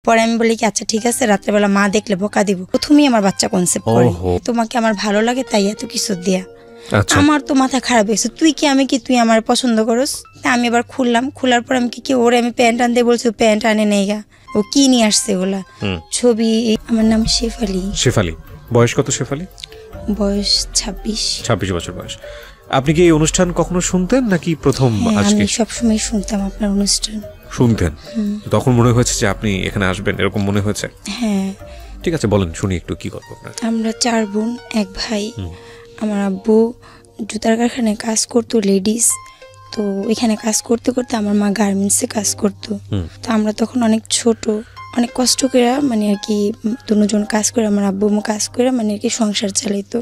পরে আমি বলি কি আচ্ছা ঠিক আছে, রাত্রেবেলা মা দেখলে বকা দিব, প্রথমেই আমার বাচ্চা কনসেপ্ট করে তোমাকে আমার ভালো লাগে তাই এত কিছু দিয়া। আমার তো মাথা খারাপ হয়েছে, তুই কি আমি কি তুই আমার পছন্দ করস। আমি এবার খুললাম, খোলার পর আমি কি ওরে আমি প্যান্ট আনতে বলছি, প্যান্ট আনে নেই গা, ও কি নিয়ে আসছে ওগুলা ছবি। আমার নাম শেফালি। শেফালি, বয়স কত শেফালি? বয়স 26 বছর বয়স। আপনি কি এই অনুষ্ঠান কখনো শুনতেন নাকি প্রথম আজকে? আমি সবসময় শুনতাম আপনার অনুষ্ঠান। শুনতেন? তখন মনে হয়েছে যে আপনি এখানে আসবেন, এরকম মনে হয়েছে? হ্যাঁ। ঠিক আছে, বলেন শুনি একটু কি গল্প আপনার। আমরা 4 বোন 1 ভাই। আমার আব্বু জুতার কারখানায় কাজ করতো, লেডিস। তো এখানে কাজ করতে করতে আমার মা গার্মেন্টসে কাজ করতো। তো আমরা তখন অনেক ছোট, অনেক কষ্ট করে মানে আর কি দুজন কাজ করে, আমার আব্বু কাজ করে মানে আর কি সংসার চালাইতো।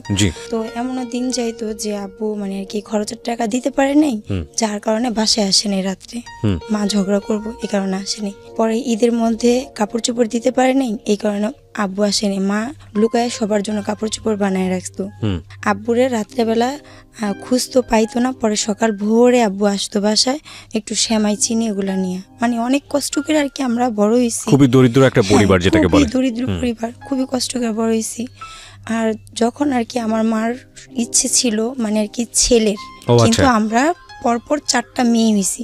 তো এমনও দিন যাইতো যে আব্বু মানে আর কি খরচের টাকা দিতে পারে নাই, যার কারণে বাসায় আসেনি রাত্রে। মা ঝগড়া করবো এই কারণে আসেনি। পরে ঈদের মধ্যে কাপড় চোপড় দিতে পারে নাই, এই কারণে আব্বু আসেনি। মা লুকায় সবার জন্য কাপড় চোপড় বানায় রাখতো। আব্বুরে রাত্রেবেলা খুঁজতো, পাইতো না। পরে সকাল ভোরে আব্বু আসতো বাসায়, একটু সেমাই চিনি এগুলা নিয়ে। মানে অনেক কষ্ট করে আর কি আমরা বড় হয়েছি। খুবই দরিদ্র একটা পরিবার, যেটাকে বলে দরিদ্র পরিবার, খুবই কষ্ট করে বড় হয়েছি। আর যখন আর কি আমার মার ইচ্ছে ছিল মানে আর কি ছেলের, কিন্তু আমরা পরপর 4টা মেয়ে হয়েছি।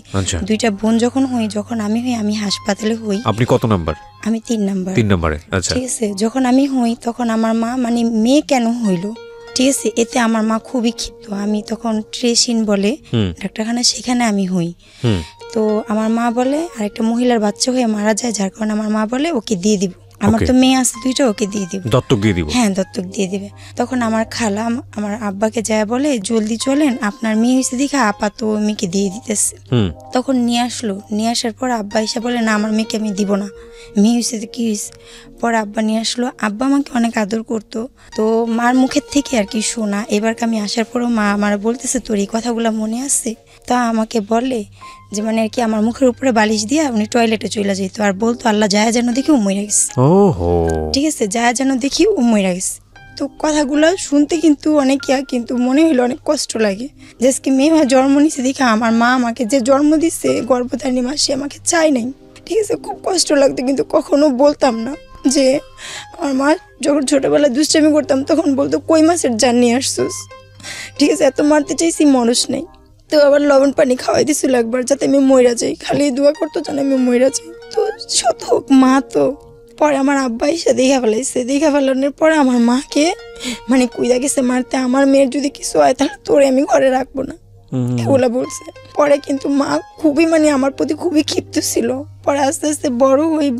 2টা বোন যখন হই, যখন আমি হই, আমি হাসপাতালে হই। আপনি কত নাম্বার? আমি 3 নাম্বার। 3 নম্বরে। আচ্ছা, ঠিক আছে। যখন আমি হই তখন আমার মা মানে মেয়ে কেন হইলো, ঠিক আছে, এতে আমার মা খুবই ক্ষিপ্ত। আমি তখন ট্রেসিন বলে ডাক্তারখানা, সেখানে আমি হই। তো আমার মা বলে আর একটা মহিলার বাচ্চা হয়ে মারা যায়, যার কারণে আমার মা বলে ওকে দিয়ে দিব। আমার তো মেয়ে আছে 2টা, ওকে দিয়ে দিব, দত্তক দিয়ে দিব। হ্যাঁ, দত্তক দিয়ে দিবে। তখন আমার খালা আমার আব্বাকে যায় বলে জলদি চলেন, আপনার মেয়ে হয়েছে দেখে আপা তো মেয়েকে দিয়ে দিতেছে। তখন নিয়ে আসলো, নিয়ে আসার পর আব্বা এসে বলে না আমার মেয়েকে আমি দিব না, মেয়ে হয়েছে তো কি হয়েছে। পরে আব্বা নিয়ে আসলো। আব্বা আমাকে অনেক আদর করতো। তো মার মুখের থেকে আর কি শোনা। এবার আমি আসার পরও মা আমার বলতেছে তোর এই কথাগুলো মনে আছে। তা আমাকে বলে যে মানে আর কি আমার মুখের উপরে বালিশ দিয়ে উনি টয়লেটে চলে যেত, আর বলতো আল্লাহ যায় যেন দেখি ও মরে গেছে। ঠিক আছে, যায় যেন দেখি ও মরে গেছে। তো কথাগুলো শুনতে কিন্তু অনেক কিন্তু মনে হইলো অনেক কষ্ট লাগে। যে আজকে মেয়ে জন্ম নিচ্ছে দেখে আমার মা আমাকে যে জন্ম দিচ্ছে গর্ভধারিণী মা, সে আমাকে চাই নাই। ঠিক আছে, খুব কষ্ট লাগতো, কিন্তু কখনো বলতাম না। যে আমার মা যখন ছোটবেলায় দুষ্টামি করতাম তখন বলতো কই মাছের জান নিয়ে আসছোস। ঠিক আছে, এত মারতে চাইছি মরস নেই। তো আবার লবণ পানি খাওয়াই দিছিল একবার, যাতে আমি মইরা যাই। খালি দোয়া করতো যেন আমি মইরা যাই। তো শত হোক মা। তো পরে আমার আব্বা এসে দেখা ফেলাইছে। দেখা ফেলানোর পরে আমার মাকে মানে কুইদা গেছে মারতে, আমার মেয়ের যদি কিছু হয় তাহলে তোরে আমি ঘরে রাখবো না, এগুলা বলছে। পরে কিন্তু মা খুবই মানে আমার প্রতি খুবই ক্ষিপ্ত ছিল। পরে আস্তে আস্তে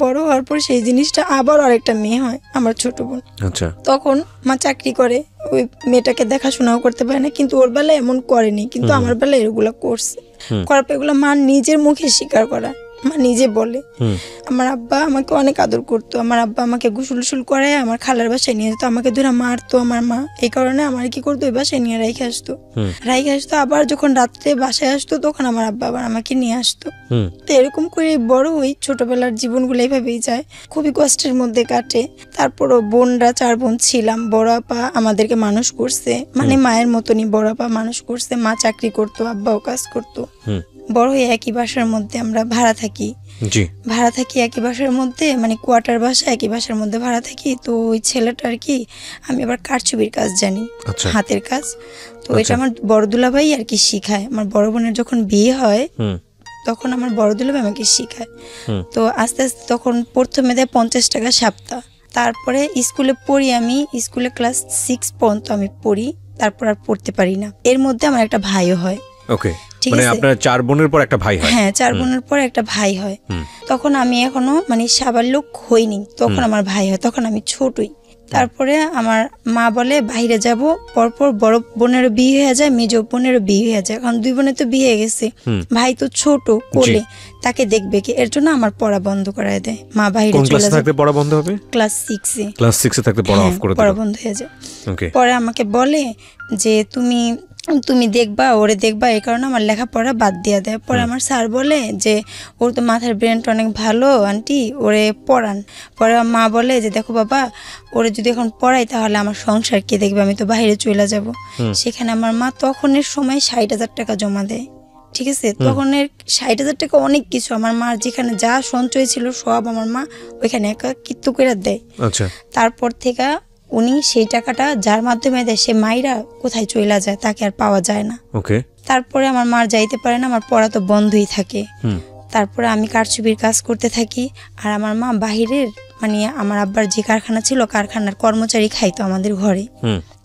বড় হওয়ার পর সেই জিনিসটা আবার আরেকটা মেয়ে হয়, আমার ছোট বোন। আচ্ছা। তখন মা চাকরি করে, ওই মেয়েটাকে দেখাশোনাও করতে পারে না, কিন্তু ওর বেলায় এমন করেনি, কিন্তু আমার বেলায় এগুলা করছে। করার পর এগুলো মা নিজের মুখে স্বীকার করা, মা নিজে বলে। আমার আব্বা আমাকে অনেক আদর করতো। আমার আব্বা আমাকে গোসল করে আমার খালার বাসায় নিয়ে যেত, আমাকে ধরে মারতো আমার মা। এই কারণে আমার কি করতো, ওই বাসায় নিয়ে রাইখে আসতো। আবার যখন রাত্রে বাসায় আসতো তখন আমার আব্বা আবার আমাকে নিয়ে আসতো। তো এরকম করে বড় ওই ছোটবেলার জীবনগুলো এইভাবেই যায়, খুবই কষ্টের মধ্যে কাটে। তারপরও বোনরা 4 বোন ছিলাম। বড় আপা আমাদেরকে মানুষ করছে, মানে মায়ের মতনই বড় আপা মানুষ করছে। মা চাকরি করতো, আব্বাও কাজ করতো। বড় হয়ে একই বাসার মধ্যে আমরা ভাড়া থাকি। একই বাসার মধ্যে, মানে কোয়ার্টার বাসা, একই বাসার মধ্যে ভাড়া থাকি। তো ওই ছেলেটা আর কি, আমি আবার কারচুপির কাজ জানি, হাতের কাজ। তো এটা আমার বড় দুলাভাই আর কি শিখায়। আমার বড় বোনের যখন বিয়ে হয় তখন আমার বড় দুলাভাই আমাকে শিখায়। তো আস্তে আস্তে তখন প্রথমে দেয় 50 টাকা সপ্তাহ। তারপরে স্কুলে পড়ি, আমি স্কুলে ক্লাস 6 পর্যন্ত আমি পড়ি, তারপর আর পড়তে পারি না। এর মধ্যে আমার একটা ভাইও হয়। মানে আপনার 4 বোনের পর একটা ভাই হয়? হ্যাঁ, 4 বোনের পর একটা ভাই হয়। তখন আমি এখনো মানে সাবালক হইনি, তখন আমার ভাই হয়, তখন আমি ছোটই। তারপরে আমার মা বলে বাইরে যাব, পরপর বড় বোনেরও বিয়ে হয়ে যায়, মেজ বোনেরও বিয়ে হয়ে যায়। কারণ 2 বোনের তো বিয়ে হয়ে গেছে, ভাই তো ছোট কোলে, তাকে দেখবে কি, এর জন্য আমার পড়া বন্ধ করায় দেয় মা। বাইরে চলে যায়। পড়া বন্ধ হবে ক্লাস 6-এ। ক্লাস 6-এ থাকতে পড়া অফ করে দেয়, পড়া বন্ধ হয়ে যায়। পরে আমাকে বলে যে তুমি দেখবা, ওরে দেখবা, এই কারণে আমার লেখাপড়া বাদ দিয়ে দেয়। পরে আমার স্যার বলে যে ওর তো মাথার ব্রেনটা অনেক ভালো আন্টি, ওরে পড়ান। পরে মা বলে যে দেখো বাবা, ওরে যদি এখন পড়াই তাহলে আমার সংসার কে দেখবে, আমি তো বাইরে চলে যাব। সেখানে আমার মা তখনের সময় 60,000 টাকা জমা দেয় ঠিক আছে, তখন 60,000 টাকা অনেক কিছু। আমার মার যেখানে যা সঞ্চয় ছিল সব আমার মা ওইখানে একাকিত্ব করে দেয়। আচ্ছা, তারপর থেকে উনি সেই টাকাটা যার মাধ্যমে দেয় সে মাইরা কোথায় চলে যায়, তাকে আর পাওয়া যায় না। ওকে। তারপরে আমার মা যাইতে পারে না, আমার পড়া তো বন্ধই থাকে। তারপরে আমি কারচুপির কাজ করতে থাকি, আর আমার মা বাহিরের মানে আমার আব্বার যে কারখানা ছিল কারখানার কর্মচারী খাইতো আমাদের ঘরে।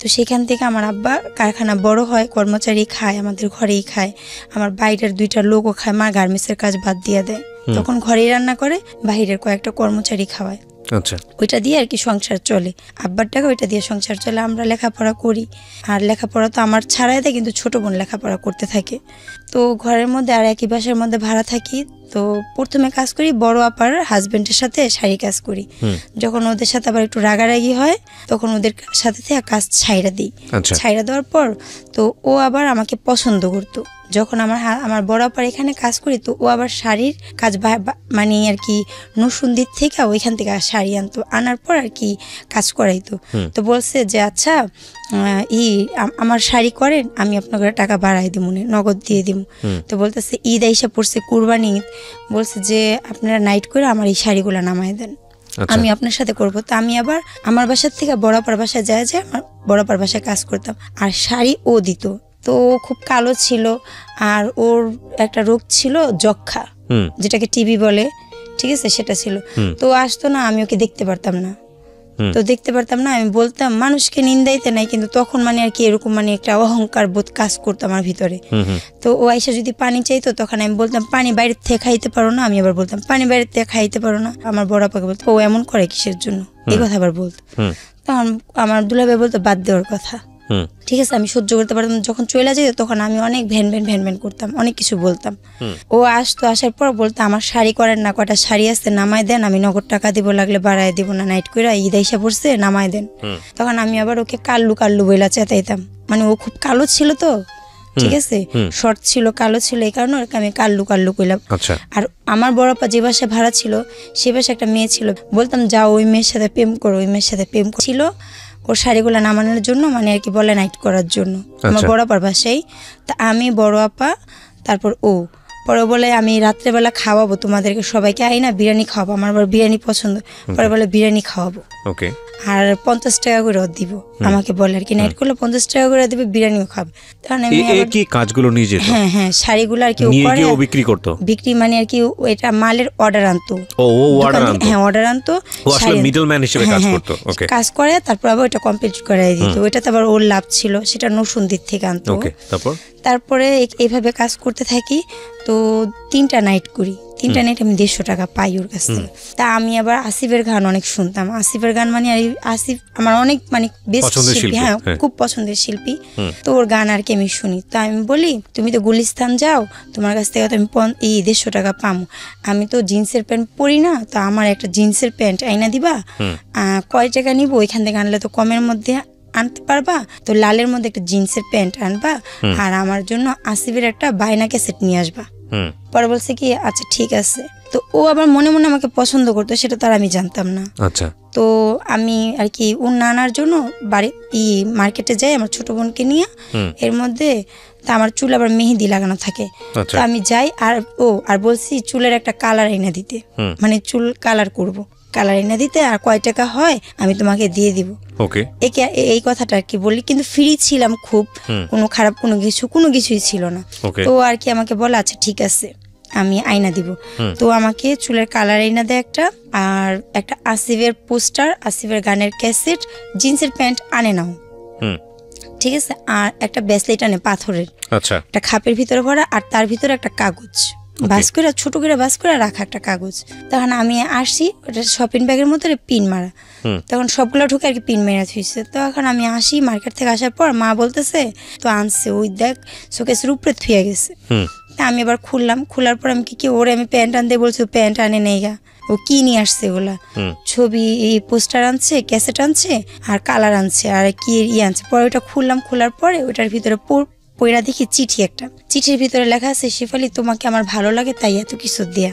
তো সেখান থেকে আমার আব্বা কারখানা বড় হয়, কর্মচারী খায়, আমাদের ঘরেই খায়। আমার বাইরের 2টা লোকও খায়, মা গার্মেন্টসের কাজ বাদ দিয়ে দেয়, তখন ঘরেই রান্না করে, বাহিরের কয়েকটা কর্মচারী খাওয়ায়। আচ্ছা, ওইটা দিয়ে আর কি সংসার চলে, আব্বার টাকা ওইটা দিয়ে সংসার চলে। আমরা লেখাপড়া করি, আর লেখাপড়া তো আমার ছাড়াই দেয়, কিন্তু ছোট বোন লেখাপড়া করতে থাকে। তো ঘরের মধ্যে আর একই বাসার মধ্যে ভাড়া থাকি। তো প্রথমে কাজ করি বড় আপার হাজবেন্ডের সাথে শাড়ি কাজ করি। যখন ওদের সাথে আবার একটু রাগারাগি হয় তখন ওদের সাথে থেকে কাজ ছাইড়া দিই। ছাইড়া দেওয়ার পর তো ও আবার আমাকে পছন্দ করতো। যখন আমার বড় আপার এখানে কাজ করি তো ও আবার শাড়ির কাজ মানে আর কি নসুন্দির থেকে ওইখান থেকে শাড়ি আনতো, আনার পর আর কি কাজ করাইতো। তো বলছে যে আচ্ছা আমার শাড়ি করেন, আমি আপনাকে টাকা বাড়াই দিব, নগদ দিয়ে দিব। তো বলতেছে ঈদ আইসা পড়ছে, কুরবানি ঈদ, বলছে যে আপনারা নাইট করে আমার এই শাড়িগুলো নামাই দেন, আমি আপনার সাথে করবো। তো আমি আবার আমার বাসার থেকে বড়াপার বাসায় যায় আমার বড়াপার বাসায় কাজ করতাম, আর শাড়ি ও দিত। তো খুব কালো ছিল, আর ওর একটা রোগ ছিল যক্ষা, যেটাকে টিবি বলে, ঠিক আছে, সেটা ছিল। তো আসতো না, আমি ওকে দেখতে পারতাম না। তো দেখতে পারতাম না, আমি বলতাম মানুষকে নিন্দাইতে নাই, কিন্তু তখন মানে আর কি এরকম মানে একটা অহংকার বোধ কাজ করতো আমার ভিতরে। তো ও আইসা যদি পানি চাইতো তখন আমি বলতাম পানি বাইরের থেকে খাইতে পারো না, আমি আবার বলতাম পানি বাইরের থেকে খাইতে পারো না। আমার বড় আপাকে বলতো ও এমন করে কিসের জন্য, এই কথা আবার বলতো। তখন আমার দুলাভাই বলতো বাদ দেওয়ার কথা, ঠিক আছে, আমি সহ্য করতে পারতাম। যখন চলে যেত তখন আমি অনেক ভ্যান ভ্যান করতাম, অনেক কিছু বলতাম। ও আসতো, আসার পর বলতো আমার শাড়ি করেন না, কটা শাড়ি আসতে নামাই দেন, আমি নগদ টাকা দিব, লাগলে বাড়াই দিব না, নাইট করে ঈদ আইসা পড়ছে নামাই দেন। তখন আমি আবার ওকে কাল্লু কাল্লু বইলা চেতাইতাম, মানে ও খুব কালো ছিল তো, ঠিক আছে, শর্ট ছিল, কালো ছিল, এই কারণে ওকে আমি কাল্লু কাল্লু কইলাম। আর আমার বড় আপা যে বাসায় ভাড়া ছিল সে বাসায় একটা মেয়ে ছিল, বলতাম যাও ওই মেয়ের সাথে প্রেম করো, ওই মেয়ের সাথে প্রেম ছিল ওর শাড়িগুলো নামানোর জন্য, মানে আর কি বলে নাইট করার জন্য আমার বড় আপার বাসায়। তা আমি বড় আপা তারপর ও পরে বলে আমি রাত্রেবেলা খাওয়াবো তোমাদেরকে সবাইকে, আই না বিরিয়ানি খাওয়াবো, আমার আবার বিরিয়ানি পছন্দ, পরে বলে বিরিয়ানি খাওয়াবো, আর 50 টাকা করে দিব আমাকে বলে আর কি, নাইট করলে 50 টাকা করে দিবে, বিরিয়ানিও খাবে। তখন আমি কি কাজগুলো নিয়ে যেত? হ্যাঁ শাড়িগুলো আর কি বিক্রি করতো, বিক্রি মানে আর কি এটা মালের অর্ডার আনতো। হ্যাঁ অর্ডার আনতো, মিডলম্যান হিসেবে কাজ করতো, কাজ করে তারপর আবার ওটা কমপ্লিট করে দিত। ওইটাতে আবার ওর লাভ ছিল, সেটা নসুন্দির থেকে আনতো। তারপরে এইভাবে কাজ করতে থাকি। তো 3টা নাইট করি, 3টা নাইট আমি 150 টাকা পাই ওর কাছ থেকে। তা আমি আবার আসিফের গান অনেক শুনতাম, আসিফের গান মানে আসিফ আমার অনেক মানে বেস্ট শিল্পী, হ্যাঁ খুব পছন্দের শিল্পী। তো ওর গান আর কি আমি শুনি। তো আমি বলি তুমি তো গুলিস্তান যাও, তোমার কাছ থেকে তো আমি 150 টাকা পামো, আমি তো জিন্সের প্যান্ট পরি না, তো আমার একটা জিন্সের প্যান্ট আইনা দিবা, কয় টাকা নিবো, ওইখান থেকে আনলে তো কমের মধ্যে আনতে পারবা, তো লালের মধ্যে একটা জিন্সের প্যান্ট আনবা, আর আমার জন্য আসিফের একটা বায়না ক্যাসেট নিয়ে আসবা। পরে বলছে কি আচ্ছা ঠিক আছে। তো ও আবার মনে মনে আমাকে পছন্দ করতো, সেটা তো আর আমি জানতাম না। তো আমি আর কি ওর নানার জন্য বাড়ি মার্কেটে যাই আমার ছোট বোনকে নিয়ে, এর মধ্যে তা আমার চুল আবার মেহেদি লাগানো থাকে। তো আমি যাই আর বলছি চুলের একটা কালার এনে দিতে, মানে চুল কালার করব, কালার এনে দিতে, আর কয় টাকা হয় আমি তোমাকে দিয়ে দিব। এই কথাটা আর কি বলি, কিন্তু ফ্রি ছিলাম খুব, কোনো খারাপ কোনো কিছুই ছিল না। তো আর কি আমাকে বলে আচ্ছা ঠিক আছে আমি আয়না দিব। তো আমাকে চুলের কালার আয়না দেয় একটা, আর একটা আসিফের পোস্টার, আসিফের গানের ক্যাসেট, জিন্সের প্যান্ট আনে নাও, ঠিক আছে, আর একটা ব্রেসলেট আনে পাথরের, একটা খাপের ভিতরে ভরা, আর তার ভিতরে একটা কাগজ বাস করে ছোট করে বাস করে রাখা একটা কাগজ। তখন আমি আসি, ওটা শপিং ব্যাগের মধ্যে পিন মারা, তখন সবগুলো ঢুকে আর কি পিন মেরা থুইছে। তখন আমি আসি মার্কেট থেকে আসার পর মা বলতেছে তো আনছে, ওই দেখ শোকেসের উপরে থুয়ে গেছে। আমি আবার খোলার পর আমি কি ওরে আমি প্যান্ট আনতে বলছি, ও প্যান্ট আনে নেই গা, ও কি নিয়ে আসছে ওগুলা, ছবি এই পোস্টার আনছে, ক্যাসেট আনছে, আর কালার আনছে, আর কি আনছে। পরে ওটা খোলার পরে ওটার ভিতরে পয়রা দেখি চিঠি, একটা চিঠির ভিতরে লেখা আছে শেফালি তোমাকে আমার ভালো লাগে তাই এত কিছু দেয়া।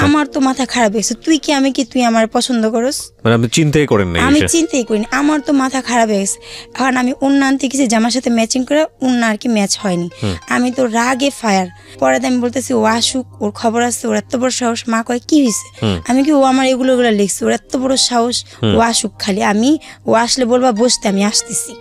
আমার তো মাথা খারাপ হয়েছে, তুই কি আমি কি তুই আমার পছন্দ করস? মানে আপনি চিন্তাই করেন না? আমি চিন্তাই করিনি, আমার তো মাথা খারাপ হয়ে গেছে। এখন আমি উন্না আনতে গেছি জামার সাথে ম্যাচিং করে, উন্না আর কি ম্যাচ হয়নি। আমি তো রাগে ফায়ার। পরে আমি বলতেছি ও আসুক, ওর খবর আছে, ওর এত বড় সাহস। মা কয় কি হয়েছে? আমি কি ও আমার এগুলো লিখছে, ওর এত বড় সাহস, ও আসুক খালি, আমি ও আসলে বলবা বসতে, আমি আসতেছি।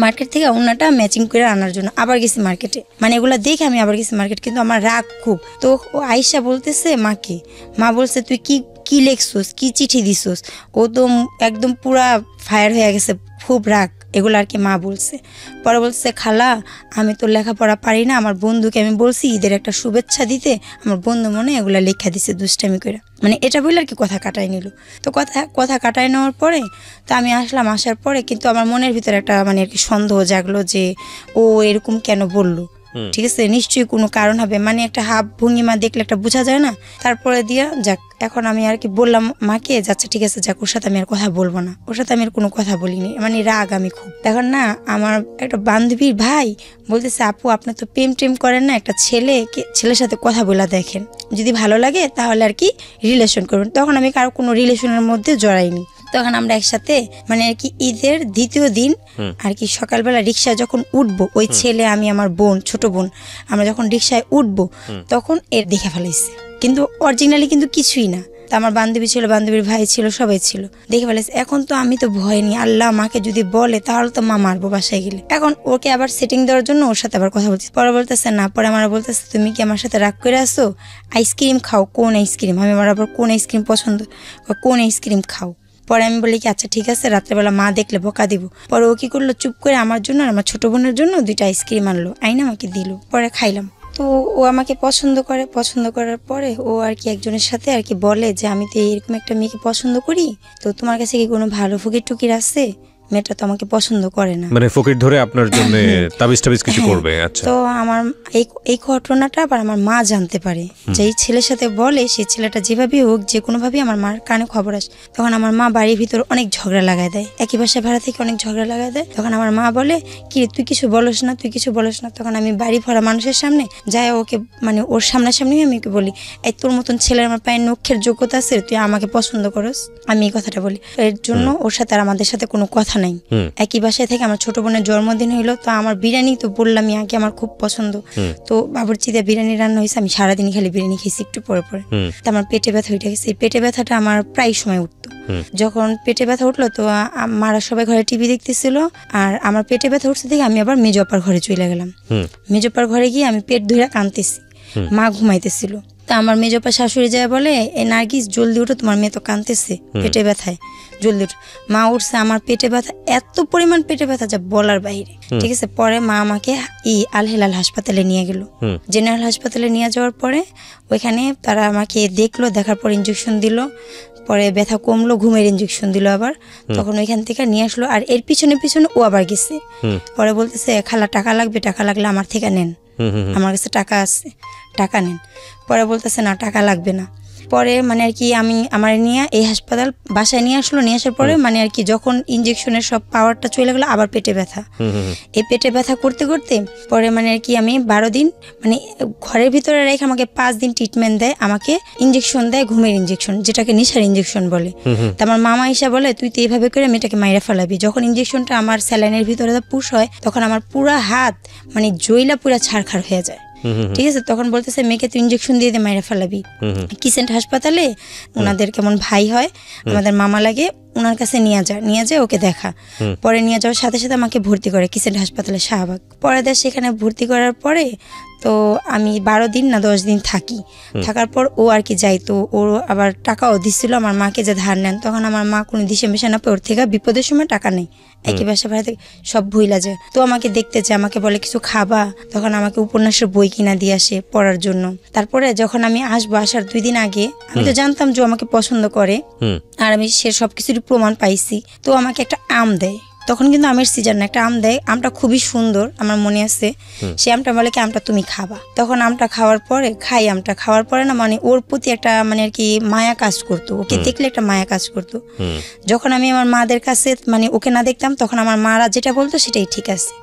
মার্কেট থেকে উন্নাটা ম্যাচিং করে আনার জন্য আবার গেছি মার্কেটে, মানে এগুলা দেখে আমি আবার গেছি মার্কেট। কিন্তু আমার রাগ খুব। তো ও আয়শা বলতেছে মাকে, মা বলছে তুই কি কি লেখছোস, কি চিঠি দিছোস? ও তো একদম পুরা ফায়ার হয়ে গেছে, খুব রাগ এগুলো আর কি মা বলছে। পরে বলছে খালা আমি তো লেখাপড়া পারি না, আমার বন্ধুকে আমি বলছি ঈদের একটা শুভেচ্ছা দিতে, আমার বন্ধু মনে এগুলা লেখা দিছে দুষ্টামি করে, মানে এটা বলে আর কি কথা কাটাই নিল। তো কথা কাটাই নেওয়ার পরে তো আমি আসলাম, আসার পরে কিন্তু আমার মনের ভিতরে একটা মানে আর কি সন্দেহ জাগলো যে ও এরকম কেন বললো, ঠিক আছে নিশ্চয়ই কোনো কারণ হবে, মানে একটা হাব ভঙ্গিমা দেখলে একটা বোঝা যায় না। তারপরে দিয়া যাক, এখন আমি আর কি বললাম মাকে, যাচ্ছে ঠিক আছে যাক, ওর সাথে আমি আর কথা বলবো না, ওর সাথে আমি আর কোনো কথা বলিনি, মানে রাগ আমি খুব। এখন না আমার একটা বান্ধবীর ভাই বলতেছে আপু আপনি তো প্রেম করেন না, একটা ছেলের সাথে কথা বলা দেখেন, যদি ভালো লাগে তাহলে আর কি রিলেশন করবেন। তখন আমি কারো কোনো রিলেশনের মধ্যে জড়াইনি। তখন আমরা একসাথে মানে আর কি ঈদের দ্বিতীয় দিন আর কি সকালবেলা রিক্সায় যখন উঠবো, ওই ছেলে আমি আমার বোন ছোট বোন আমরা যখন রিক্সায় উঠবো তখন এর দেখে ফেলাইছে, কিন্তু অরিজিনালি কিন্তু কিছুই না। তা আমার বান্ধবী ছিল, বান্ধবীর ভাই ছিল, সবাই ছিল, দেখে ফেলেছে। এখন তো আমি তো ভয় নি, আল্লাহ মাকে যদি বলে তাহলে তো মা মারবো বাসায় গেলে। এখন ওকে আবার সেটিং দেওয়ার জন্য ওর সাথে আবার কথা বলছি। পরে বলতেছে না, পরে আমার বলতেছে তুমি কি আমার সাথে রাগ করে আসো, আইসক্রিম খাও। কোন আইসক্রিম? আমি আমার আবার কোন আইসক্রিম পছন্দ, কোন আইসক্রিম খাও। পরে আমি বলি কি আচ্ছা ঠিক আছে, রাত্রেবেলা মা দেখলে বকা দিব। পরে ও কি করলো, চুপ করে আমার জন্য আর আমার ছোট বোনের জন্য 2টা আইসক্রিম আনলো, আইনা আমাকে দিল, পরে খাইলাম। তো ও আমাকে পছন্দ করার পরে ও আর কি একজনের সাথে আর কি বলে যে আমি তো এরকম একটা মেয়েকে পছন্দ করি, তো তোমার কাছে কি কোনো ভালো ফকির টুকির আছে? মেয়েটা তো আমাকে পছন্দ করে না, মানে ফকির ধরে আপনার জন্য তাবিজ কিছু করবে। আচ্ছা। তো আমার এই ঘটনাটা আবার আমার মা জানতে পারে, যে এই ছেলের সাথে বলে, সেই ছেলেটা যেভাবে হোক যে কোনোভাবেই আমার মার কানে খবর আসে। তখন আমার মা বাড়ির ভিতর অনেক ঝগড়া লাগাই দেয়, একই বাসায় ভাড়া থেকে অনেক ঝগড়া লাগাই দেয়। তখন আমার মা বলে কি তুই কিছু বলস না, তুই কিছু বলস না। তখন আমি বাড়ি ভরা মানুষের সামনে যাই ওকে মানে ওর সামনাসামনি আমি ওকে বলি, এই তোর মতন ছেলের আমার পায়ের নখের যোগ্যতা আছে, তুই আমাকে পছন্দ করস, আমি এই কথাটা বলি। এর জন্য ওর সাথে আর আমাদের সাথে কোনো কথা নাই। একই বাসায় থেকে আমার ছোট বোনের জন্মদিন হইলো, তো আমার বিরিয়ানি তো বললামই আগে আমার খুব পছন্দ, তো বাবুর্চিতে বিরিয়ানি রান্না হয়েছে, আমি সারাদিন খালি বিরিয়ানি খেয়েছি একটু পরে পরে। তো আমার পেটে ব্যথা উঠে গেছে, এই পেটে ব্যথাটা আমার প্রায় সময় উঠতো। যখন পেটে ব্যথা উঠলো তো মারা সবাই ঘরে টিভি দেখতেছিল, আর আমার পেটে ব্যথা উঠছে থেকে আমি আবার মেজপার ঘরে চলে গেলাম। মেজপার ঘরে গিয়ে আমি পেট ধরে কাঁদতেছি, মা ঘুমাইতেছিল। তা আমার মেজপা শাশুড়ি যায় বলে এ নার্গিস জলদি উঠো, তোমার মেয়ে তো কাঁদতেছে পেটে ব্যথায়, জলদি উঠো। মা উঠছে, আমার পেটে ব্যথা এত পরিমাণ পেটে ব্যথা যা বলার বাইরে, ঠিক আছে। পরে মা আমাকে আল হেলাল হাসপাতালে নিয়ে গেল। জেনারেল হাসপাতালে নিয়ে যাওয়ার পরে ওইখানে তারা আমাকে দেখলো, দেখার পর ইঞ্জেকশন দিল, পরে ব্যথা কমলো, ঘুমের ইঞ্জেকশন দিল আবার। তখন ওইখান থেকে নিয়ে আসলো, আর এর পিছনে ও আবার গেছে। পরে বলতেছে খালা টাকা লাগবে, টাকা লাগলে আমার থেকে নেন, আমার কাছে টাকা আছে, টাকা নেন। পরে বলতেছে না টাকা লাগবে না। পরে মানে আর কি আমি আমার নিয়ে এই হাসপাতাল বাসায় নিয়ে আসলো, নিয়ে আসার পরে মানে আর কি যখন ইঞ্জেকশনের সব পাওয়ারটা চলে গেলো, আবার পেটে ব্যথা। এই পেটে ব্যথা করতে করতে পরে মানে আর কি আমি 12 দিন মানে ঘরের ভিতরে রেখে আমাকে 5 দিন ট্রিটমেন্ট দেয়, আমাকে ইঞ্জেকশন দেয়, ঘুমের ইঞ্জেকশন, যেটাকে নেশার ইঞ্জেকশন বলে। তো আমার মামা এসে বলে তুই তো এইভাবে করে মেয়েটাকে মাইরা ফেলাবি। যখন ইঞ্জেকশনটা আমার স্যালাইনের ভিতরে পুশ হয়, তখন আমার পুরা হাত মানে জইলা পুরা ছাড়খাড় হয়ে যায়, ঠিক আছে। তখন বলতেছে মেয়েকে তুই ইঞ্জেকশন দিয়ে মাইরা ফেলাবি। কিসেন্ট হাসপাতালে ওনাদের কেমন ভাই হয়, আমাদের মামা লাগে, ওনার কাছে নিয়ে যায় ওকে দেখা। পরে নিয়ে যাওয়ার সাথে সাথে আমাকে ভর্তি করে কিসেন্ট হাসপাতালে শাহবাগ। পরে সেখানে ভর্তি করার পরে তো আমি 12 দিন না 10 দিন থাকি। থাকার পর ও আর কি যাই, তো ওর আবার টাকাও দিচ্ছিল আমার মাকে যে ধার নেন। তখন আমার মা কোনো দিশে মিশে না, ওর থেকে বিপদের সময় টাকা নেই, একই বাসা ভাড়া থেকে সব ভুইলা যায়। তো আমাকে দেখতে চায়, আমাকে বলে কিছু খাবা, তখন আমাকে উপন্যাসের বই কিনা দিয়ে আসে পড়ার জন্য। তারপরে যখন আমি আসবো, আসার 2 দিন আগে আমি তো জানতাম যে আমাকে পছন্দ করে, আর আমি সে সবকিছুরই প্রমাণ পাইছি। তো আমাকে একটা আম দেয়, তখন কিন্তু আমের সিজন না, একটা আম দেয়, আমটা খুবই সুন্দর, আমার মনে আছে। সে আমটা বলে কি আমটা তুমি খাবা। তখন আমটা খাওয়ার পরে আমটা খাওয়ার পরে না মানে ওর প্রতি একটা মানে আর কি মায়া কাজ করতো, ওকে দেখলে একটা মায়া কাজ করতো। যখন আমি আমার মাদের কাছে মানে ওকে না দেখতাম তখন আমার মারা যেটা বলতো সেটাই ঠিক আছে,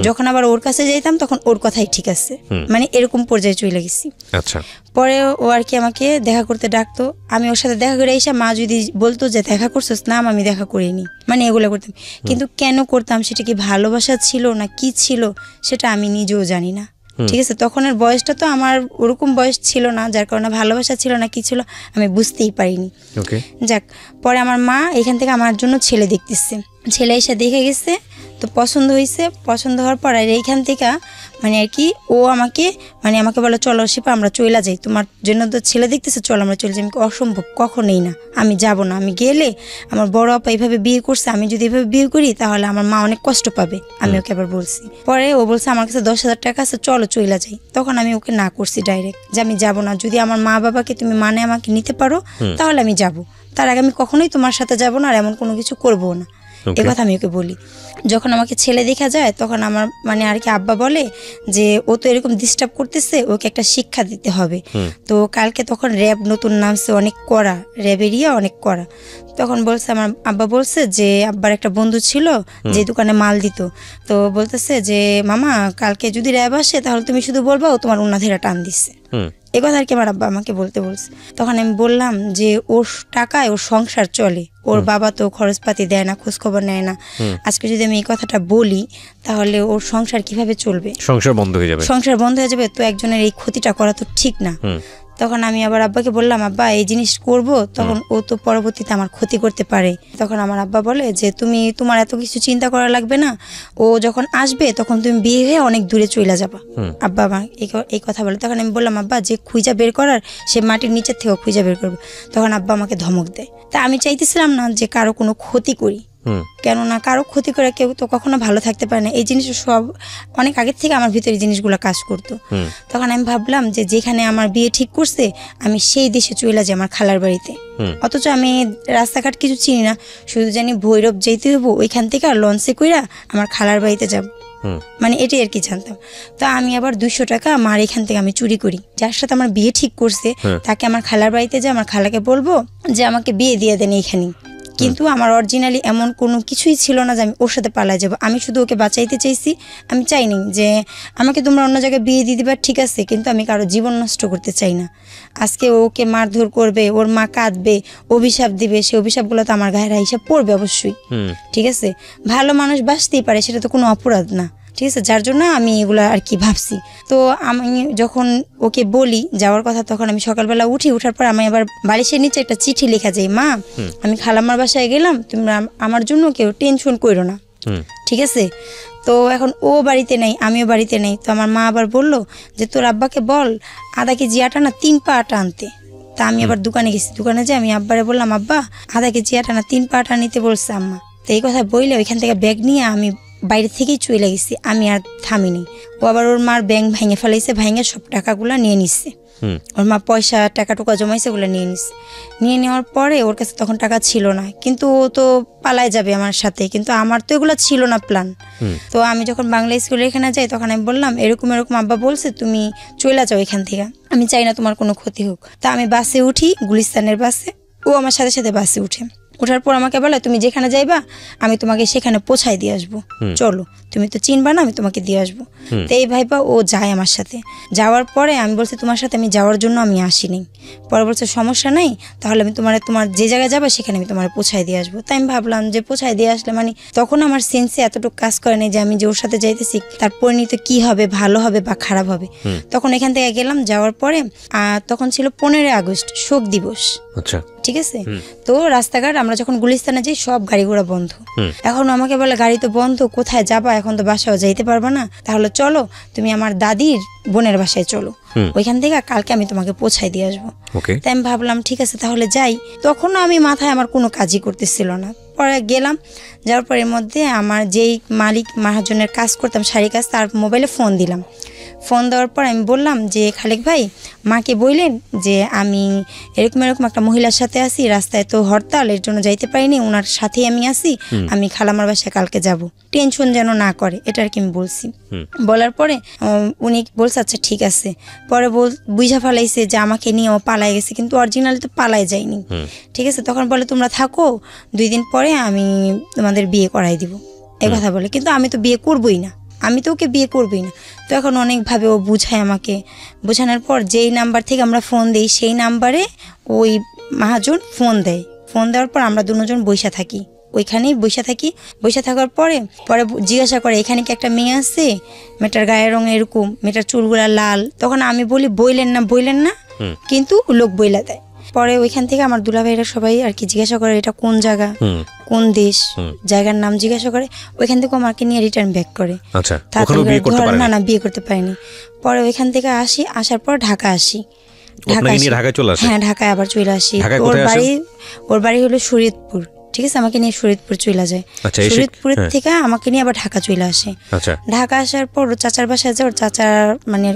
যখন আবার ওর কাছে যেতাম তখন ওর কথাই ঠিক আছে, মানে এরকম পর্যায়ে চলে গেছি। আচ্ছা। পরে ও আর কি আমাকে দেখা করতে ডাকতো, আমি ওর সাথে দেখা করে এসে মা যদি বলতো যে দেখা করছোস, না আমি দেখা করিনি, মানে এগুলো করতাম। কিন্তু কেন করতাম, সেটা কি ভালোবাসা ছিল না কি ছিল সেটা আমি নিজেও জানি না। ঠিক আছে, তখনের বয়সটা তো আমার ওরকম বয়স ছিল না, যার কারণে ভালোবাসা ছিল না কি ছিল আমি বুঝতেই পারিনি। যাক, পরে আমার মা এখান থেকে আমার জন্য ছেলে দেখতেছে, ছেলে এসে দেখে গেছে, তো পছন্দ হয়েছে। পছন্দ হওয়ার পর আর এইখান থেকে মানে আর কি ও আমাকে বলে চলো শিপা আমরা চলে যাই, তোমার জন্য তো ছেলে দেখতেছে, চলো আমরা চলে যাই। আমি অসম্ভব, কখনোই না, আমি যাব না, আমি গেলে আমার বড় আপা এইভাবে বিয়ে করছে, আমি যদি এভাবে বিয়ে করি তাহলে আমার মা অনেক কষ্ট পাবে, আমি ওকে আবার বলছি। পরে ও বলছে আমার কাছে 10,000 টাকা আছে, চলো চলে যাই। তখন আমি ওকে না করছি ডাইরেক্ট যে আমি যাব না, যদি আমার মা বাবাকে তুমি মানে আমাকে নিতে পারো তাহলে আমি যাব, তার আগে আমি কখনোই তোমার সাথে যাব না আর এমন কোনো কিছু করবো না, এ কথা আমি ওকে বলি। যখন আমাকে ছেলে দেখা যায় তখন আমার মানে আর কি আব্বা বলে যে ও তো এরকম ডিস্টার্ব করতেছে, ওকে একটা শিক্ষা দিতে হবে। তো কালকে তখন র্যাব নতুন নামছে, অনেক কড়া, র্যাব এরিয়া অনেক কড়া। তখন বলছে আমার আব্বা বলছে যে আব্বার একটা বন্ধু ছিল যে দোকানে মাল দিত, তো বলতেছে যে মামা কালকে যদি র্যাব আসে তাহলে তুমি শুধু বলবা ও তোমার উন্না ধেরা টান দিচ্ছে, এ কথা আর কি আমার আব্বা আমাকে বলতে বলছে। তখন আমি বললাম যে ওর টাকায় ওর সংসার চলে, ওর বাবা তো খরচপাতি দেয় না, খোঁজখবর নেয় না, আজকে যদি আমি এই কথাটা বলি তাহলে ওর সংসার কিভাবে চলবে, সংসার বন্ধ হয়ে যাবে, তো একজনের এই ক্ষতিটা করা তো ঠিক না। তখন আমি আবার আব্বাকে বললাম আব্বা এই জিনিস করব, তখন ও তো পরবর্তীতে আমার ক্ষতি করতে পারে। তখন আমার আব্বা বলে যে তোমার এত কিছু চিন্তা করা লাগবে না, ও যখন আসবে তখন তুমি বিয়ে হয়ে অনেক দূরে চলে যাবা। আব্বা আমার এই কথা বলে। তখন আমি বললাম আব্বা যে খুঁজা বের করার সে মাটির নিচের থেকেও খুঁজা বের করবে। তখন আব্বা আমাকে ধমক দেয়। তা আমি চাইতেছিলাম না যে কারো কোনো ক্ষতি করি, কেননা কারো ক্ষতি করে কেউ তো কখনো ভালো থাকতে পারে না, এই জিনিস সব অনেক আগের থেকে আমার ভিতরে জিনিসগুলো কাজ করতো। তখন আমি ভাবলাম যে যেখানে আমার বিয়ে ঠিক করছে আমি সেই দেশে চলে যাই, আমার খালার বাড়িতে। অথচ আমি রাস্তাঘাট কিছু চিনি না, শুধু জানি ভৈরব যেতে হইব, ওইখান থেকে আর লঞ্চে কইরা আমার খালার বাড়িতে যাব, মানে এটাই আর কি জানতাম। তো আমি আবার 200 টাকা আমার এখান থেকে আমি চুরি করি, যার সাথে আমার বিয়ে ঠিক করছে তাকে আমার খালার বাড়িতে যে আমার খালাকে বলবো যে আমাকে বিয়ে দিয়ে দেন এইখানে। কিন্তু আমার অরিজিনালি এমন কোনো কিছুই ছিল না যে আমি ওর সাথে পালাই যাবো, আমি শুধু ওকে বাঁচাইতে চাইছি। আমি চাইনি যে আমাকে তোমরা অন্য জায়গায় বিয়ে দিয়ে দিবা, ঠিক আছে, কিন্তু আমি কারো জীবন নষ্ট করতে চাই না। আজকে ওকে মারধর করবে, ওর মা কাঁদবে, অভিশাপ দিবে, সেই অভিশাপগুলো তো আমার গায়ের হিসাব পড়বে অবশ্যই। ঠিক আছে, ভালো মানুষ বাঁচতেই পারে, সেটা তো কোনো অপরাধ না, ঠিক আছে, যার জন্য আমি এগুলো আর কি ভাবছি। তো আমি যখন ওকে বলি যাওয়ার কথা, তখন আমি সকালবেলা উঠার পর আমি আবার বালিশের নিচে একটা চিঠি লেখা যাই, মা আমি খালাম্মার বাসায় গেলাম, তোমরা আমার জন্য কেউ টেনশন করো না, ঠিক আছে। তো এখন ও বাড়িতে নেই, আমিও বাড়িতে নেই। তো আমার মা আবার বলল যে তোর আব্বাকে বল আধা কেজি আটা না 3 পা আটা আনতে। তা আমি আবার দোকানে গেছি, দোকানে যে আমি আব্বারে বললাম আব্বা আধা কেজি আটা না 3 পা আটা নিতে বলছে আম্মা। তো এই কথা বললে ওইখান থেকে ব্যাগ নিয়ে আমি বাইরে থেকেই চলে গেছি, আমি আর থামিনি। ও আবার ওর মার ব্যাংক ভেঙে ফেলাইছে, ভেঙে সব টাকাগুলো নিয়ে নিচ্ছে। ওর মা পয়সা টাকা টুকা জমাইছে, ওগুলো নিয়ে নিচ্ছে। নিয়ে নেওয়ার পরে ওর কাছে তখন টাকা ছিল না, কিন্তু ও তো পালায় যাবে আমার সাথে, কিন্তু আমার তো এগুলো ছিল না প্ল্যান। তো আমি যখন বাংলা স্কুলে এখানে যাই তখন আমি বললাম এরকম এরকম আব্বা বলছে তুমি চলে যাও এখান থেকে, আমি চাই না তোমার কোনো ক্ষতি হোক। তা আমি বাসে উঠি, গুলিস্তানের বাসে, ও আমার সাথে সাথে বাসে উঠে। ওঠার পর আমাকে বলে তুমি যেখানে যাইবা আমি তোমাকে সেখানে পৌঁছায় দিয়ে আসবো, চলো, তুমি তো চিনবা না, আমি তোমাকে দিয়ে আসবো। তো এই ভাইবা ও যায় আমার সাথে। যাওয়ার পরে আমি বলছি তোমার সাথে আমি যাওয়ার জন্য আমি আসিনি। পরে বলছে সমস্যা নাই, তাহলে আমি তোমার যে জায়গায় যাবে সেখানে আমি তোমার পৌঁছায় দিয়ে আসবো। তাই আমি ভাবলাম যে পৌঁছায় দিয়ে আসলে মানে তখন আমার সেন্সে এতটুকু কাজ করে নেই যে আমি যে ওর সাথে যাইতেছি তার পরিণতি কি হবে, ভালো হবে বা খারাপ হবে। তখন এখান থেকে গেলাম, যাওয়ার পরে তখন ছিল 15 আগস্ট শোক দিবস। আচ্ছা, ঠিক আছে। তো রাস্তাঘাট আমরা যখন গুলিস্তানে যাই সব গাড়ি ঘোড়া বন্ধ। এখন আমাকে বলে গাড়ি তো বন্ধ, কোথায় যাবা, এখন তো বাসাও যাইতে পারবা না, তাহলে চলো তুমি আমার দাদির বোনের বাসায় চলো, ওইখান থেকে কালকে আমি তোমাকে পৌঁছায় দিয়ে আসবো। তাই আমি ভাবলাম ঠিক আছে তাহলে যাই। তখনও আমি মাথায় আমার কোনো কাজই করতেছিল না। পরে গেলাম, যাওয়ার পরের মধ্যে আমার যেই মালিক মহাজনের কাজ করতাম শাড়ি কাজ, তার মোবাইলে ফোন দিলাম। ফোন দেওয়ার পর আমি বললাম যে খালেক ভাই মাকে বললেন যে আমি এরকম একটা মহিলার সাথে আছি, রাস্তায় তো হরতাল, এর জন্য যাইতে পারিনি, ওনার সাথেই আমি আছি, আমি খালামার বাসায় কালকে যাব, টেনশন যেন না করে, এটা আর কি আমি বলছি। বলার পরে উনি বলছে আচ্ছা ঠিক আছে। পরে বুঝা ফেলাইছে যে আমাকে নিয়ে ও পালায় গেছে, কিন্তু অরিজিনালি তো পালায় যায়নি। ঠিক আছে, তখন বলে তোমরা থাকো, 2 দিন পরে আমি তোমাদের বিয়ে করাই দিব, এই কথা বলে। কিন্তু আমি তো বিয়ে করবই না, আমি তো ওকে বিয়ে করবই না। তো এখন অনেকভাবে ও বুঝায় আমাকে, বোঝানোর পর যেই নাম্বার থেকে আমরা ফোন দিই সেই নাম্বারে ওই মহাজন ফোন দেয়। ফোন দেওয়ার পর আমরা দুজন বইসা থাকি, ওইখানেই বসে থাকি। বসে থাকার পরে জিজ্ঞাসা করে এখানে কি একটা মেয়ে আছে, মেয়েটার গায়ের রং এরকম, মেয়েটার চুলগুলা লাল। তখন আমি বলি বইলেন না, কিন্তু লোক বইলা দেয়। পরে ওইখান থেকে আমার দুলাভাইরা সবাই আর কি জিজ্ঞাসা করে এটা কোন জায়গা, কোন দেশ, জায়গার নাম জিজ্ঞাসা করে। ওইখান থেকে আমাকে নিয়ে রিটার্ন ব্যাক করে। না বিয়ে করতে পারিনি। পরে ওইখান থেকে আসার পর ঢাকা আসি। হ্যাঁ, ঢাকায় আবার চলে আসি। ওর বাড়ি হলো শরীয়তপুর। ঠিক আছে, আমাকে নিয়ে শরীয়তপুর চলে যায়। শরীয়তপুরের থেকে আমাকে নিয়ে আবার ঢাকা চলে আসে। ঢাকা আসার পর ওর চাচার বাসায় যায়। ওর চাচার মানে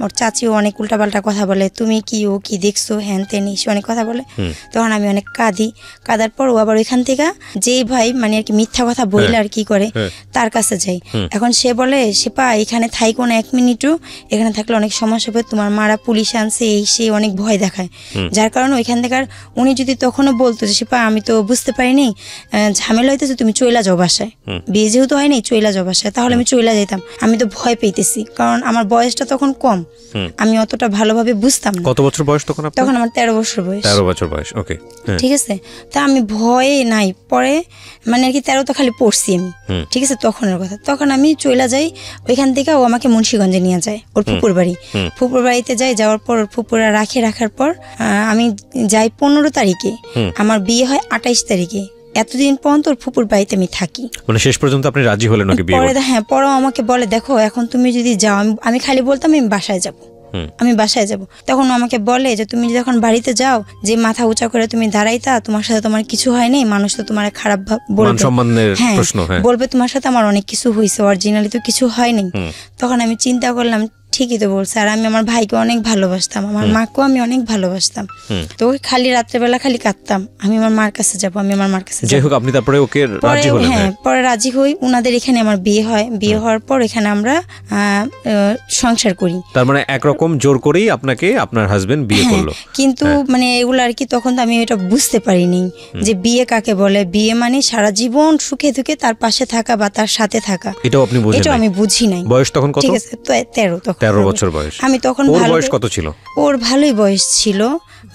ওর চাচিও অনেক উল্টাপাল্টা কথা বলে, তুমি কি ও কি দেখছো, হ্যান তেন এসে অনেক কথা বলে। তখন আমি অনেক কাঁদি। কাঁদার পর ও আবার ওইখান থেকে যেই ভাই মানে আর কি মিথ্যা কথা বললে আর কি করে তার কাছে যাই। এখন সে বলে সেপা এখানে থাইকো না 1 মিনিটও, এখানে থাকলে অনেক সমস্যা হবে, তোমার মারা পুলিশ আনছে, এই সে অনেক ভয় দেখায়। যার কারণে ওইখান থেকে উনি যদি তখনও বলতো যে সেপা আমি তো বুঝতে পারিনি, ঝামেলা হইতেছে, তুমি চইলা যাও বাসায়, বিয়ে যেহেতু হয় নাই চইলা যাও বাসায়, তাহলে আমি চইলা যেতাম। আমি তো ভয় পেতেছি, কারণ আমার বয়সটা তখন কম, আমি অতটা ভালোভাবে বুঝতাম না। কত বছর বয়স তখন? তখন আমার 13 বছর বয়স। 13 বছর বয়স, ওকে, ঠিক আছে। তা আমি ভয়ে নাই, পরে মানে আর কি 13 তো খালি পড়ছি আমি। ঠিক আছে, তখনের কথা। তখন আমি চইলা যাই ওইখান থেকে। ও আমাকে মুন্সিগঞ্জে নিয়ে যায়, ওর ফুপুর বাড়ি। ফুপুর বাড়িতে যাই, যাওয়ার পর ফুপুরা রাখার পর আমি যাই 15 তারিখে, আমার বিয়ে হয় 28 তারিখে। এতদিন পর্যন্ত ওর ফুপুর বাড়িতে আমি থাকি। মানে শেষ পর্যন্ত আপনি রাজি হলেন নাকি বিয়ে করতে? হ্যাঁ, পরে আমাকে বলে দেখো এখন তুমি যদি যাও, আমি খালি বলতাম আমি বাসায় যাব, আমি বাসায় যাব। তখন আমাকে বলে যে তুমি যখন বাড়িতে যাও, যে মাথা উঁচা করে তুমি দাঁড়াইতা, তোমার সাথে তোমার কিছু হয় নাই, মানুষ তো তোমার খারাপ বলবে, বলবে তোমার সাথে আমার অনেক কিছু হয়েছে, অরিজিনালি তো কিছু হয়নি। তখন আমি চিন্তা করলাম ঠিকই তো বলছে। আর আমি আমার ভাইকে অনেক ভালোবাসতাম, আমার মাকেও আমি অনেক ভালোবাসতাম। তো খালি রাত্রেবেলা খালি কাঁদতাম, আমি আমার মার কাছে যাবো, আমি আমার মার কাছে যাই হোক। আপনি তারপরে ওকে রাজি হলেন? হ্যাঁ, পরে রাজি হই। উনাদের এখানে আমার বিয়ে হয়। বিয়ে হওয়ার পর এখানে আমরা সংসার করি। তার মানে একরকম জোর করেই আপনাকে আপনার হাজবেন্ড বিয়ে করলো। কিন্তু মানে এগুলো আর কি তখন তো আমি এটা বুঝতে পারিনি যে বিয়ে কাকে বলে। বিয়ে মানে সারা জীবন সুখে দুঃখে তার পাশে থাকা বা তার সাথে থাকা, এটাও আপনি বুঝেন? এটাও আমি বুঝি নাই। বয়স তখন কত? ঠিক আছে, তো 13 তখন। 13 বছর বয়স। আমি তখন ওর বয়স কত ছিল? ওর ভালোই বয়স ছিল,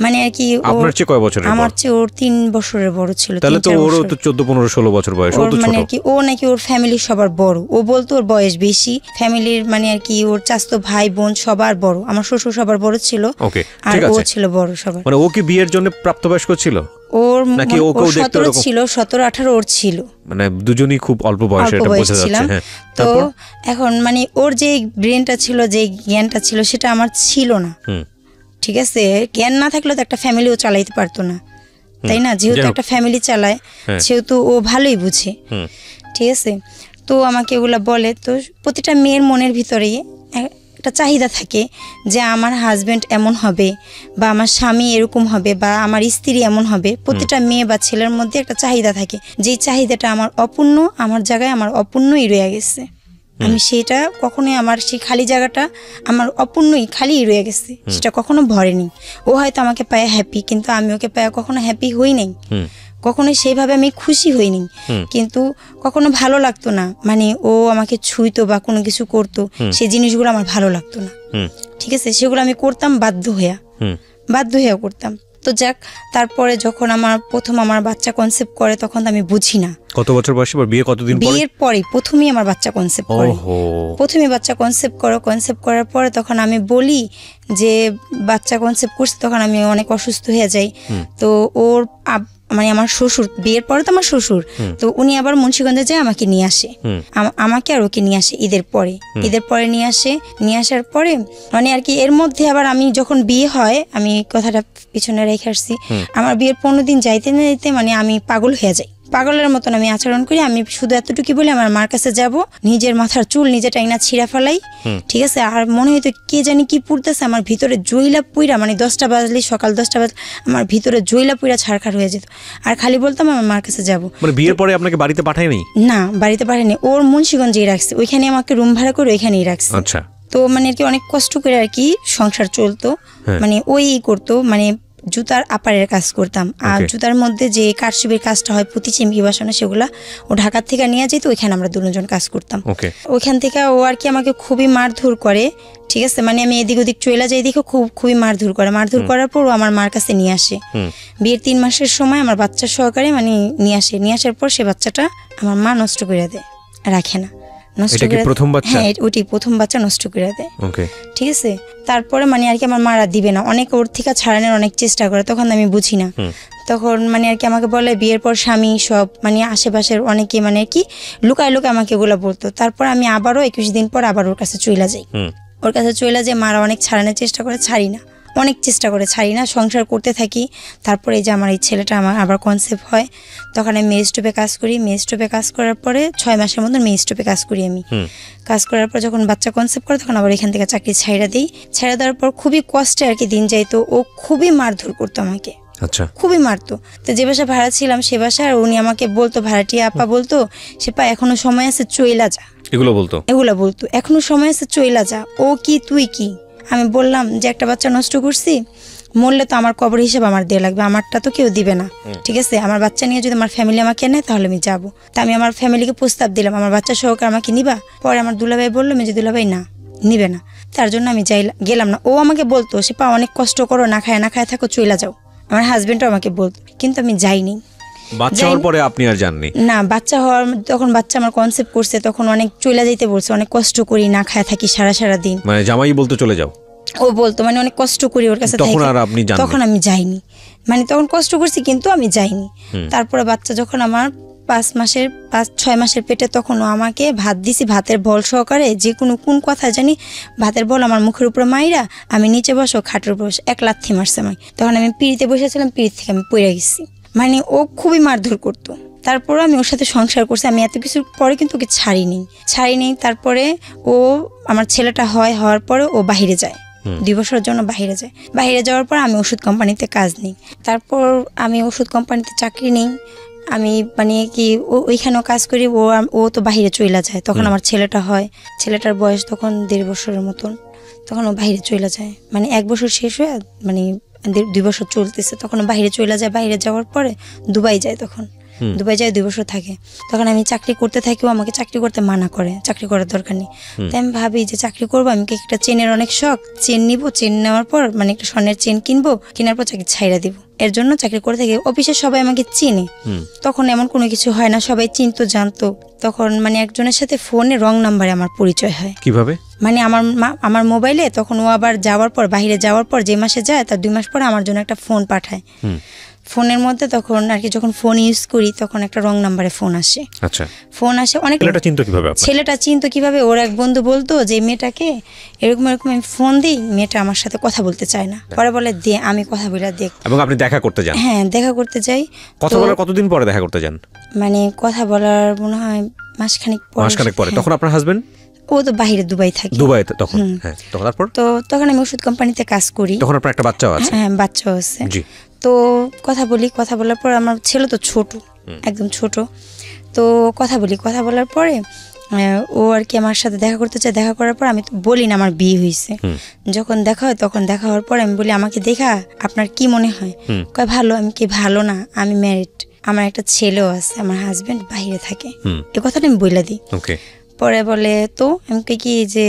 মানে আর কি আপনার চেয়ে কয় বছরের বড়? আমার চেয়ে ওর 3 বছরের বড় ছিল। তাহলে তো ওর তো 14, 15, 16 বছর বয়স। ও তো ছোট। মানে কি ও নাকি ওর ফ্যামিলির সবার বড়। ও বলতো ওর বয়স বেশি, ফ্যামিলির মানে আর কি ওর চাচতো ভাই বোন সবার বড়। আমার শ্বশুর সবার বড় ছিল, ওকে, আর ও ছিল বড় সবার। মানে ও কি বিয়ের জন্য প্রাপ্তবয়স্ক ছিল? ওর নাকি ওকেও দেখতে এরকম ছিল, 17, 18 ওর ছিল। মানে দুজনেই খুব অল্প বয়সে, এটা বোঝা যাচ্ছে। হ্যাঁ, তো এখন মানে ওর যে ব্রেনটা ছিল, যে জ্ঞানটা ছিল, সেটা আমার ছিল না। ঠিক আছে, জ্ঞান না থাকলে তো একটা ফ্যামিলিও চালাইতে পারতো না, তাই না? যেহেতু একটা ফ্যামিলি চালায়, সেহেতু ও ভালোই বুঝে। ঠিক আছে, তো আমাকে এগুলা বলে। তো প্রতিটা মেয়ের মনের ভিতরেই একটা চাহিদা থাকে যে আমার হাজবেন্ড এমন হবে, বা আমার স্বামী এরকম হবে, বা আমার স্ত্রী এমন হবে। প্রতিটা মেয়ে বা ছেলের মধ্যে একটা চাহিদা থাকে, যেই চাহিদাটা আমার অপূর্ণ, আমার জায়গায় আমার অপূর্ণই রয়ে গেছে। আমি সেটা কখনোই, আমার সেই খালি জায়গাটা আমার অপূর্ণই খালিই রয়ে গেছে, সেটা কখনো ভরেনি। ও হয়তো আমাকে পায়ে হ্যাপি, কিন্তু আমি ওকে পায়ে কখনো হ্যাপি হই নাই, কখনোই সেইভাবে আমি খুশি হইনি। কিন্তু কখনো ভালো লাগতো না, মানে ও আমাকে ছুঁইতো বা কোনো কিছু করতো, সেই জিনিসগুলো আমার ভালো লাগতো না। ঠিক আছে, সেগুলো আমি করতাম বাধ্য হইয়া করতাম। তো যাক, তারপরে যখন আমার প্রথম আমার বাচ্চা কনসেপ্ট করে, তখন তো আমি বুঝি না। কত বছর বয়সে বিয়ে? কতদিন পরে? বিয়ের পরে প্রথমেই আমার বাচ্চা কনসেপ্ট করে। প্রথমে বাচ্চা কনসেপ্ট করার পরে তখন আমি বলি যে বাচ্চা কনসেপ্ট করছে, তখন আমি অনেক অসুস্থ হয়ে যাই। তো ওর মানে আমার শ্বশুর, বিয়ের পরে তো আমার শ্বশুর, তো উনি আবার মুন্সিগঞ্জে যায় আমাকে নিয়ে আসে, আমাকে আর ওকে নিয়ে আসে ঈদের পরে নিয়ে আসার পরে মানে আর কি এর মধ্যে আবার আমি যখন বিয়ে হয়, আমি কথাটা পিছনে রেখে আসছি, আমার বিয়ের 15 দিন যাইতে না যাইতে মানে আমি পাগল হয়ে যাই, পাগলের মতন আমি আচরণ করি। আমি শুধু এতটুকু বলি আমার মার কাছে যাব, নিজের মাথার চুল নিজে টাইনা ছিঁড়া ফেলাই, ঠিক আছে। আর মনে হইতো কে জানি কি পুড়তেছে আমার ভিতরে, জইলা পুইরা, মানে 10টা বাজলে, সকাল 10টা বাজলে আমার ভিতরে জইলা পুইরা ছাড়খাড় হয়ে যেত। আর খালি বলতাম আমার মার কাছে যাব। মানে বিয়ের পরে আপনাকে বাড়িতে পাঠায়নি? না, বাড়িতে পাঠায়নি, ওর মুন্সিগঞ্জেই রাখছে, ওইখানে আমাকে রুম ভাড়া করে ওইখানেই রাখছে। আচ্ছা। তো মানে আর কি অনেক কষ্ট করে আর কি সংসার চলতো। মানে ওই করতো, মানে জুতার আপারের কাজ করতাম। আর জুতার মধ্যে যে কারচুপির কাজটা হয়, পুঁতি চিমকি বসানো, সেগুলা ও ঢাকার থেকে নিয়ে যেত, ওইখানে আমরা দুজন কাজ করতাম। ওইখান থেকে ও আর কি আমাকে খুবই মারধর করে, ঠিক আছে। মানে আমি এদিক ওদিক চলে যাই দেখে খুবই মারধর করে। মারধর করার পর ও আমার মার কাছে নিয়ে আসে। বিয়ের 3 মাসের সময় আমার বাচ্চা সহকারে মানে নিয়ে আসে। নিয়ে আসার পর সে বাচ্চাটা আমার মা নষ্ট করে দেয়, রাখে না, নষ্ট করে। প্রথম বাচ্চা? হ্যাঁ, ওটি প্রথম বাচ্চা নষ্ট করে দেয়। ঠিক আছে। তারপরে মানে আর কি আমার মারা দিবে না, অনেক ওর থেকে ছাড়ানোর অনেক চেষ্টা করে, তখন আমি বুঝি না। তখন মানে আর কি আমাকে বলে বিয়ের পর স্বামী সব, মানে আশেপাশের অনেকে মানে আর কি লুকায় লুকায় আমাকে এগুলো বলতো। তারপর আমি আবারও 21 দিন পর আবার ওর কাছে চলে যাই। ওর কাছে চলে যাই, মারা অনেক ছাড়ানোর চেষ্টা করে, ছাড়ি না, অনেক চেষ্টা করে ছাড়ি না, সংসার করতে থাকি। তারপরে এই যে আমার এই ছেলেটা আমার আবার কনসেপ্ট হয়, তখন আমি মেয়ে স্টোভে কাজ করি। মেয়ে স্টোভে কাজ করার পরে 6 মাসের মধ্যে মেয়ে স্টোভে কাজ করি আমি। কাজ করার পর যখন বাচ্চা কনসেপ্ট করে, তখন আবার এখান থেকে চাকরি ছাইড়া দিই। ছাইড়া দেওয়ার পর খুবই কষ্টে আর কি দিন যাইতো। ও খুবই মারধর করতো আমাকে, আচ্ছা, খুবই মারতো। তো যে বাসা ভাড়া ছিলাম সে বাসায় উনি আমাকে বলতো, ভাড়াটিয়া আপা বলতো, সে পা এখনো সময় আছে চইলা যা, এগুলো বলতো, এখনো সময় আছে চইলা যা। ও কি তুই কি? আমি বললাম যে একটা বাচ্চা নষ্ট করছি, মরলে তো আমার কবর হিসেবে আমার দেওয়া লাগবে, আমারটা তো কেউ দিবে না, ঠিক আছে। আমার বাচ্চা নিয়ে যদি আমার ফ্যামিলি আমাকে নেয় তাহলে আমি যাবো। তা আমি আমার ফ্যামিলিকে প্রস্তাব দিলাম, আমার বাচ্চা সহকারে আমাকে নিবা? পরে আমার দুলাভাই বললো, মেজে দুলাভাই না, নিবে না। তার জন্য আমি গেলাম না। ও আমাকে বলতো, সে পা অনেক কষ্ট করো, না খায় থাকো, চইলা যাও। আমার হাজবেন্ডও আমাকে বলতো, কিন্তু আমি যাইনি। বাচ্চা হওয়ার পরে আপনি আর যাননি? না, বাচ্চা হওয়ার তখন বাচ্চা আমার কনসেপ্ট করছে, তখন অনেক চলে যাইতে বলছে, অনেক কষ্ট করি, না খায় থাকি সারা দিন। মানে জামাই বলতো চলে যাও? ও বলতো, মানে অনেক কষ্ট করি ওর কাছে, তখন আমি যাইনি। মানে তখন কষ্ট করছি কিন্তু আমি যাইনি। তারপরে বাচ্চা যখন আমার 5-6 মাসের পেটে, তখন ও আমাকে ভাত দিছি, ভাতের বল সহকারে, যে কোনো কোন কথা জানি ভাতের বল আমার মুখের উপরে মাইরা, আমি নিচে বসো খাটের উপর এক লাথি মারছে আমায়। তখন আমি পিড়িতে বসেছিলাম, পিড়িত থেকে আমি পড়ে গেছি। মানে ও খুবই মারধর করতো। তারপরে আমি ওর সাথে সংসার করছি, আমি এত কিছুর পরে কিন্তু ওকে ছাড়িনি। তারপরে ও আমার ছেলেটা হওয়ার পরে ও বাহিরে যায়, 2 বছরের জন্য বাহিরে যাওয়ার পর আমি ওষুধ কোম্পানিতে কাজ নিই। তারপর আমি ওষুধ কোম্পানিতে চাকরি নিই। আমি মানে কি ওইখানেও কাজ করি, ও তো বাহিরে চলে যায়। তখন আমার ছেলেটার বয়স তখন 1.5 বছরের মতন, তখন ও বাহিরে চলে যায়। মানে 1 বছর শেষ হয়ে মানে 2 বছর চলতেছে, তখন বাহিরে চলে যায়। বাহিরে যাওয়ার পরে দুবাই যায়, তখন দুবাই যায় 2 বছর থাকে। তখন আমি চাকরি করতে থাকি, ও আমাকে চাকরি করতে মানা করে, চাকরি করার দরকার নেই। তাই আমি ভাবি যে চাকরি করবো, আমি একটা চেনের অনেক শখ, চেন নিবো, চেন নেওয়ার পর মানে একটা স্বর্ণের চেন কিনবো, কেনার পর চাকরি ছাইড়া দিব। এর জন্য চাকরি করে থাকি। অফিসে সবাই আমাকে চিনে, তখন এমন কোনো কিছু হয় না, সবাই চিনতো, জানতো। তখন মানে একজনের সাথে ফোনে রং নাম্বারে আমার পরিচয় হয়। কিভাবে? মানে আমার মোবাইলে তখন ও আবার যাওয়ার পর, বাহিরে যাওয়ার পর যে মাসে যায়, তার 2 মাস পরে আমার জন্য একটা ফোন পাঠায়। ফোনের মধ্যে তখন আর কি যখন ফোন ইউজ করি, তখন একটা রং নাম্বারে ফোন আসে। আচ্ছা, ফোন আসে অনেক। ছেলেটা চিনতো কিভাবে? ওর এক বন্ধু বলতো যে মেয়েটাকে এরকম আমি ফোন দিই, মেয়েটা আমার সাথে কথা বলতে চায় না। পরে বলে দে, আমি কথা বলে দেখ। এবং আপনি দেখা করতে যান? হ্যাঁ, দেখা করতে যাই। কথা বলার কতদিন পরে দেখা করতে যান? মানে কথা বলার মনে হয় মাসখানেক পরে। তখন আপনার হাজবেন্ড? ও তো বাহিরে দুবাই থাকে। দুবাইতে তখন? হ্যাঁ। তারপর? তো তখন আমি ওষুধ কোম্পানিতে কাজ করি। তখন আপনার একটা বাচ্চাও আছে? হ্যাঁ, বাচ্চাও আছে। জি। তো কথা বলার পর, আমার ছেলে তো ছোট, একদম ছোট। তো কথা বলার পরে ও আর কি আমার সাথে দেখা করতে চায়। দেখা করার পর আমি তো বলি না আমার বিয়ে হয়েছে। যখন দেখা হয়, তখন দেখা হওয়ার পর আমি বলি, আমাকে দেখা আপনার কি মনে হয়? কয় ভালো। আমি কি ভালো না, আমি ম্যারিড, আমার একটা ছেলেও আছে, আমার হাজবেন্ড বাহিরে থাকে। এ কথাটা আমি বলে দিই। পরে বলে তো আমি কি যে,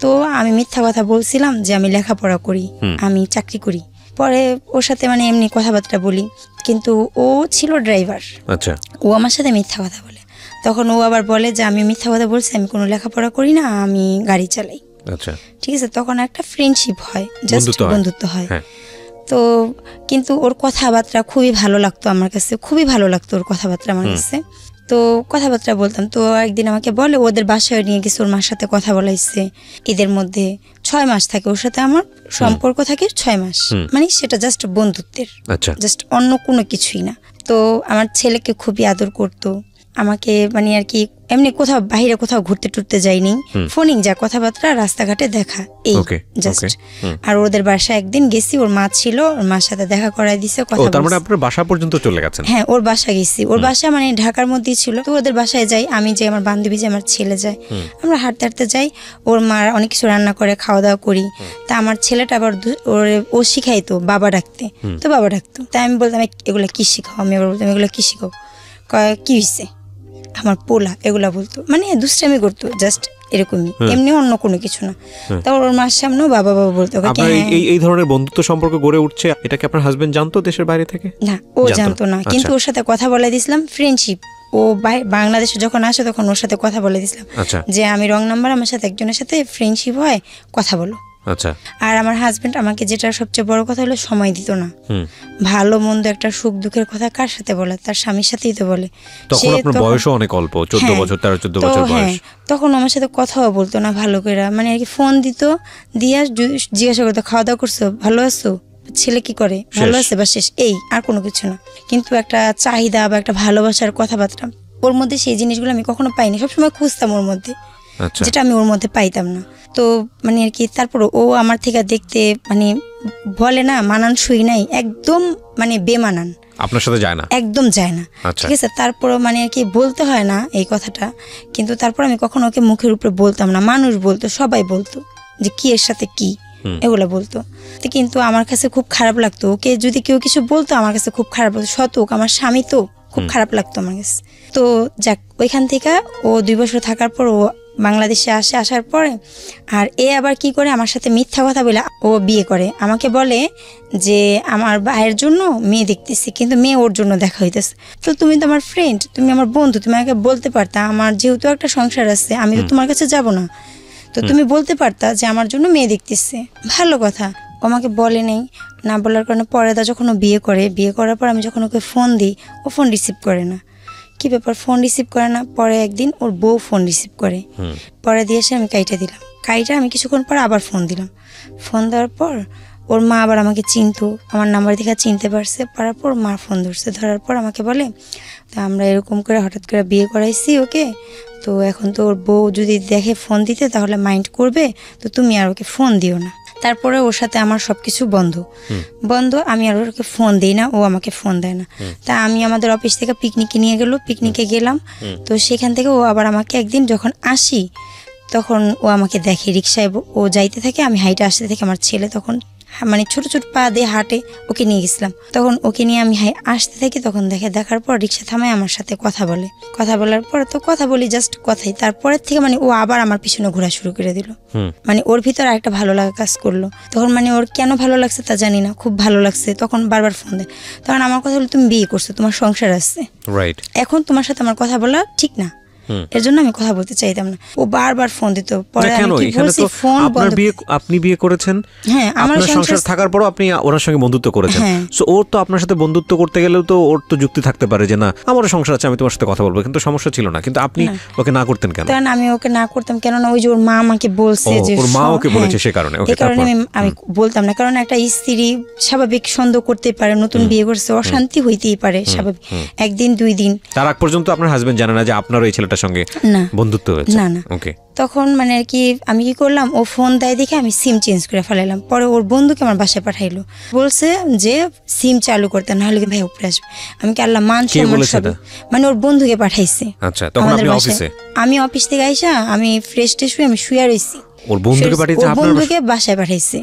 তো আমি মিথ্যা কথা বলছিলাম যে আমি লেখাপড়া করি, আমি চাকরি করি। পরে ওর সাথে মানে এমনি কথাবার্তা বলি, কিন্তু ও ছিল ড্রাইভার। আচ্ছা। ও আমার সাথে মিথ্যা কথা বলে। তখন ও আবার বলে যে আমি মিথ্যা কথা বলছি, আমি কোনো লেখাপড়া করি না, আমি গাড়ি চালাই। আচ্ছা, ঠিক আছে। তখন একটা ফ্রেন্ডশিপ হয়, জাস্ট বন্ধুত্ব হয়। তো কিন্তু ওর কথাবার্তা খুবই ভালো লাগতো আমার কাছে, খুবই ভালো লাগতো ওর কথাবার্তা আমার কাছে। তো কথাবার্তা বলতাম। তো একদিন আমাকে বলে ওদের বাসায় নিয়ে গেছে, ওর মার সাথে কথা বলাইছে। ঈদের মধ্যে 6 মাস থাকে ওর সাথে আমার সম্পর্ক থাকে, 6 মাস। মানে সেটা জাস্ট বন্ধুত্বের, জাস্ট অন্য কোনো কিছুই না। তো আমার ছেলেকে খুবই আদর করতো আমাকে, মানে আর কি এমনি কোথাও বাইরে কোথাও ঘুরতে টুরতে যাইনি, ফোনিং যা কথাবার্তা রাস্তাঘাটে দেখা এই জাস্ট। আর ওদের বাসায় একদিন গেছি, ওর মা ছিল, ওর মার সাথে দেখা করাই দিছে, কথা বলছি। তার মানে আপনার বাসা পর্যন্ত চলে গেছেন? হ্যাঁ, ওর বাসা গেছি, ওর বাসা মানে ঢাকার মধ্যেই ছিল। তো ওদের বাসায় যাই, আমি যাই, আমার বান্ধবী যাই, আমার ছেলে যায়, আমরা হাঁটতে হাঁটতে যাই। ওর মা অনেক কিছু রান্না করে, খাওয়া দাওয়া করি। তা আমার ছেলেটা আবার ও শিখাইতো বাবা ডাকতে, তো বাবা ডাকতো। তাই আমি বলতাম এগুলা কি শিখাও, আমি আবার বলতাম এগুলা কি শিখাও, কি হয়েছে আমার পোলা, এগুলা বলতো, মানে দুষ্টামি করতো জাস্ট এরকমই, এমনি অন্য কোনো কিছু না। তারপর ওর মার সামনেও বাবা বাবা বলতো। এই ধরনের বন্ধুত্ব সম্পর্ক গড়ে উঠছে, এটা কি আপনার হাজবেন্ড জানতো দেশের বাইরে থেকে? না, ও জানতো না, কিন্তু ওর সাথে কথা বলে দিয়েছিলাম, ফ্রেন্ডশিপ। ও বাংলাদেশে যখন আসে তখন ওর সাথে কথা বলে দিয়েছিলাম যে আমি রং নাম্বার, আমার সাথে একজনের সাথে ফ্রেন্ডশিপ হয়, কথা বলো। আচ্ছা। আর আমার হাজবেন্ড আমাকে যেটা সবচেয়ে বড় কথা হলো সময় দিত না। ভালো মন্দ একটা সুখ দুঃখের কথা কার সাথে বলে, তার স্বামীর সাথেই তো বলে। তখন আপনার বয়সও অনেক অল্প, 14 বছর 13-14 বছর বয়স। তখন আমার সাথে কথাও বলতো না ভালো করে, মানে আর কি ফোন দিত, দিয়া জিজ্ঞাসা করতো খাওয়া দাওয়া করছো, ভালো আছো, ছেলে কি করে, ভালো আছে, বা শেষ, এই আর কোনো কিছু না। কিন্তু একটা চাহিদা বা একটা ভালোবাসার কথাবার্তা ওর মধ্যে, সেই জিনিসগুলো আমি কখনো পাইনি। সবসময় খুঁজতাম ওর মধ্যে, যেটা আমি ওর মধ্যে পাইতাম না। তো মানে আর কি তারপর ও আমার থেকে দেখতে, মানে বলে না মানানসই নাই, একদম মানে বেমানান, আপনার সাথে যায় না, একদম যায় না। ঠিক আছে, তারপরও মানে আর কি বলতে হয় না এই কথাটা, কিন্তু তারপর আমি কখনো ওকে মুখের উপরে বলতাম না। মানুষ বলতো, সবাই বলতো যে কি এর সাথে কি, এগুলো বলতো। কিন্তু আমার কাছে খুব খারাপ লাগতো, ওকে যদি কেউ কিছু বলতো আমার কাছে খুব খারাপ লাগতো। শতক আমার স্বামী, তো খুব খারাপ লাগতো আমার কাছে। তো যাক, ওইখান থেকে ও 2 বছর থাকার পর ও বাংলাদেশে আসার পরে, আর এ আবার কি করে আমার সাথে মিথ্যা কথা বলে ও বিয়ে করে। আমাকে বলে যে আমার ভাইয়ের জন্য মেয়ে দেখতেছি, কিন্তু মেয়ে ওর জন্য দেখা হইতেছে। তো তুমি তো আমার ফ্রেন্ড, তুমি আমার বন্ধু, তুমি আমাকে বলতে পারতা, আমার যেহেতু একটা সংসার আছে, আমি তো তোমার কাছে যাব না, তো তুমি বলতে পারতা যে আমার জন্য মেয়ে দেখতেছে। ভালো কথা, ও আমাকে বলে নেই, না বলার কারণে পরে যখন ও বিয়ে করার পর আমি যখন ওকে ফোন দিই, ও ফোন রিসিভ করে না। কি ব্যাপার, ফোন রিসিভ করে না? পরে একদিন ওর বউ ফোন রিসিভ করে, পরে দিয়ে এসে আমি কাইটা দিলাম। আমি কিছুক্ষণ পর আবার ফোন দিলাম। ফোন দেওয়ার পর ওর মা আবার আমাকে চিনতো, আমার নাম্বার দেখে চিনতে পারছে, পারার পর মা ফোন ধরার পর আমাকে বলে, তা আমরা এরকম করে হঠাৎ করে বিয়ে করাইছি ওকে, তো এখন তো ওর বউ যদি দেখে ফোন দিতে তাহলে মাইন্ড করবে, তো তুমি আর ওকে ফোন দিও না। তারপরে ওর সাথে আমার সবকিছু বন্ধ, আমি আর ওকে ফোন দিই না, ও আমাকে ফোন দেয় না। তা আমি আমাদের অফিস থেকে পিকনিকে নিয়ে গেল, পিকনিকে গেলাম। তো সেখান থেকে ও আবার আমাকে একদিন যখন আসি, তখন ও আমাকে দেখে রিক্সায় ও যাইতে থাকে, আমি হাইটে আসতে থাকি। আমার ছেলে তখন মানে ছোট ছোট পা দিয়ে হাঁটে, ওকে নিয়ে গেছিলাম। তখন ওকে নিয়ে আমি আসতে থাকি, তখন দেখার পর রিক্সা থামায়, আমার সাথে কথা বলার পর তো কথা বলি, জাস্ট কথাই। তারপরের থেকে মানে ও আবার আমার পিছনে ঘোরা শুরু করে দিল, মানে ওর ভিতরে আরেকটা ভালো লাগা কাজ করলো। তখন মানে ওর কেন ভালো লাগছে তা জানি না, খুব ভালো লাগছে। তখন বারবার ফোন দেয়। তখন আমার কথা হলো, তুমি বিয়ে করছো, তোমার সংসার আছে, এখন তোমার সাথে আমার কথা বলা ঠিক না, এর জন্য আমি কথা বলতে চাইতাম না। ও বারবার ফোন দিত। পরে আমি কি বলছি, ফোন বন্ধ। আপনি বিয়ে করেছেন, হ্যাঁ, আমার সংসার থাকার পরও আপনি ওনার সঙ্গে বন্ধুত্ব করেছেন। সো ওর তো আপনার সাথে বন্ধুত্ব করতে গেলেও তো ওর তো যুক্তি থাকতে পারে যে না আমার সংসার আছে, আমি তোমার সাথে কথা বলবো, কিন্তু সমস্যা ছিল না। কিন্তু আপনি ওকে না করতেন কেন? কারণ আমি ওকে না করতাম কেন না, ওই যে ওর মা আমাকে বলছে, যে ওর মা ওকে বলেছে, সে কারণে এই কারণে আমি বলতাম না। কারণ একটা স্ত্রী স্বাভাবিক সন্দেহ করতে পারে, নতুন বিয়ে করছে, অশান্তি হইতেই পারে স্বাভাবিক, একদিন 2 দিন। তার আগ পর্যন্ত আপনার হাজবেন্ড জানে না যে আপনার ওই ছেলেটার সঙ্গে বন্ধুত্ব হয়েছে? না। ওকে। তখন মানে আর কি আমি কি করলাম, ও ফোন দেয় দেখে আমি সিম চেঞ্জ করে ফেলাইলাম। পরে ওর বন্ধুকে আমার বাসায় পাঠাইলো, বলছে যে সিম চালু করতে, না হলে ভাই উপরে আসবে। আমি কি আল্লাহ মান সম্মান সব, মানে ওর বন্ধুকে পাঠাইছে। আচ্ছা, তখন আপনি অফিসে? আমি অফিস থেকে আইসা আমি ফ্রেশ হয়ে আমি শুয়ে রইছি। ওর বন্ধুকে পাঠিয়েছে? ওর বন্ধুকে বাসায় পাঠাইছে।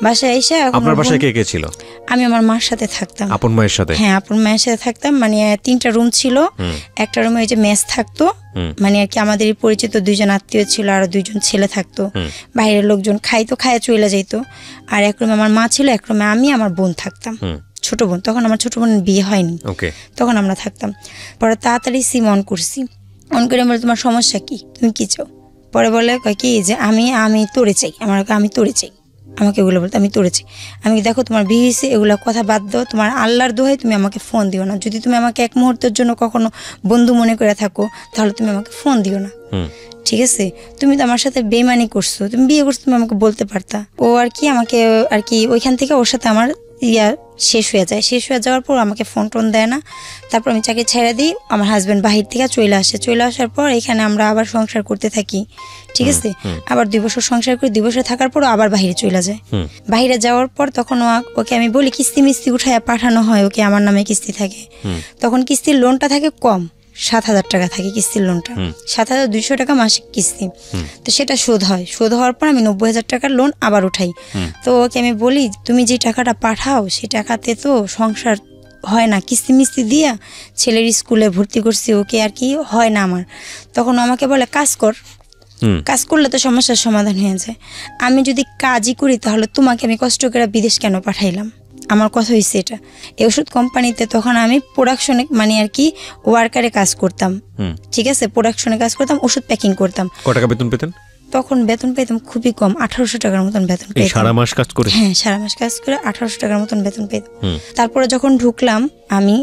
বাসায় আইসা, আপনার বাসায় কে কে ছিল? আমি আমার মার সাথে থাকতাম। আপন মায়ের সাথে? হ্যাঁ, আপন মায়ের সাথে থাকতাম। মানে 3টা রুম ছিল, একটা রুমে ওই যে মেস থাকতো, মানে আর কি আমাদের পরিচিত 2জন আত্মীয় ছিল, আর 2জন ছেলে থাকতো। বাইরের লোকজন খায় চলে যাইতো। আর এক রুমে আমার মা ছিল, এক রুমে আমি আমার বোন থাকতাম, ছোট বোন। তখন আমার ছোট বোনের বিয়ে হয়নি, তখন আমরা থাকতাম। পরে তাড়াতাড়ি সিম অন করছি, অন করে বলে তোমার সমস্যা কি, তুমি কি চাও? পরে বলে কি যে আমি তোরে চাই, আমি তোরে চাই, আমাকে এগুলো বলতে, আমি তোরে চাই। আমি দেখো তোমার বিয়ে হয়েছে, এগুলো কথা বাদ দাও, তোমার আল্লাহর দোহাই তুমি আমাকে ফোন দিও না। যদি তুমি আমাকে এক মুহূর্তের জন্য কখনো বন্ধু মনে করে থাকো, তাহলে তুমি আমাকে ফোন দিও না, ঠিক আছে? তুমি তো আমার সাথে বেইমানি করছো, তুমি বিয়ে করছো, তুমি আমাকে বলতে পারতা। ও আর কি আমাকে আর কি ওইখান থেকে ওর সাথে আমার শেষ হয়ে যায়। শেষ হয়ে যাওয়ার পর আমাকে ফোন টোন দেয় না। তারপর আমি চাকরি ছেড়ে দিই। আমার হাজব্যান্ড বাহির থেকে চলে আসে। চলে আসার পর এখানে আমরা আবার সংসার করতে থাকি, ঠিক আছে। আবার 2 বছর সংসার করে 2 বছর থাকার পর আবার বাহিরে চলে যায়। বাহিরে যাওয়ার পর তখন ওকে আমি বলি কিস্তি মিস্তি উঠায় পাঠানো হয়, ওকে আমার নামে কিস্তি থাকে। তখন কিস্তির লোনটা থাকে কম, 7,000 টাকা থাকে কিস্তির লোনটা, 7,200 টাকা মাসিক কিস্তি। তো সেটা শোধ হয়। শোধ হওয়ার পর আমি 90,000 টাকার লোন আবার উঠাই। তো ওকে আমি বলি তুমি যে টাকাটা পাঠাও সেই টাকাতে তো সংসার হয় না, কিস্তি মিস্তি দিয়া ছেলের স্কুলে ভর্তি করছি, ওকে আর কি হয় না আমার। তখন আমাকে বলে কাজ কর, কাজ করলে তো সমস্যার সমাধান হয়ে যায়। আমি যদি কাজই করি তাহলে তোমাকে আমি কষ্ট করে বিদেশ কেন পাঠাইলাম? আমার কথা হয়েছে এটা। এই ওষুধ কোম্পানিতে তখন আমি প্রোডাকশনে মানে আর কি ওয়ার্কারে কাজ করতাম, ঠিক আছে। প্রোডাকশনে কাজ করতাম, ওষুধ প্যাকিং করতাম। কত টাকা বেতন পেতেন? তখন বেতন পেতাম খুবই কম, 1800 টাকার মতন বেতন পেতাম। সারা মাস কাজ করে? হ্যাঁ, সারা মাস কাজ করে 1800 টাকার মতন বেতন পেতাম। তারপরে যখন ঢুকলাম আমি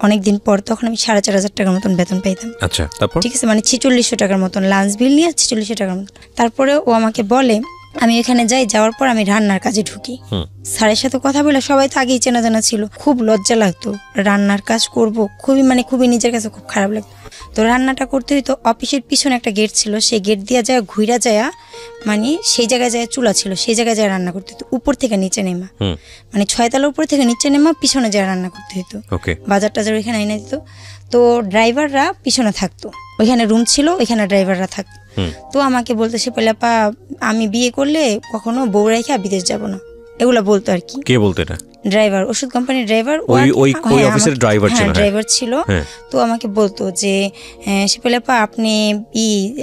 অনেকদিন পর, তখন আমি 4,500 টাকার মতন বেতন পেতাম। আচ্ছা, তারপর? ঠিক আছে, মানে 4600 টাকার মতন লাঞ্চ বিল নিয়ে 4600 টাকার মতন। তারপরে ও আমাকে বলে, আমি এখানে যাই, যাওয়ার পর আমি রান্নার কাজে ঢুকি। স্যারের সাথে কথা বলে, সবাই তো আগেই চেনা জানা ছিল, খুব লজ্জা লাগতো রান্নার কাজ করব, খুবই নিজের কাছে খুব খারাপ লাগতো। তো রান্নাটা করতে হইতো। অফিসের পিছনে একটা গেট ছিল, সেই গেট দিয়ে যায় ঘুরা যায়, মানে সেই জায়গায় যায় চুলা ছিল, সেই জায়গায় যায় রান্না করতে হতো। উপর থেকে নিচে নেমা, মানে 6 তলা উপর থেকে নিচে নেমা, পিছনে যায় রান্না করতে হতো। বাজার টাজার ওইখানে এনে দিত। তো ড্রাইভাররা পিছনে থাকতো, ওইখানে রুম ছিল, ওইখানে ড্রাইভাররা থাকতো। তো আমাকে বলতে সে পেলাপা আমি বিয়ে করলে কখনো বউ রেখে বিদেশ যাব না, এগুলা বলতো আর কি। কে বলতো এটা? ড্রাইভার, ওষুধ কোম্পানির ড্রাইভার, ওই অফিসের ড্রাইভার ছিল। ড্রাইভার ছিল। তো আমাকে বলতো যে শিপেলাপা আপনি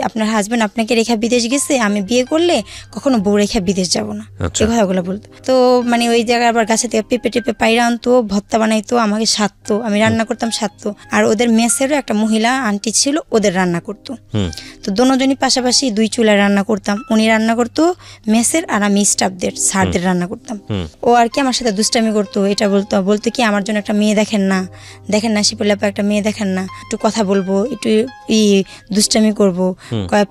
আপনার হাজবেন্ড আপনাকে রেখা বিদেশ গেছে, আমি বিয়ে করলে কখনো বউ রেখা বিদেশ যাব না, এই কথাগুলো বলতো। তো মানে ওই জায়গায় আবার গাছে থেকে পেঁপে টেপে পাইরা আনতো, ভর্তা বানাইতো, আমাকে সাধতো, আমি রান্না করতাম, সাধতো। আর ওদের মেসেরও একটা মহিলা আন্টি ছিল, ওদের রান্না করতো। তো দুজনই পাশাপাশি 2 চুলায় রান্না করতাম। উনি রান্না করতো মেসের, আর আমি স্টাফদের স্যারদের রান্না করতাম। ও আর কি আমার সাথে দুষ্টামি করতো, এটা বলতো কি আমার জন্য একটা মেয়ে দেখেন না শিপেলাপা, একটা মেয়ে দেখেন না, একটু কথা বলবো, একটু দুষ্টামি করবো,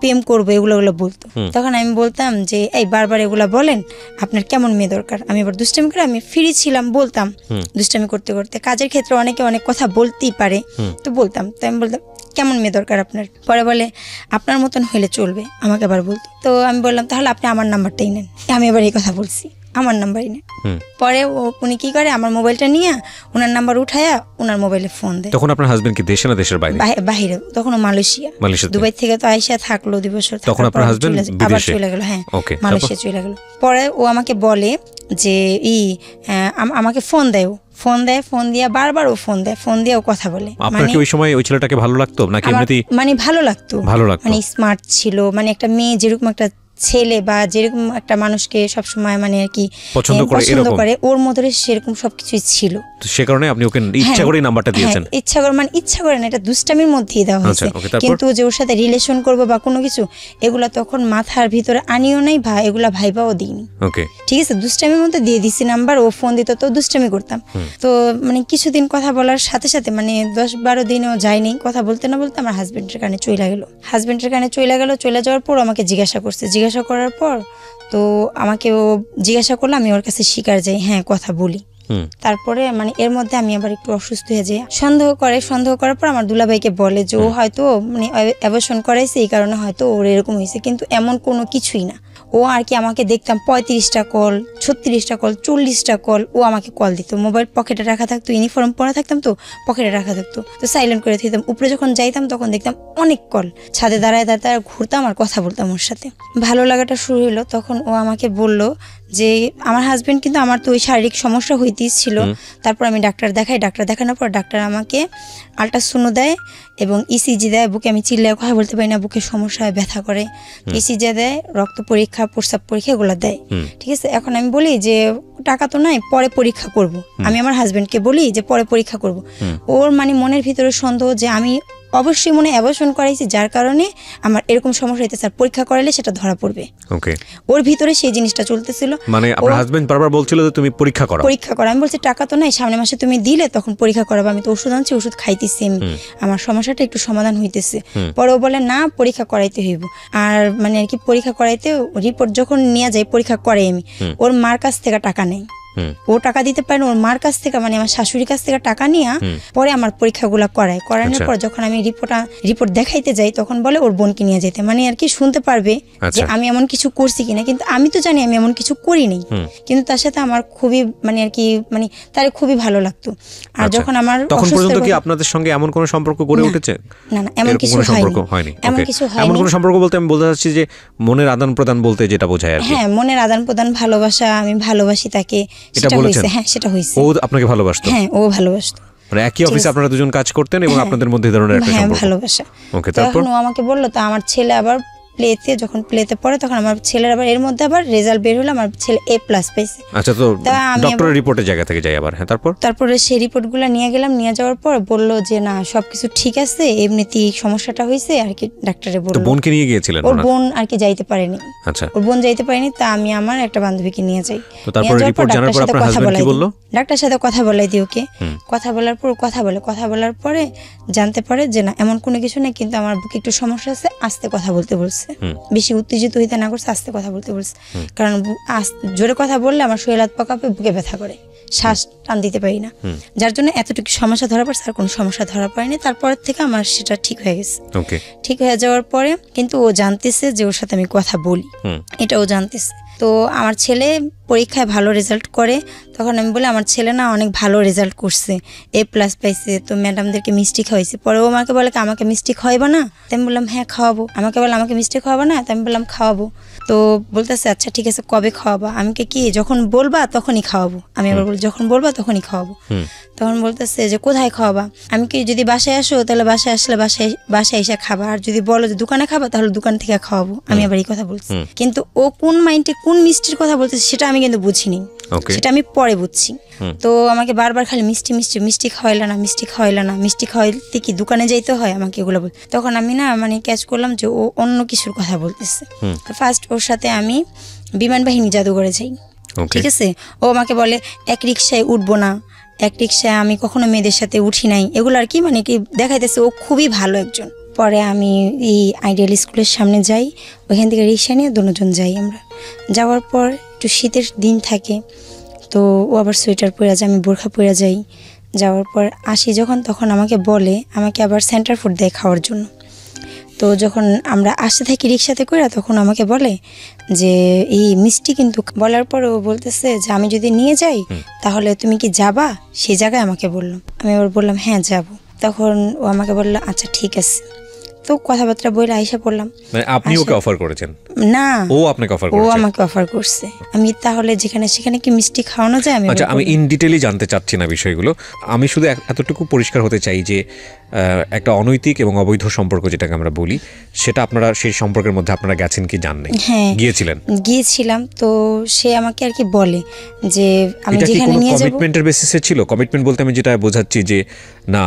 প্রেম করবো, এগুলো বলতো। তখন আমি বলতাম যে এই বারবার এগুলা বলেন, আপনার কেমন মেয়ে দরকার? আমি এবার দুষ্টামি করে, আমি ফ্রি ছিলাম, বলতাম দুষ্টামি করতে করতে। কাজের ক্ষেত্রে অনেকে অনেক কথা বলতেই পারে, তো বলতাম। তো আমি বলতাম কেমন মেয়ে দরকার আপনার? পরে বলে আপনার মতন হইলে চলবে, আমাকে আবার বলতো। তো আমি বললাম তাহলে আপনি আমার নাম্বারটাই নেন। আমি এবার এই কথা বলছি, আমার নাম্বারই নেন। পরে উনি কি করে, আমার মোবাইলটা নিয়ে ওনার নাম্বার উঠায়া ওনার মোবাইলে ফোন দেয়। তখন আপনার হাজবেন্ড কি দেশে না দেশের বাইরে? বাইরে, তখন মালয়েশিয়া। দুবাই থেকে তো আইসা থাকলো 2 বছর, তখন আপনার হাজবেন্ড আবার চলে গেল। হ্যাঁ, মালয়েশিয়া চলে গেল। পরে ও আমাকে বলে যে আমাকে ফোন দেয়, ফোন দিয়ে বারবার ও ফোন দিয়ে ও কথা বলে। আপনার কি ওই সময় ওই ছেলেটাকে ভালো লাগতো নাকি এমনিতেই? মানে ভালো লাগতো, মানে স্মার্ট ছিল, মানে একটা মেয়ে যেরকম একটা ছেলে বা যেরকম একটা মানুষকে সবসময় মানে আর কি পছন্দ করে, ওর মধ্যে সেরকম সবকিছুই ছিল। তো সে কারণে আপনি ওকে ইচ্ছা করে নাম্বারটা দিয়েছেন? ইচ্ছা করে না, এটা দুষ্টামির মধ্যেই দেওয়া হয়েছে। কিন্তু যে ওর সাথে রিলেশন করবো বা কোনো কিছু, এগুলা তখন মাথার ভিতরে আনিও নাই, এগুলা ভাইবাও দিইনি। ঠিক আছে, দুষ্টামির মধ্যে দিয়ে দিছি নাম্বার। ও ফোন দিত তো দুষ্টামি করতাম। তো মানে কিছুদিন কথা বলার সাথে সাথে, মানে 10-12 দিনও যায়নি, কথা বলতে না বলতে আমার হাজবেন্ডের কানে চলে গেল। চলে যাওয়ার পর আমাকে জিজ্ঞাসা করার পর তো আমাকে ও জিজ্ঞাসা করলো, আমি ওর কাছে স্বীকার যাই, হ্যাঁ কথা বলি। তারপরে মানে এর মধ্যে আমি আবার একটু অসুস্থ হয়ে যাই। সন্দেহ করার পর আমার দুলাভাইকে বলে যে ও হয়তো মানে অ্যাবর্শন করাইছে, এই কারণে হয়তো ওর এরকম হয়েছে, কিন্তু এমন কোনো কিছুই না। ও আর কি আমাকে দেখতাম 35টা কল, 36টা কল, 40টা কল ও আমাকে কল দিত। মোবাইল পকেটে রাখা থাকতো, ইউনিফর্ম পরা থাকতাম তো পকেটে রাখা থাকতো, তো সাইলেন্ট করে দিতাম। উপরে যখন যাইতাম তখন দেখতাম অনেক কল, ছাদে দাঁড়ায় ঘুরতাম আর কথা বলতাম ওর সাথে। ভালো লাগাটা শুরু হলো, তখন ও আমাকে বলল যে আমার হাজবেন্ড কিন্তু, আমার তো ওই শারীরিক সমস্যা হইতেই ছিল। তারপর আমি ডাক্তার দেখানোর পর ডাক্তার আমাকে আল্ট্রাসোনো দেয় এবং ইসিজি দেয়। বুকে আমি চিল্লায় কথা বলতে পারি না, বুকে সমস্যা হয়, ব্যথা করে। ইসিজি দেয়, রক্ত পরীক্ষা, প্রস্রাব পরীক্ষা, এগুলো দেয়। ঠিক আছে, এখন আমি বলি যে টাকা তো নাই, পরে পরীক্ষা করব। আমি আমার হাজবেন্ডকে বলি যে পরে পরীক্ষা করব। ওর মানে মনের ভিতরে সন্দেহ যে আমি অবশ্যই মনে অ্যাবর্শন করাইছি, যার কারণে আমার এরকম সমস্যা হইতেছে, আর পরীক্ষা করাইলে সেটা ধরা পড়বে। ওর ভিতরে সেই জিনিসটা চলতেছিল। মানে আপনার হাজবেন্ড বারবার বলছিল যে তুমি পরীক্ষা করো। আমি বলছি টাকা তো নাই, সামনের মাসে তুমি দিলে তখন পরীক্ষা করাবো। আমি তো ওষুধ আনছি, ওষুধ খাইতেছি, আমার সমস্যাটা একটু সমাধান হইতেছে। পরে ও বলে না, পরীক্ষা করাইতে হইব। আর মানে আর কি পরীক্ষা করাইতে রিপোর্ট যখন নিয়ে যাই, পরীক্ষা করাই আমি, ওর মার কাছ থেকে টাকা নেই। ও টাকা দিতে পারে না, ওর মার কাছ থেকে মানে আমার শাশুড়ির কাছ থেকে টাকা নিয়ে পরে আমার পরীক্ষাগুলো করানোর পর যখন আমি রিপোর্ট দেখাইতে যাই তখন বলে ওর বোনকে নিয়ে যেতে, মানে আর কি শুনতে পারবে যে আমি এমন কিছু করছি কিনা, কিন্তু আমি তো জানি আমি এমন কিছু করিনি, কিন্তু তার সাথে আমার খুবই মানে আর কি মানে তার খুবই ভালো লাগতো। আর যখন আমার তখন পর্যন্ত কি আপনাদের সঙ্গে এমন কোনো সম্পর্ক গড়ে উঠেছে? না না, এমন কিছু হয়নি। এমন কিছু হয়নি। এমন কোনো সম্পর্ক বলতে আমি বলতে চাচ্ছি যে মনের আদান প্রদান বলতে যেটা বোঝায় আর কি। হ্যাঁ, মনের আদান প্রদান, ভালোবাসা, আমি ভালোবাসি তাকে, সেটা হয়েছে। হ্যাঁ, সেটা হয়েছে। ও আপনাকে ভালোবাসতো? হ্যাঁ, ও ভালোবাসতো। মানে একই অফিসে আপনারা দুজন কাজ করতেন এবং আপনাদের মধ্যে এই ধরনের একটা সম্পর্ক? হ্যাঁ, ভালোবাসা। ওকে, তারপর ও আমাকে বললো, তো আমার ছেলে আবার যখন প্লেতে পড়ে তখন আমার ছেলের আবার এর মধ্যে আবার রেজাল্ট বের হলো, আমার ছেলে A+ পাইছে। আচ্ছা, তো ডক্টরের রিপোর্টের জায়গা থেকে যাই আবার। হ্যাঁ, তারপরে সেই রিপোর্টগুলো নিয়ে গেলাম, নিয়ে যাওয়ার পর বললো যে না সবকিছু ঠিক আছে, এমনিতেই সমস্যাটা হয়েছে আর কি, ডাক্তারে বললো। তো বোনকে নিয়ে গিয়েছিলেন? ওর বোন আর কি যাইতে পারেনি। আচ্ছা, ওর বোন যাইতে পারেনি, তা আমি আমার একটা বান্ধবীকে নিয়ে যাই। তো তারপরে রিপোর্ট জানার পর আপনার হাজবেন্ড কি বললো? ডাক্তারের সাথে কথা বলাই দিই ওকে। কথা বলার পর কথা বলার পরে জানতে পারে যে না এমন কোনো কিছু নেই, কিন্তু আমার বুকে একটু সমস্যা আছে, আস্তে কথা বলতে বলছে, বেশি উত্তেজিত হইতে না করছে, আস্তে কথা বলতে বলছে। কারণ জোরে কথা বললে আমার শরীর হাত পা কাঁপে, বুকে ব্যথা করে, শ্বাস টান দিতে পারি না, যার জন্য এতটুকু সমস্যা ধরা পড়ছে, আর কোনো সমস্যা ধরা পড়েনি। তারপর থেকে আমার সেটা ঠিক হয়ে গেছে। ঠিক হয়ে যাওয়ার পরে কিন্তু ও জানতেছে যে ওর সাথে আমি কথা বলি, এটা ও জানতেছে। তো আমার ছেলে পরীক্ষায় ভালো রেজাল্ট করে, তখন আমি বলি আমার ছেলে না অনেক ভালো রেজাল্ট করছে, A+ পাইছে, তো ম্যাডামদেরকে মিষ্টি খাওয়াইছে। পরে ও আমাকে বলে আমাকে মিষ্টি খাওয়াইবা না? তাই আমি বললাম হ্যাঁ খাওয়াবো। আমাকে বলে আমাকে মিষ্টি খাওয়াবো না? তাই আমি বললাম খাওয়াবো। তো বলতেছে আচ্ছা ঠিক আছে, কবে খাওয়াবা? আমি কি যখন বলবা তখনই খাওয়াবো। আমি আবার বলি যখন বলবা তখনই খাওয়াবো। তখন বলতেছে যে কোথায় খাওয়াবা? আমি কি যদি বাসায় আসো তাহলে বাসায় আসলে বাসায় এসে খাবা, আর যদি বলো যে দোকানে খাবা তাহলে দোকান থেকে খাওয়াবো। আমি আবার এই কথা বলছি, কিন্তু ও কোন মাইন্ডে কোন মিষ্টির কথা বলতেছে সেটা আমি কিন্তু বুঝিনি, সেটা আমি পরে বুঝছি। তো আমাকে বারবার খালি মিষ্টি খাওয়াইলা না, মিষ্টি খাওয়াইতে কি দোকানে যাইতে হয়, আমাকে এগুলো বল। তখন আমি না মানে ক্যাচ করলাম যে ও অন্য কিছুর কথা বলতেছে। ফার্স্ট ওর সাথে আমি বিমান বাহিনী জাদুঘরে যাই, ঠিক আছে? ও আমাকে বলে এক রিক্সায় উঠবো না, এক রিক্সায় আমি কখনো মেয়েদের সাথে উঠি নাই, এগুলো আর কি মানে কি দেখাইতেছে ও খুবই ভালো একজন। পরে আমি এই আইডিয়াল স্কুলের সামনে যাই, ওইখান থেকে রিক্সা নিয়ে দুজন যাই। আমরা যাওয়ার পর একটু শীতের দিন থাকে, তো ও আবার সোয়েটার পরে যায়, আমি বোরখা পরে যাই। যাওয়ার পর আসি যখন, তখন আমাকে বলে আমাকে আবার সেন্টার ফুড দেয় খাওয়ার জন্য। তো যখন আমরা আসতে থাকি রিক্সাতে করে, তখন আমাকে বলে যে এই মিষ্টি কিন্তু, বলার পর ও বলতেছে যে আমি যদি নিয়ে যাই তাহলে তুমি কি যাবা? সেই জায়গায় আমাকে বললো। আমি আবার বললাম হ্যাঁ যাব। তখন ও আমাকে বললো আচ্ছা ঠিক আছে। তো কথাবার্তা বলে আইসা পড়লাম। মানে আপনি ওকে অফার করেছেন? না, ও আপনাকে অফার করেছে? ও আমাকে অফার করছে। আমি তাহলে সেখানে কি মিষ্টি খাওয়ানো যায়? আচ্ছা, আমি ইন ডিটেইলি জানতে চাচ্ছি না বিষয়গুলো, আমি শুধু এতটুকু পরিষ্কার হতে চাই যে একটা অনৈতিক এবং অবৈধ সম্পর্ক যেটাকে আমরা বলি, সেটা আপনারা সেই সম্পর্কের মধ্যে আপনারা গেছেন কি জান নাই? হ্যাঁ, গিয়েছিলাম। তো সে আমাকে আর কি বলে যে আমি যেখানে নিয়ে যাব। কমিটমেন্টের বেসিসে ছিল? কমিটমেন্ট বলতে আমি যেটা বোঝাচ্ছি যে না,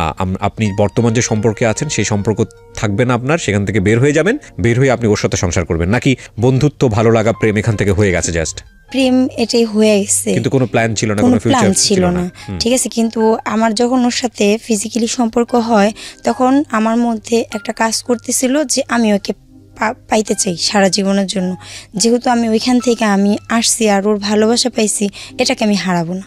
আপনি বর্তমান যে সম্পর্কে আছেন সেই সম্পর্ক থাকবে না আপনার, সেখান থেকে বের হয়ে যাবেন, বের হয়ে আপনি ওর সাথে সংসার করবেন, নাকি বন্ধুত্ব, ভালো লাগা, প্রেম এখান থেকে হয়ে গেছে? জাস্ট প্রেম এটাই হয়ে গেছে, কিন্তু কোনো প্ল্যান ছিল না, কোনো ফিউচার ছিল না। ঠিক আছে, কিন্তু আমার যখন ওর সাথে ফিজিক্যালি সম্পর্ক হয় তখন আমার মধ্যে একটা কাজ করতেছিল যে আমি ওকে পাইতে চাই সারা জীবনের জন্য। যেহেতু আমি ওইখান থেকে আমি আসছি আর ওর ভালোবাসা পাইছি, এটাকে আমি হারাবো না,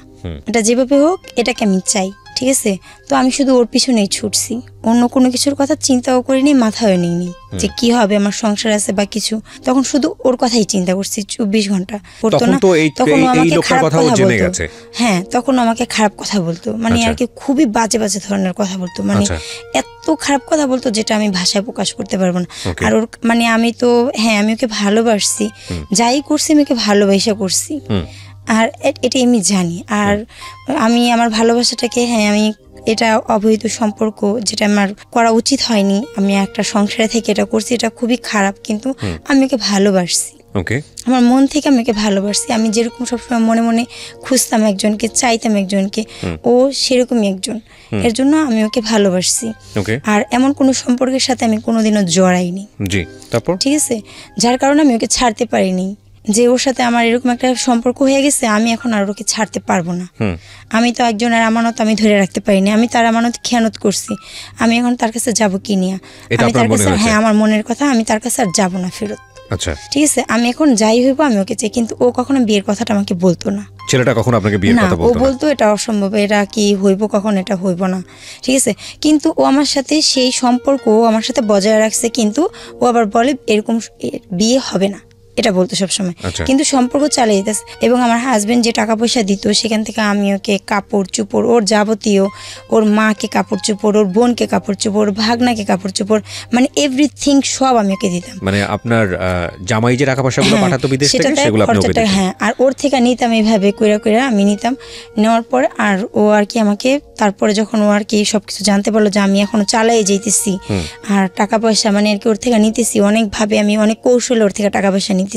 এটা যেভাবে হোক এটাকে আমি চাই। ঠিক আছে, তো আমি শুধু ওর পিছনেই ছুটছি, অন্য কোনো কিছুর কথা চিন্তাও করিনি, মাথায় নিইনি যে কি হবে, আমার সংসার আছে বা কিছু। তখন শুধু ওর কথাই চিন্তা করছি 24 ঘন্টা। করতো না, তখন আমাকে খারাপ কথা বলতো। হ্যাঁ, তখন আমাকে খারাপ কথা বলতো, মানে আর কি খুবই বাজে ধরনের কথা বলতো, মানে এত খারাপ কথা বলতো যেটা আমি ভাষায় প্রকাশ করতে পারবো না। আর ওর মানে আমি তো আমি ওকে ভালোবাসছি, যাই করছি আমি ওকে ভালোবাসা করছি, আর এটা আমি জানি। আর আমি আমার ভালোবাসাটাকে আমি এটা অবৈধ সম্পর্ক, যেটা আমার করা উচিত হয়নি, আমি একটা সংসারে থেকে এটা করছি, এটা খুবই খারাপ, কিন্তু আমি ওকে ভালোবাসছি, আমার মন থেকে আমি ওকে ভালোবাসছি। আমি যেরকম সবসময় মনে মনে খুঁজতাম একজনকে, চাইতাম একজনকে, ও সেরকমই একজন, এর জন্য আমি ওকে ভালোবাসছি। আর এমন কোনো সম্পর্কের সাথে আমি কোনোদিনও জড়াইনি। ঠিক আছে, যার কারণে আমি ওকে ছাড়তে পারিনি, যে ওর সাথে আমার এরকম একটা সম্পর্ক হয়ে গেছে, আমি এখন আর ওকে ছাড়তে পারবো না। আমি তো একজনের আমানত আমি ধরে রাখতে পারিনি, আমি তার আমানত খেয়ানত করছি, আমি এখন তার কাছে যাবো কি নিয়ে? আমি তার কাছে আমার মনের কথা, আমি তার কাছে আর যাবো না ফেরত। আচ্ছা, ঠিক আছে, আমি এখন যাই হইব আমি ওকে চাই, কিন্তু ও কখনো বিয়ের কথাটা আমাকে বলতো না। ছেলেটা কখনো আপনাকে বিয়ের না, কথা ও বলতো না? বলতো এটা অসম্ভব, এটা কি হইব, কখন এটা হইব না, ঠিক আছে। কিন্তু ও আমার সাথে সেই সম্পর্ক ও আমার সাথে বজায় রাখছে, কিন্তু ও আবার বলে এরকম বিয়ে হবে না, এটা বলতো সবসময়, আচ্ছা। কিন্তু সম্পর্ক চালিয়ে যেতেছে। এবং আমার হাজবেন্ড যে টাকা পয়সা দিত সেখান থেকে আমি ওকে কাপড় চোপড়, ওর যাবতীয়, ওর মাকে কাপড় চোপড়, ওর বোনকে কাপড় চোপড়, ভাগনাকে কাপড় চোপড়, মানে এভরিথিং সব আমি ওকে দিতাম। মানে আপনার জামাই যে টাকা পয়সাগুলো পাঠাতো বিদেশ থেকে সেটাতে সেগুলো আপনি ওকে খরচাটা, দিতেন? হ্যাঁ, আর ওর থেকে নিতাম এইভাবে কইরা কইরা আমি নিতাম। নেওয়ার পরে আর ও আর কি আমাকে, তারপরে যখন ও আর কি সবকিছু জানতে পারলো যে আমি এখনো চালাই যাইতেছি আর টাকা পয়সা মানে আর কি ওর থেকে নিতেছি, অনেকভাবে আমি অনেক কৌশলে ওর থেকে টাকা পয়সা নিতেছি,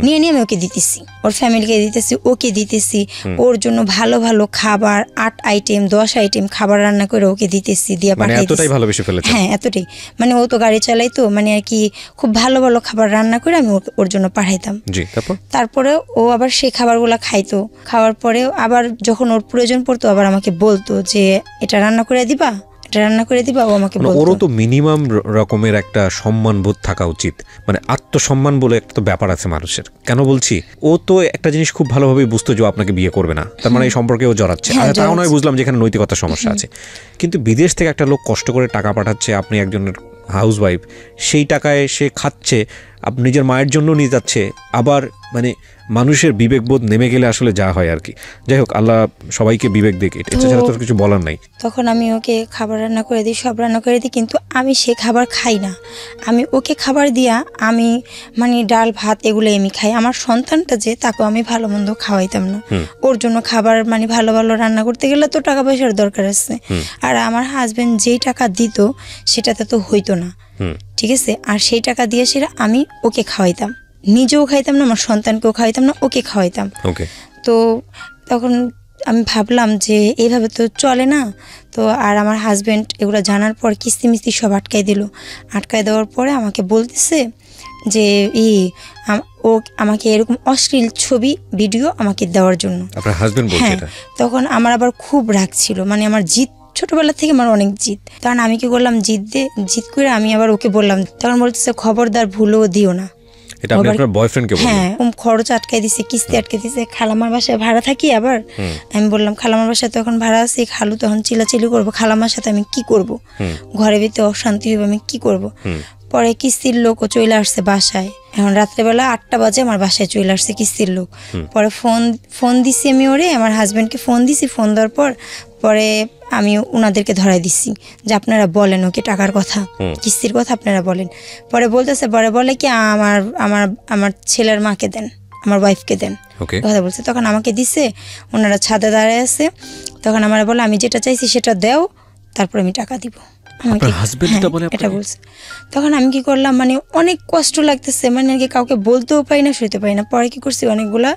নিয়ে নিয়ে আমি ওকে দিতেছি, ওর ফ্যামিলিকে দিতেছি, ওকে দিতেছি, ওর জন্য ভালো ভালো খাবার 8 আইটেম 10 আইটেম খাবার রান্না করে ওকে দিতেছি, দিয়ে মানে পাঠাইতেছি। এতটাই ভালোবেসে ফেলেছেন? হ্যাঁ, এতটাই, মানে ও তো গাড়ি চালাই, তো মানে আর কি খুব ভালো ভালো খাবার রান্না করে আমি ওর জন্য পাঠাইতাম। জি, তারপরে ও আবার সেই খাবারগুলো খাইতো, খাওয়ার পরে আবার যখন ওর প্রয়োজন পড়তো আবার আমাকে বলতো যে এটা রান্না করে দিবা, এটা রান্না করে দিবা, ও আমাকে বলতো। ওরও তো মিনিমাম রকমের একটা সম্মান বোধ থাকা উচিত, মানে আত্মসম্মান বলে একটা তো ব্যাপার আছে মানুষের। কেন বলছি, ও তো একটা জিনিস খুব ভালোভাবে বুঝতো যে ও আপনাকে বিয়ে করবে না, তার মানে এই সম্পর্কে ও জড়াচ্ছে। হ্যাঁ, তাও নয়, বুঝলাম যেখানে নৈতিকতার সমস্যা আছে, কিন্তু বিদেশ থেকে একটা লোক কষ্ট করে টাকা পাঠাচ্ছে, আপনি একজনের হাউসওয়াইফ, সেই টাকায় সে খাচ্ছে, আপনি নিজের মায়ের জন্য নিয়ে যাচ্ছে, আবার মানে মানুষের বিবেকবোধ নেমে গেলে আসলে যা হয় আর কি। যাই হোক, আল্লাহ সবাইকে বিবেক দিক, এছাড়া তো কিছু বলার নাই। তখন আমি ওকে খাবার রান্না করে দিই, সব রান্না করে দিই, কিন্তু আমি সে খাবার খাই না। আমি ওকে খাবার দিয়া আমি মানে ডাল ভাত এগুলো আমি খাই। আমার সন্তানটা যে, তাকে আমি ভালো মন্দ খাওয়াইতাম না। ওর জন্য খাবার মানে ভালো ভালো রান্না করতে গেলে তো টাকা পয়সার দরকার আছে, আর আমার হাজবেন্ড যেই টাকা দিত সেটাতে তো হইতো না, ঠিক আছে। আর সেই টাকা দিয়ে সেটা আমি ওকে খাওয়াইতাম, নিজেও খাইতাম না, আমার সন্তানকেও খাওয়াইতাম না, ওকে খাওয়াইতাম। তো তখন আমি ভাবলাম যে এইভাবে তো চলে না। তো আর আমার হাজবেন্ড এগুলো জানার পর কিস্তি মিস্তি সব আটকাই দিল। আটকাই দেওয়ার পরে আমাকে বলতেছে যে ও আমাকে এরকম অশ্লীল ছবি ভিডিও আমাকে দেওয়ার জন্য। আপনার হাজবেন্ড বলছে হ্যাঁ, এটা? তখন আমার আবার খুব রাগ ছিল, মানে আমার জিদ ছোটবেলা থেকে আমার অনেক জিদ। কারণ আমি কি করলাম, জিদ করে আমি আবার ওকে বললাম, তখন বলতেছে খবরদার ভুলেও দিও না। এটা আপনি আপনার বয়ফ্রেন্ডকে বললেন? হ্যাঁ, খরচ আটকাই দিছে, কিস্তি আটকাই দিছে। খালামার বাসায় ভাড়া থাকি, আবার আমি বললাম খালামার বাসায় তখন ভাড়া আছে, খালু তখন চিলাচিলি করবো, খালামার সাথে আমি কি করব, ঘরে ভিতরে অশান্তি হইব, আমি কি করব। পরে কিস্তির লোকও চলে আসছে বাসায়, এখন রাত্রেবেলা 8টা বাজে আমার বাসায় চলে আসছে কিস্তির লোক। পরে ফোন দিছি আমি ওরে, আমার হাজবেন্ডকে ফোন দিছি। ফোন দেওয়ার পরে আমি ওনাদেরকে ধরাই দিচ্ছি যে আপনারা বলেন ওকে টাকার কথা, কিস্তির কথা আপনারা বলেন। পরে বলতেছে, পরে বলে কি আমার ছেলের মাকে দেন, আমার ওয়াইফকে দেন, কথা বলছে। তখন আমাকে দিছে, ওনারা ছাদে দাঁড়ায় আছে, তখন আমার বলে আমি যেটা চাইছি সেটা দাও, তারপর আমি টাকা দিব। এটা বলছে। তখন আমি কি করলাম, মানে অনেক কষ্ট লাগতেছে, মানে আর কি কাউকে বলতেও পারি না, শুইতে পারি না। পরে কি করছি, অনেকগুলা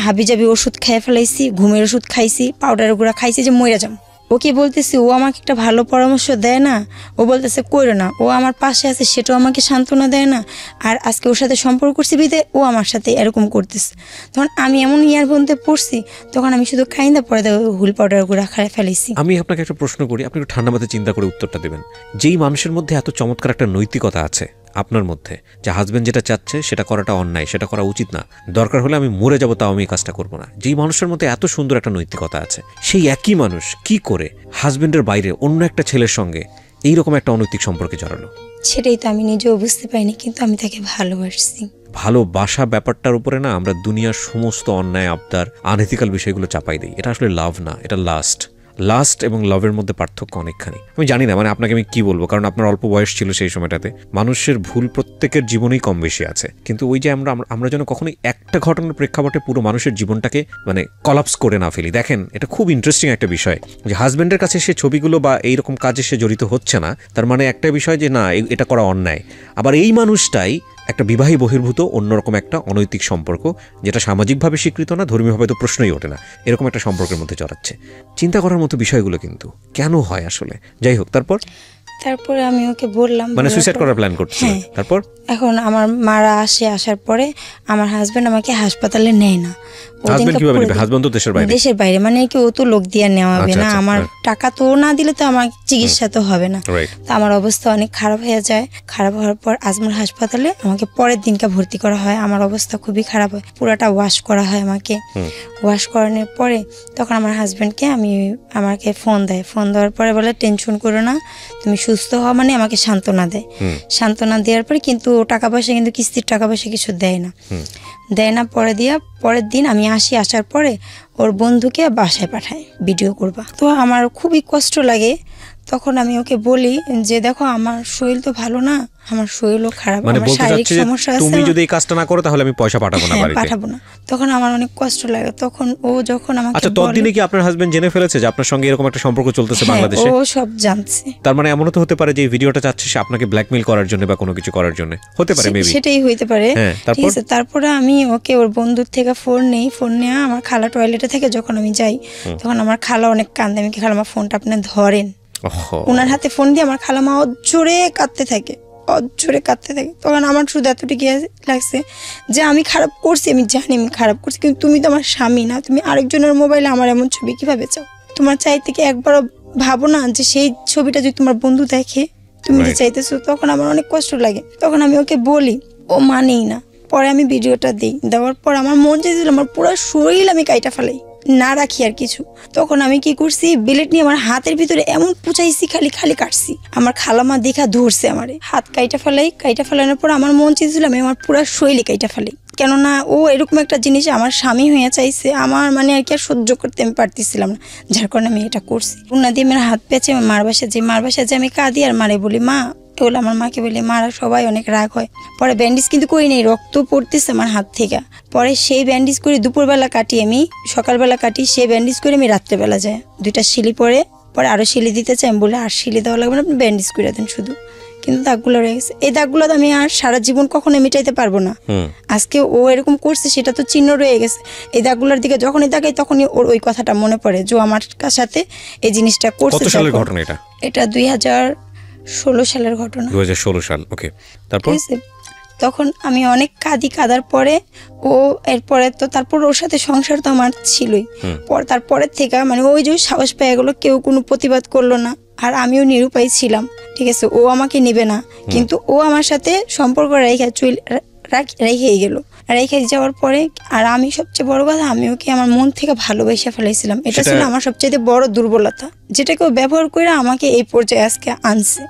হাবিজাবি ওষুধ খেয়ে ফেলাইছি, ঘুমের ওষুধ খাইছি, পাউডারের গুঁড়া খাইছি যে মইরা যাম। ওকে বলতেছি, ও আমাকে একটা ভালো পরামর্শ দেয় না, ও বলতেছে কইরো না, ও আমার পাশে আছে সেটাও আমাকে সান্ত্বনা দেয় না, আর আজকে ওর সাথে সম্পর্ক করছি বিদে ও আমার সাথে এরকম করতেছে। তখন আমি এমন ইয়ার বন্ধে পড়ছি, তখন আমি শুধু খাইন্দা পরে হুল পাউডার গুঁড়া খাই ফেলাইছি। আমি আপনাকে একটা প্রশ্ন করি, আপনি একটু ঠান্ডা মাথায় চিন্তা করে উত্তরটা দেবেন। যেই মানুষের মধ্যে এত চমৎকার একটা নৈতিকতা আছে আপনার মধ্যে, যে হাজবেন্ড যেটা চাচ্ছে সেটা করাটা অন্যায়, সেটা করা উচিত না, দরকার হলে আমি মরে যাবো তাও আমি এই কাজটা করবো না, যেই মানুষের মধ্যে এত সুন্দর একটা নৈতিকতা আছে, সেই একই মানুষ কি করে হাজবেন্ডের বাইরে অন্য একটা ছেলের সঙ্গে এইরকম একটা অনৈতিক সম্পর্কে জড়ালো? সেটাই তো আমি নিজেও বুঝতে পারিনি, কিন্তু আমি তাকে ভালোবাসছি। ভালোবাসা ব্যাপারটার উপরে না আমরা দুনিয়ার সমস্ত অন্যায়, আবদার, আনএথিক্যাল বিষয়গুলো চাপাই দিই। এটা আসলে লাভ না, এটা লাস্ট এবং লাভের মধ্যে পার্থক্য অনেকখানি। আমি জানি না, মানে আপনাকে আমি কি বলবো, কারণ আপনার অল্প বয়স ছিল সেই সময়টাতে। মানুষের ভুল প্রত্যেকের জীবনেই কম বেশি আছে, কিন্তু ওই যে আমরা যেন কখনোই একটা ঘটনার প্রেক্ষাপটে পুরো মানুষের জীবনটাকে মানে কলাপস করে না ফেলি। দেখেন, এটা খুব ইন্টারেস্টিং একটা বিষয় যে হাজবেন্ডের কাছে সে ছবিগুলো বা এইরকম কাজে সে জড়িত হচ্ছে না, তার মানে একটা বিষয় যে না, এটা করা অন্যায়। আবার এই মানুষটাই একটা বিবাহী বহির্ভূত অন্যরকম একটা অনৈতিক সম্পর্ক, যেটা সামাজিকভাবে স্বীকৃত না, ধর্মীয়ভাবে তো প্রশ্নই ওঠে না, এরকম একটা সম্পর্কের মধ্যে জড়াচ্ছে। চিন্তা করার মতো বিষয়গুলো কিন্তু কেন হয় আসলে। যাই হোক, তারপরে আমি ওকে বললাম, মানে সুইসাইড করার প্ল্যান করছিল। তারপর এখন আমার মারা আসার পরে আমার হাজবেন্ড আমাকে হাসপাতালে নেয় না। হাজবেন্ড কিভাবে নেবে? হাজবেন্ড তো দেশের বাইরে, মানে কি ও তো লোক দিয়ে নেওয়াবে না, আমার টাকা তো না দিলে তো আমার চিকিৎসা তো হবে না। তো আমার অবস্থা অনেক খারাপ হয়ে যায়। খারাপ হওয়ার পর আজমল হাসপাতালে আমাকে পরের দিনকে ভর্তি করা হয়। আমার অবস্থা খুবই খারাপ হয়, পুরাটা ওয়াশ করা হয় আমাকে। ওয়াশ করানোর পরে তখন আমার হাজবেন্ডকে আমাকে ফোন দেওয়ার পরে বলে টেনশন করো না, তুমি সুস্থ হওয়া, মানে আমাকে সান্ত্বনা দেয়। সান্ত্বনা দেওয়ার পরে কিন্তু টাকা পয়সা, কিন্তু কিস্তির টাকা পয়সা কিছু দেয় না। পরের দিন আমি আসার পরে ওর বন্ধুকে বাসায় পাঠায় ভিডিও করবা। তো আমার খুবই কষ্ট লাগে। তখন আমি ওকে বলি যে দেখো আমার শরীর তো ভালো না, আমার শরীরও খারাপ, মানে আমার শারীরিক সমস্যা আছে, তুমি যদি এই কাজটা না করো তাহলে আমি পয়সা পাঠাবো না বাড়িতে। পাঠাবো না। তখন আমার অনেক কষ্ট লাগে। তখন ও যখন আমাকে আচ্ছা, ততদিনে কি আপনার হাজবেন্ড জেনে ফেলেছে যে আপনার সঙ্গে এরকম একটা সম্পর্ক চলতেছে বাংলাদেশে? ও সব জানছে। তার মানে এমনও তো হতে পারে যে এই ভিডিওটা চাচ্ছে সে আপনাকে ব্ল্যাকমেইল করার জন্য বা কোনো কিছু করার জন্য, হতে পারে মেবি। সেটাই হইতে পারে। ঠিক আছে, তারপরে আমি ওকে ওর বন্ধুর থেকে ফোন নিয়ে আমার খালা টয়লেটে থেকে যখন আমি যাই তখন আমার খালা অনেক কান্দে। আমি কি খালামা ফোনটা আপনি ধরেন, ওনার হাতে ফোন দিয়ে আমার খালামা অজোরে কাঁদতে থাকে। তখন আমার শুধু এতটুকু লাগছে যে আমি খারাপ করছি, আমি জানি আমি খারাপ করছি, কিন্তু তুমি তো আমার স্বামী না, তুমি আরেকজনের মোবাইলে আমার এমন ছবি কিভাবে চাও? তোমার চাইতে কি একবারও ভাবো না যে সেই ছবিটা যদি তোমার বন্ধু দেখে তুমি যে চাইতেছো? তখন আমার অনেক কষ্ট লাগে। তখন আমি ওকে বলি, ও মানেই না। পরে আমি ভিডিওটা দেওয়ার পর আমার মন চাইছিল আমার পুরো শরীর আমি কাইটা ফেলাই, না রাখি আর কিছু। তখন আমি কি করছি, বিলেট নিয়ে আমার হাতের ভিতরে এমন পুচাইছি, খালি কাটছি। আমার খালামা দেখা ধরছে আমারে, হাত কাইটা ফেলানোর পর আমার মন চাইছিল আমি আমার পুরো শরীরে কাইটা ফেলাই। কেননা ও এরকম একটা জিনিস আমার স্বামী হয়ে চাইছে, আমার মানে আর কি আর সহ্য করতে আমি পারতেছিলাম না, যার কারণে আমি এটা করছি। উন্না দিয়ে আমার হাত পেঁচে মার বাসায় যে আমি কাঁদি আর মারে বলি মা, এগুলো আমার মাকে বলি, মারা সবাই অনেক রাগ হয়। পরে ব্যান্ডেজ কিন্তু করি নেই, রক্ত পড়তেছে আমার হাত থেকে। পরে সেই ব্যান্ডেজ করে দুপুরবেলা কাটি, আমি সকালবেলা কাটি, সেই ব্যান্ডেজ করে আমি রাত্রেবেলা যাই। 2টা শিলি পরে আরো শিলি দিতে চাই, আমি বলে আর শিলি দেওয়া লাগবে না, আপনি ব্যান্ডেজ করে দেন শুধু। কিন্তু দাগগুলো রয়ে গেছে, এই দাগগুলো আমি আর সারা জীবন কখনো মেটাইতে পারবো না। আজকে ও এরকম করছে সেটা তো চিহ্ন রয়ে গেছে। এই দাগগুলোর দিকে যখনই তাকাই তখনই ওর ওই কথাটা মনে পড়ে যে আমার সাথে এই জিনিসটা করছে। কত সালের ঘটনা এটা? এটা 2016 সালের ঘটনা। 2016 সাল, ওকে। তারপর তখন আমি অনেক কাঁদার পরে ও এরপরে তো তারপর ওর সাথে সংসার তো আমার ছিলই। তারপরের থেকে মানে ওই যে সাহস পেয়ে গেলো, কেউ কোনো প্রতিবাদ করলো না, আর আমিও নিরুপায় ছিলাম। ঠিক আছে, ও আমাকে নেবে না, কিন্তু ও আমার সাথে সম্পর্ক রেখে গেল। রেখে যাওয়ার পরে আর আমি সবচেয়ে বড় কথা, আমি ওকে আমার মন থেকে ভালোবাসা ফেলাইছিলাম। এটা ছিল আমার সবচেয়ে বড় দুর্বলতা, যেটাকে ও ব্যবহার করে আমাকে এই পর্যায়ে আজকে আনছে।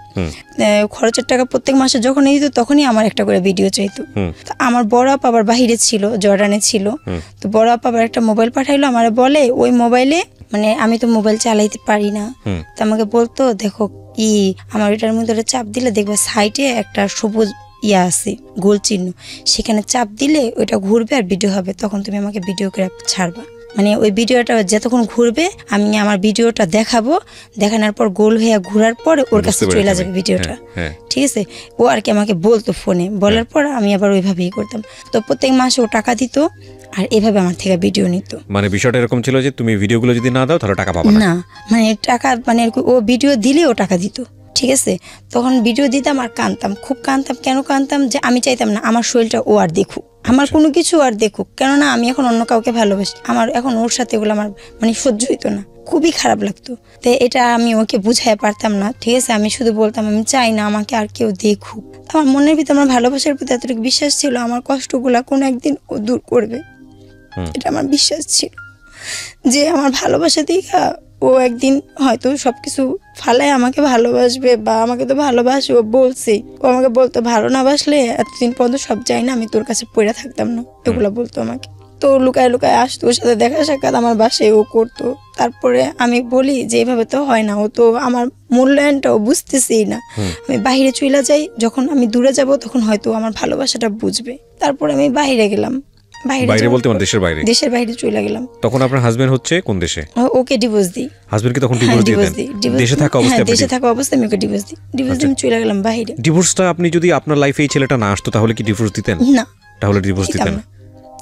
খরচের টাকা প্রত্যেক মাসে যখন দিত তখনই আমার একটা করে ভিডিও চাইতো। আমার বড় আপা আবার বাহিরে ছিল, জর্ডানে ছিল। তো বড় আপা আবার একটা মোবাইল পাঠাইলো, আমার বলে ওই মোবাইলে, মানে আমি তো মোবাইল চালাইতে পারি না, তো আমাকে বলতো দেখো কি আমার এটার মধ্যে চাপ দিলে দেখবে সাইডে একটা সবুজ আছে গোল চিহ্ন, সেখানে চাপ দিলে ওইটা ঘুরবে আর ভিডিও হবে, তখন তুমি আমাকে ভিডিও করে ছাড়বা। মানে ওই ভিডিওটা যতক্ষণ ঘুরবে আমি আমার ভিডিওটা দেখাবো, দেখানোর পর গোল হয়ে ঘোরার পর ওর কাছে চলে যাবে ভিডিওটা। ঠিক আছে, ও আর কি আমাকে বলতো ফোনে, বলার পর আমি আবার ওইভাবেই করতাম। তো প্রত্যেক মাসে ও টাকা দিত আর এভাবে আমার থেকে ভিডিও নিত। মানে বিষয়টা এরকম ছিল যে তুমি ভিডিওগুলো যদি না দাও তাহলে টাকা পাবে না। মানে টাকা মানে ও ভিডিও দিলে ও টাকা দিত। ঠিক আছে, তখন ভিডিও দিতাম আর কাঁদতাম, খুব কাঁদতাম। কেন কাঁদতাম? যে আমি চাইতাম না আমার শরীরটা ও আর দেখুক, আমার কোনো কিছু আর দেখুক, কেননা আমি এখন অন্য কাউকে ভালোবাসি, আমার এখন ওর সাথে এগুলো আমার মানে সহ্য হইতো না, খুবই খারাপ লাগতো। তো এটা আমি ওকে বুঝাই পারতাম না। ঠিক আছে, আমি শুধু বলতাম আমি চাই না আমাকে আর কেউ দেখুক। আমার মনের ভিতরে আমার ভালোবাসার প্রতি এতটুকু বিশ্বাস ছিল, আমার কষ্টগুলা কোনো একদিন ও দূর করবে, এটা আমার বিশ্বাস ছিল। যে আমার ভালোবাসা দেখা ও একদিন হয়তো সবকিছু ফালায় আমাকে ভালোবাসবে, বা আমাকে তো ভালোবাসে, ও বলছে, ও আমাকে বলতো ভালো না বাসলে এতদিন পর্যন্ত সব যাই না, আমি তোর কাছে পড়ে থাকতাম না, এগুলো বলতো আমাকে। তো লুকায় আসতো, ওর সাথে দেখা সাক্ষাৎ আমার বাসায় ও করতো। তারপরে আমি বলি যে এভাবে তো হয় না, ও তো আমার মূল্যায়নটাও বুঝতেছেই না। আমি বাইরে চলে যাই, যখন আমি দূরে যাব তখন হয়তো আমার ভালোবাসাটা বুঝবে। তারপরে আমি বাইরে গেলাম, বাইরে বলতে মানে দেশের বাইরে চলে গেলাম। তখন আপনার হাজবেন্ড হচ্ছে কোন দেশে? ওকে ডিভোর্স দিই। হাজবেন্ড কি তখন ডিভোর্স দিতেন? দেশে থাকা অবস্থায় আমি ওকে ডিভোর্স দিই, চলে গেলাম বাইরে। ডিভোর্সটা আপনি যদি আপনার লাইফে এই ছেলেটা না আসতো তাহলে কি ডিভোর্স দিতেন? না, তাহলে ডিভোর্স দিতেন না।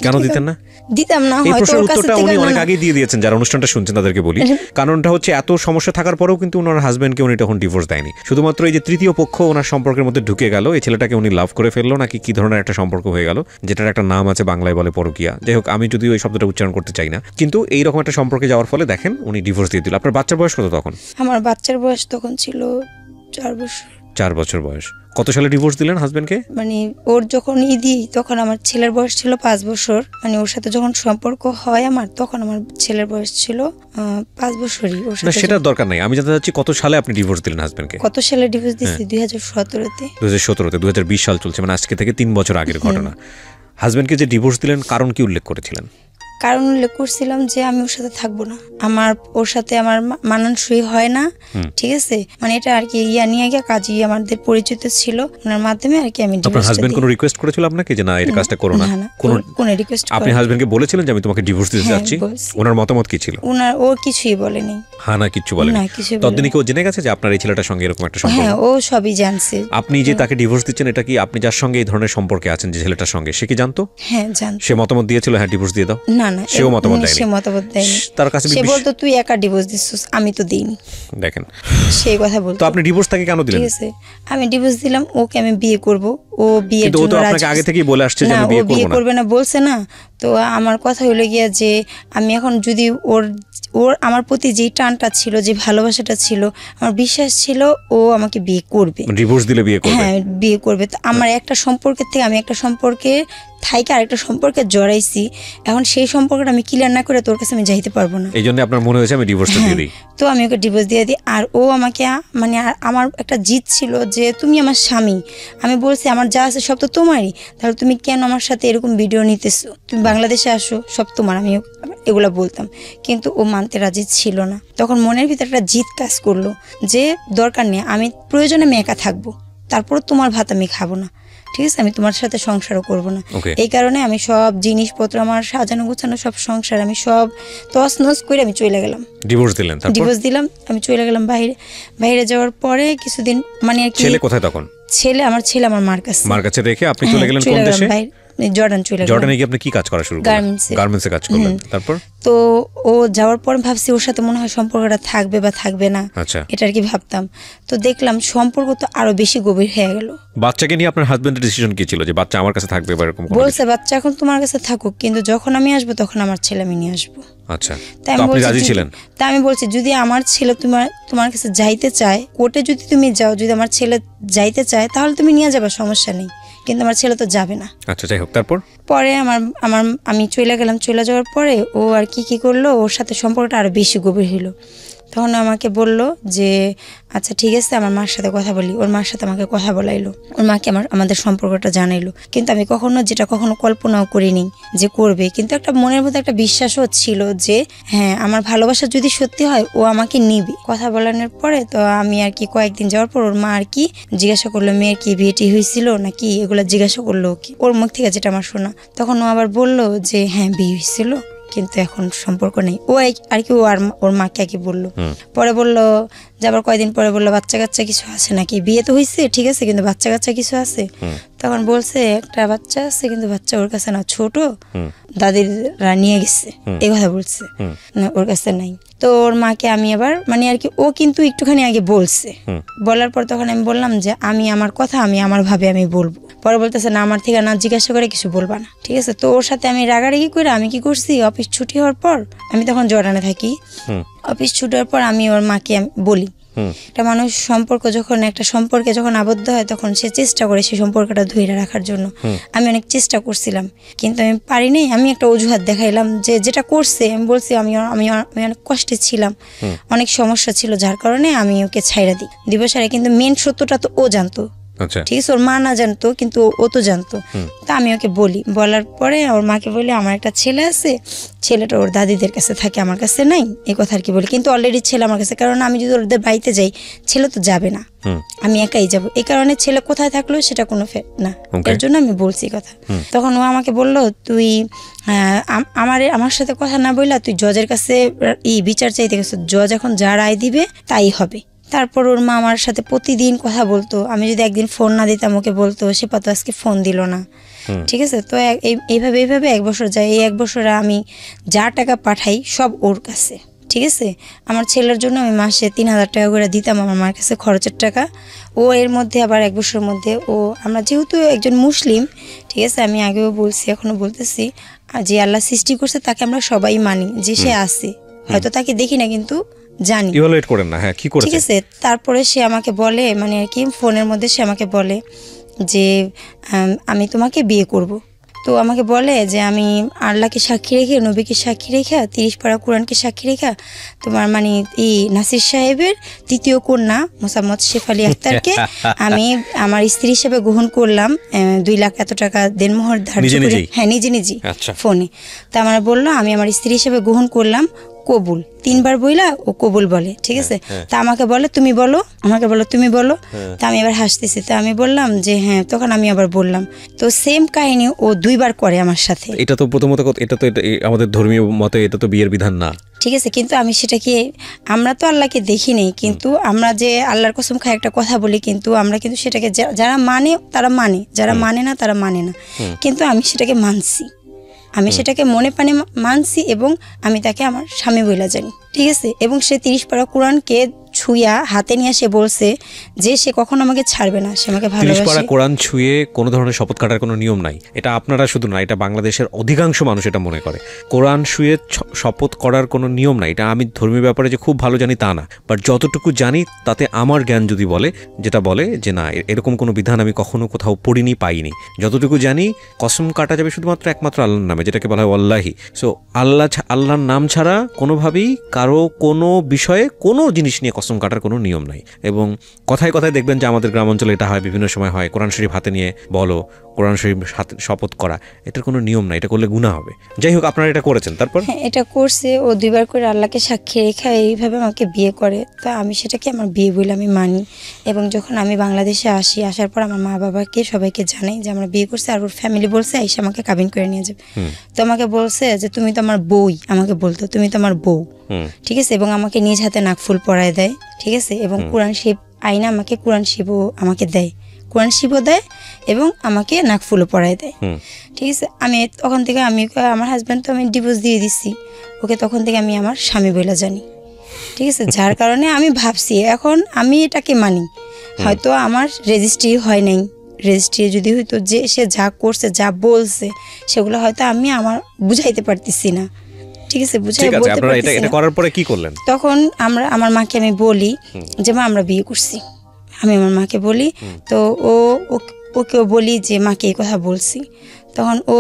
কেন দিতেন না? দিতাম না, এই হয়তো প্রশ্নের ওর কাছে উত্তরটা থেকে উনি না, অনেক না। আগেই দিয়ে দিয়েছেন, যারা অনুষ্ঠানটা শুনছেন তাদেরকে বলি। কারণটা হচ্ছে এত সমস্যা থাকার পরেও কিন্তু ওনার হাজবেন্ডকে উনি তখন ডিভোর্স দেয়নি, শুধুমাত্র এই যে তৃতীয় পক্ষ ওনার সম্পর্কের মধ্যে ঢুকে গেল, এই ছেলেটাকে উনি লাভ করে ফেললো নাকি কি ধরনের একটা সম্পর্ক হয়ে গেল, যেটার একটা নাম আছে বাংলায় বলে পরকীয়া। যাই হোক, আমি যদিও এই শব্দটা উচ্চারণ করতে চাই না, কিন্তু এইরকম একটা সম্পর্কে যাওয়ার ফলে দেখেন উনি ডিভোর্স দিয়ে দিল। আপনার বাচ্চার বয়স কত তখন? আমার বাচ্চার বয়স তখন ছিল 4 বছর। 4 বছর বয়স। কত সালে ডিভোর্স দিলেন হাজবেন্ডকে? মানে ওর যখন ঈদি তখন আমার ছেলের বয়স ছিল 5 বছর, মানে ওর সাথে যখন সম্পর্ক হয় আমার, তখন আমার ছেলের বয়স ছিল 5 বছরই। ওর না, সাথে সেটার দরকার নাই, আমি জানতে চাচ্ছি কত সালে আপনি ডিভোর্স দিলেন হাজবেন্ডকে? কত সালে ডিভোর্স দিয়েছি? 2017-তে। 2017-তে, 2020 সাল চলছে, মানে আজকে থেকে 3 বছর আগের ঘটনা। হাজবেন্ডকে যে ডিভোর্স দিলেন কারণ কি উল্লেখ করেছিলেন? কারণ উল্লেখ করছিলাম যে আমি ওর সাথে থাকবো না, আমার ওর সাথে আমার মানানসই হয় না, ঠিক আছে, মানে এটা আর কি নিয়ে গিয়ে কাজী আমাদের পরিচিত ছিল, ওনার মাধ্যমে আর কি আমি আপনার ডিভোর্স হাজবেন্ড কোনো রিকোয়েস্ট করেছিল আপনাকে যে না এটা কাজটা করো না? কোনো রিকোয়েস্ট আপনি হাজবেন্ডকে বলেছিলেন যে আমি তোমাকে ডিভোর্স দিতে হ্যাঁ, যাচ্ছি? বলছি। ওনার মতামত কি ছিল? ও কিছুই বলেনি। হ্যাঁ না কিচ্ছু বলেনি? না, কিছুই বলেনি। ততদিনই কি ও জেনে গেছে যে আপনার এই ছেলেটার সঙ্গে এরকম একটা সম্পর্ক? হ্যাঁ, ও সবই জানছে। আপনি যে তাকে ডিভোর্স দিচ্ছেন, এটা কি আপনি যার সঙ্গে এই ধরনের সম্পর্কে আছেন যে ছেলেটার সঙ্গে, সে কি জানতো? হ্যাঁ, জানতো। সে মতামত দিয়েছিল হ্যাঁ ডিভোর্স দিয়ে দাও? না না, সেও মতামত দেয়নি? সে মতামত দেয়নি। তার কাছে সে বলতো তুই একা ডিভোর্স দিছিস, আমি তো দিইনি। দেখেন, সেই কথা বলতো। তো আপনি ডিভোর্স তাকে কেন দিলেন? ঠিক আছে, আমি ডিভোর্স দিলাম, ওকে আমি বিয়ে করব, ও বিয়ের কিন্তু ও জন্য তো রাজি। আপনাকে আগে থেকেই বলে আসছে যে না, আমি ও বিয়ে বিয়ে করব না। করবে না বলছে না। তো আমার কথা হলো গিয়া যে আমি এখন যদি ওর আমার প্রতি যে টানটা ছিল, যে ভালোবাসাটা ছিল, আমার বিশ্বাস ছিল ও আমাকে বিয়ে করবে। ডিভোর্স দিলে বিয়ে করবে? হ্যাঁ, বিয়ে করবে। তো আমার একটা সম্পর্কের থেকে আমি একটা সম্পর্কে থাইকে আরেকটা সম্পর্কে জড়াইছি, এখন সেই সম্পর্কটা আমি ক্লিয়ার না করে তোর কাছে আমি যাইতে পারবো না। এই জন্য আপনার মনে হয়েছে আমি ডিভোর্সটা দিয়ে দিই? তো আমি ওকে ডিভোর্স দিয়ে দিই। আর ও আমাকে মানে আমার একটা জিদ ছিল যে তুমি আমার স্বামী, আমি বলছি আমার যা আছে সব তো তোমারই, তাহলে তুমি কেন আমার সাথে এরকম ভিডিও নিতেছো, তুমি বাংলাদেশে আসো, সব তোমার। আমি এগুলা বলতাম, কিন্তু ও মানতে রাজি ছিল না। তখন মনের ভিতরে একটা জিদ কাজ করলো যে দরকার নেই, আমি প্রয়োজনে আমি একা থাকবো, তারপর তোমার ভাত আমি খাবো না, ঠিক আছে, আমি তোমার সাথে সংসারও করব না। এই কারণে আমি সব জিনিসপত্র, আমার সাজানো গোছানো সব সংসার, আমি সব তছনছ করে আমি চলে গেলাম। ডিভোর্স দিলেন? ডিভোর্স দিলাম, আমি চলে গেলাম বাইরে যাওয়ার পরে কিছুদিন, মানে আর কি। ছেলে কোথায় তখন? ছেলে আমার মার কাছে। মার কাছে রেখে আপনি চলে গেলেন কোন দেশে? জর্ডান চলে গেলাম। জর্ডানে গিয়ে আপনি কি কাজ করা শুরু করলেন? গার্মেন্টসে কাজ করলেন। তারপর তো ও যাওয়ার পর ভাবছি ওর সাথে মনে হয় সম্পর্কটা থাকবে বা থাকবে না, এটা আর কি ভাবতাম। তো দেখলাম সম্পর্ক তো আরো বেশি গভীর হয়ে গেল। বাচ্চাকে নিয়ে আপনার হাজবেন্ডের ডিসিশন কি ছিল যে বাচ্চা আমার কাছে থাকবে বা এরকম? বলছে বাচ্চা এখন তোমার কাছে থাকুক, কিন্তু যখন আমি আসবো তখন আমার ছেলে আমি নিয়ে আসবো। আচ্ছা, তো আপনি রাজি ছিলেন? তা আমি বলছি যদি আমার ছেলে তোমার কাছে যাইতে চায়, কোর্টে যদি তুমি যাও, যদি আমার ছেলে যাইতে চায় তাহলে তুমি নিয়ে যাবে, সমস্যা নেই, কিন্তু আমার ছেলে তো যাবে না। আচ্ছা, যাই হোক, তারপর পরে আমি চলে গেলাম। চলে যাওয়ার পরে ও আর কি করলো, ওর সাথে সম্পর্কটা আরো বেশি গভীর হলো। তখন আমাকে বলল যে আচ্ছা ঠিক আছে, আমার মার সাথে কথা বলি। ওর মার সাথে আমাকে কথা বলাইলো, ওর মাকে আমাদের সম্পর্কটা জানাইলো। কিন্তু আমি কখনো কল্পনাও করিনি যে করবে, কিন্তু একটা মনের মধ্যে একটা বিশ্বাসও ছিল যে হ্যাঁ, আমার ভালোবাসা যদি সত্যি হয় ও আমাকে নিবে। কথা বলানোর পরে তো আমি আর কি কয়েকদিন যাওয়ার পর ওর মা আর কি জিজ্ঞাসা করলো মেয়ের কি বিয়েটি হয়েছিল নাকি, এগুলো জিজ্ঞাসা করলো কি ওর মুখ থেকে, যেটা আমার শোনা। তখন ও আবার বললো যে হ্যাঁ, বিয়ে হয়েছিল, কিন্তু এখন সম্পর্ক নেই। ও আর কি ওর মাকে আর কি বললো। পরে বললো যাবার কয়েকদিন পরে বললো বাচ্চা কাচ্চা কিছু আছে নাকি, বিয়ে তো হয়েছে ঠিক আছে, কিন্তু বাচ্চা কাচ্চা কিছু আছে। তখন বলছে একটা বাচ্চা আছে, কিন্তু বাচ্চা ওর কাছে না, ছোট, দাদিরা নিয়ে গেছে, এই কথা বলছে, ওর কাছে নাই। তো ওর মাকে আমি আবার মানে আর কি, ও কিন্তু একটুখানি আগে বলছে, বলার পর তখন আমি বললাম যে আমি আমার কথা আমি আমার ভাবে আমি বলবো। পরে বলতেছে না, আমার থেকে না জিজ্ঞাসা করে কিছু বলবা না, ঠিক আছে। তো ওর সাথে আমি রাগারাগি করে আমি কি করছি, অফিস ছুটি হওয়ার পর, আমি তখন জর্ডানে থাকি, অফিস ছুটি হওয়ার পর আমি ওর মাকে বলি, একটা মানুষ একটা সম্পর্কে যখন আবদ্ধ হয় তখন সে চেষ্টা করে সেই সম্পর্কটা ধরে রাখার জন্য। আমি অনেক চেষ্টা করছিলাম, কিন্তু আমি পারি নাই। আমি একটা অজুহাত দেখাইলাম যে যেটা করছে, আমি বলছি আমি অনেক কষ্টে ছিলাম, অনেক সমস্যা ছিল, যার কারণে আমি ওকে ছাইড়া দিব সারে। কিন্তু মেন সত্যটা তো ও জানতো, ঠিক আছে, ওর মা না জানতো কিন্তু ও তো জানতো। তা আমি ওকে বলার পরে ওর মাকে বলি আমার একটা ছেলে আছে, ছেলেটা ওর দাদিদের কাছে থাকে, আমার কাছে নাই, এই কথা আর কি বলি। কিন্তু অলরেডি ছেলে আমার কাছে, কারণ আমি যদি ওদের বাড়িতে যাই ছেলে তো যাবে না, আমি একাই যাব, এই কারণে ছেলে কোথায় থাকলো সেটা কোনো না, এর জন্য আমি বলছি কথা। তখন ও আমাকে বললো তুই আমার সাথে কথা না বললা তুই জজের কাছে বিচার চাইতে গেছো, জজ এখন যা রায় দিবে তাই হবে, তারপর ওর মা আমার সাথে প্রতিদিন কথা বলতো, আমি যদি একদিন ফোন না দিতাম ওকে বলতো শিপা তো আজকে ফোন দিল না। ঠিক আছে, তো এইভাবে 1 বছর যায়। এই 1 বছরে আমি যা টাকা পাঠাই সব ওর কাছে। ঠিক আছে, আমার ছেলের জন্য আমি মাসে 3000 টাকা করে দিতাম আমার মার কাছে খরচের টাকা। ও এর মধ্যে আবার 1 বছরের মধ্যে আমরা যেহেতু একজন মুসলিম, ঠিক আছে, আমি আগেও বলছি এখনো বলতেছি, যে আল্লাহ সৃষ্টি করছে তাকে আমরা সবাই মানি, যে সে আছে, হয়তো তাকে দেখি না কিন্তু জানি। ইভালুয়েট করেন না, হ্যাঁ, কি করেছে? ঠিক আছে, তারপরে সে আমাকে বলে, মানে আর কি ফোনের মধ্যে সে আমাকে বলে যে আমি তোমাকে বিয়ে করব। তো আমাকে বলে যে আমি আল্লাহকে সাক্ষী রেখে, নবীকে সাক্ষী রেখা, 30 পারা কোরআনকে সাক্ষী রেখা তোমার মানে এই নাসির সাহেবের 3য় কন্যা মোসাম্মদ শেফালি আক্তারকে আমি আমার স্ত্রী হিসেবে গ্রহণ করলাম। 2 লাখ এত টাকা দেনমোহর ধার্য করে, হ্যাঁ নিজে ফোনে। তা আমার বললো আমি আমার স্ত্রী হিসেবে গ্রহণ করলাম, কবুল 3 বার বইলা ও কবুল বলে। ঠিক আছে, তা আমাকে বলে তুমি বলো, আমাকে বলো তুমি বলো। তা আমি এবার হাসতেছি, তা আমি বললাম যে হ্যাঁ, তখন আমি আবার বললাম। তো সেম কাহিনী ও 2 বার করে আমার সাথে। এটা তো প্রথমত এটা তো আমাদের ধর্মীয় মতে এটা তো বিয়ের বিধান না। ঠিক আছে, কিন্তু আমি সেটাকে, আমরা তো আল্লাহকে দেখি নেই, কিন্তু আমরা যে আল্লাহর কসম খাই একটা কথা বলি, কিন্তু আমরা কিন্তু সেটাকে যারা মানে তারা মানে, যারা মানে না তারা মানে না, কিন্তু আমি সেটাকে মানছি, আমি সেটাকে মনে প্রাণে মানছি এবং আমি তাকে আমার স্বামী বইলা জানি। ঠিক আছে, এবং সে 30 পারা কোরআনকে ছুঁয়া হাতে নিয়ে সে বলছে যে সে কখনো আমাকে ছাড়বে না, সে আমাকে ভালোবাসে। 30 পারা কোরআন ছুঁয়ে কোনো ধরনের শপথ কাটার কোনো নিয়ম নাই। এটা আপনারা শুধু না, এটা বাংলাদেশের অধিকাংশ মানুষ এটা মনে করে। কোরআন ছুঁয়ে শপথ করার কোনো নিয়ম নাই। এটা আমি ধর্মীয় ব্যাপারে যে খুব ভালো জানি তা না, বাট যতটুকু জানি তাতে আমার জ্ঞান যদি বলে, যেটা বলে যে না এরকম কোনো বিধান আমি কখনো কোথাও পড়িনি, পাইনি। যতটুকু জানি কসম কাটা যাবে শুধুমাত্র একমাত্র আল্লাহর নামে, যেটাকে বলা হয় আল্লাহি। সো আল্লাহর নাম ছাড়া কোনোভাবেই কারো কোনো বিষয়ে কোনো জিনিস নিয়ে কসম কাটার কোনো নিয়ম নাই। এবং কথায় কথায় দেখবেন যে আমাদের গ্রাম অঞ্চলে এটা হয়, বিভিন্ন সময় হয়, কোরআন শরীফ হাতে নিয়ে বলো, কোরআন শরীফ হাতে শপথ করা, এটার কোনো নিয়ম নাই, এটা করলে গুনাহ হবে। যাই হোক, আপনারা এটা করেছেন, তারপর? হ্যাঁ, এটা করছে ও 2 বার করে আল্লাহকে সাক্ষী রেখা এইভাবে আমাকে বিয়ে করে। তো আমি সেটাকে আমার বিয়ে বলে আমি মানি। এবং যখন আমি বাংলাদেশে আসার পর আমার মা বাবাকে সবাইকে জানাই যে আমরা বিয়ে করছি, আর ওর ফ্যামিলি বলছে আইসা আমাকে কাবিন করে নিয়ে যাবে। তো আমাকে বলছে যে তুমি তো আমার বউই, আমাকে বলতো তুমি তো আমার বউ। ঠিক আছে, এবং আমাকে নিজ হাতে নাকফুল পরায় দেয়। ঠিক আছে, এবং কোরআন শিব আইনা আমাকে কোরআন শিবও আমাকে দেয়, কোরআন শিবও দেয় এবং আমাকে নাকফুলও পরায় দেয়। ঠিক আছে, আমি তখন থেকে আমার হাজব্যান্ড তো আমি ডিভোর্স দিয়ে দিচ্ছি ওকে, তখন থেকে আমি আমার স্বামী বলে জানি। ঠিক আছে, যার কারণে আমি ভাবছি এখন আমি এটাকে মানি। হয়তো আমার রেজিস্ট্রি হয় নাই, রেজিস্ট্রি যদি হইতো, যে সে যা করছে যা বলছে সেগুলো হয়তো আমি আমার বুঝাইতে পারতেছি না। ঠিক আছে, এটা করার পরে কি করলেন? তখন আমার মাকে আমি বলি যে মা আমরা বিয়ে করছি, আমি আমার মাকে বলি। তো ওকেও বলি যে মাকে এই কথা বলছি। তখন ও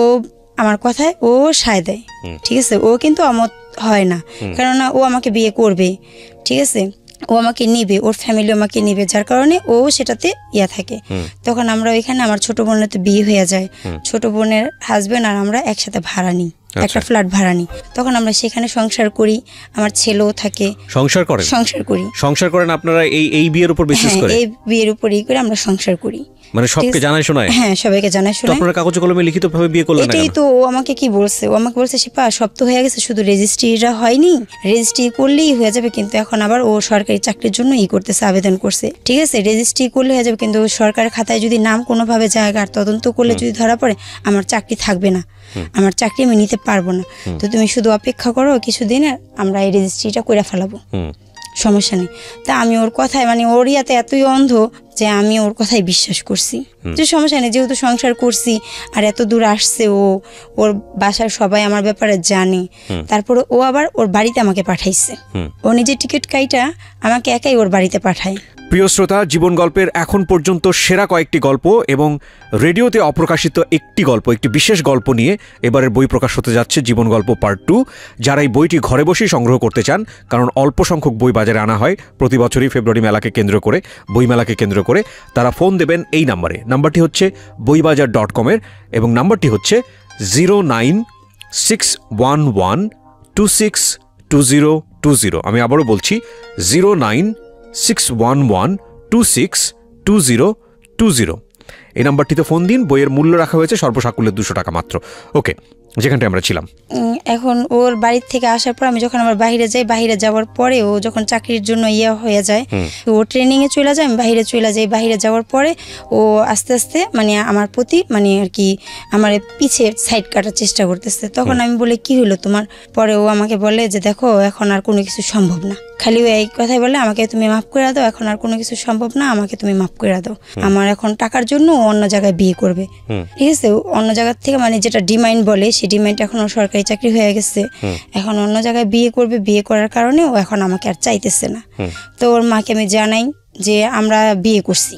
আমার কথায় ও সায় দেয়। ঠিক আছে, ও কিন্তু অমত হয় না, কেননা ও আমাকে বিয়ে করবে। ঠিক আছে, ও আমাকে নিবে, ওর ফ্যামিলি আমাকে নিবে, যার কারণে ও সেটাতে থাকে। তখন আমরা ওইখানে আমার ছোট বোনের তো বিয়ে হয়ে যায়, ছোট বোনের হাজবেন্ড আর আমরা একসাথে ভাড়া নিই, একটা ফ্ল্যাট ভাড়া নিই। তখন আমরা সেখানে সংসার করি, আমার ছেলেও থাকে। সংসার করেন আপনারা এই বিয়ের উপর বেসিস করে? এই বিয়ের উপরই করে আমরা সংসার করি। মানে সবকে জানাই শোনায়? হ্যাঁ, সবাইকে জানাই শোনায়। আপনারা কাগজে কলমে লিখিতভাবে বিয়ে করলেন না? এটাই তো ও আমাকে কি বলছে, ও আমাকে বলছে শিপা সব তো হয়ে গেছে, শুধু রেজিস্ট্রিটা হয়নি, রেজিস্ট্রি করলেই হয়ে যাবে। কিন্তু এখন আবার ও সরকারি চাকরির জন্য করতেছে, আবেদন করছে। ঠিক আছে, রেজিস্ট্রি করলে হয়ে যাবে, কিন্তু সরকারের খাতায় যদি নাম কোনোভাবে জায়গা আর তদন্ত করলে যদি ধরা পড়ে আমার চাকরি থাকবে না, আমার চাকরি আমি নিতে পারবো না। তো তুমি শুধু অপেক্ষা করো কিছুদিন, আমরা এই রেজিস্ট্রিটা করে ফেলাবো, সমস্যা নেই। তা আমি ওর কথায়, মানে ওর ইয়াতে এতই অন্ধ যে আমি ওর কথাই বিশ্বাস করছি যে সমস্যা নেই, যেহেতু সংসার করছি আর এত দূর আসছে, ওর বাসার সবাই আমার ব্যাপারে জানে। তারপরে ও আবার ওর বাড়িতে আমাকে পাঠাইছে, ও নিজে টিকিট কাইটা আমাকে একাই ওর বাড়িতে পাঠায়। প্রিয় শ্রোতা, জীবন গল্পের এখন পর্যন্ত সেরা কয়েকটি গল্প এবং রেডিওতে অপ্রকাশিত একটি গল্প, একটি বিশেষ গল্প নিয়ে এবারের বই প্রকাশ হতে যাচ্ছে জীবন গল্প পার্ট 2। যারা এই বইটি ঘরে বসেই সংগ্রহ করতে চান, কারণ অল্প সংখ্যক বই বাজারে আনা হয় প্রতি বছরই ফেব্রুয়ারি মেলাকে কেন্দ্র করে, বইমেলাকে কেন্দ্র করে, তারা ফোন দেবেন এই নাম্বারে। নাম্বারটি হচ্ছে boibajar.com-এর এবং নাম্বারটি হচ্ছে 09611262020। আমি আবারও বলছি 09611262020। এই নাম্বারটিতে ফোন দিন। বইয়ের মূল্য রাখা হয়েছে সর্বসাকুল্যে 200 টাকা মাত্র। ওকে, যেখানটায় আমরা ছিলাম। এখন ওর বাড়ির থেকে আসার পর আমি যখন আমার বাইরে যাই, বাইরে যাওয়ার পরে ও যখন চাকরির জন্য হয়ে যায়, তো ও ট্রেনিংয়ে চলে যায়, আমি বাইরে চলে যাই। বাইরে যাওয়ার পরে ও আস্তে আস্তে মানে আমার প্রতি মানে আর কি আমার পিছে সাইড কাটার চেষ্টা করতেছে। তখন আমি বলি কি হলো তোমার? পরে ও আমাকে বলে যে দেখো এখন আর কোনো কিছু সম্ভব না, খালি ও এই কথাই বলে আমাকে তুমি মাফ করে দাও, এখন আর কোনো কিছু সম্ভব না, আমাকে তুমি মাফ করে দাও। আমার এখন টাকার জন্য ও অন্য জায়গায় বিয়ে করবে, ঠিক আছে? অন্য জায়গার থেকে মানে যেটা ডিমান্ড বলে সেই ডিমান্ড এখন ওর সরকারি চাকরি হয়ে গেছে, এখন অন্য জায়গায় বিয়ে করবে। বিয়ে করার কারণে ও এখন আমাকে আর চাইতেছে না। তো ওর মাকে আমি জানাই যে আমরা বিয়ে করছি,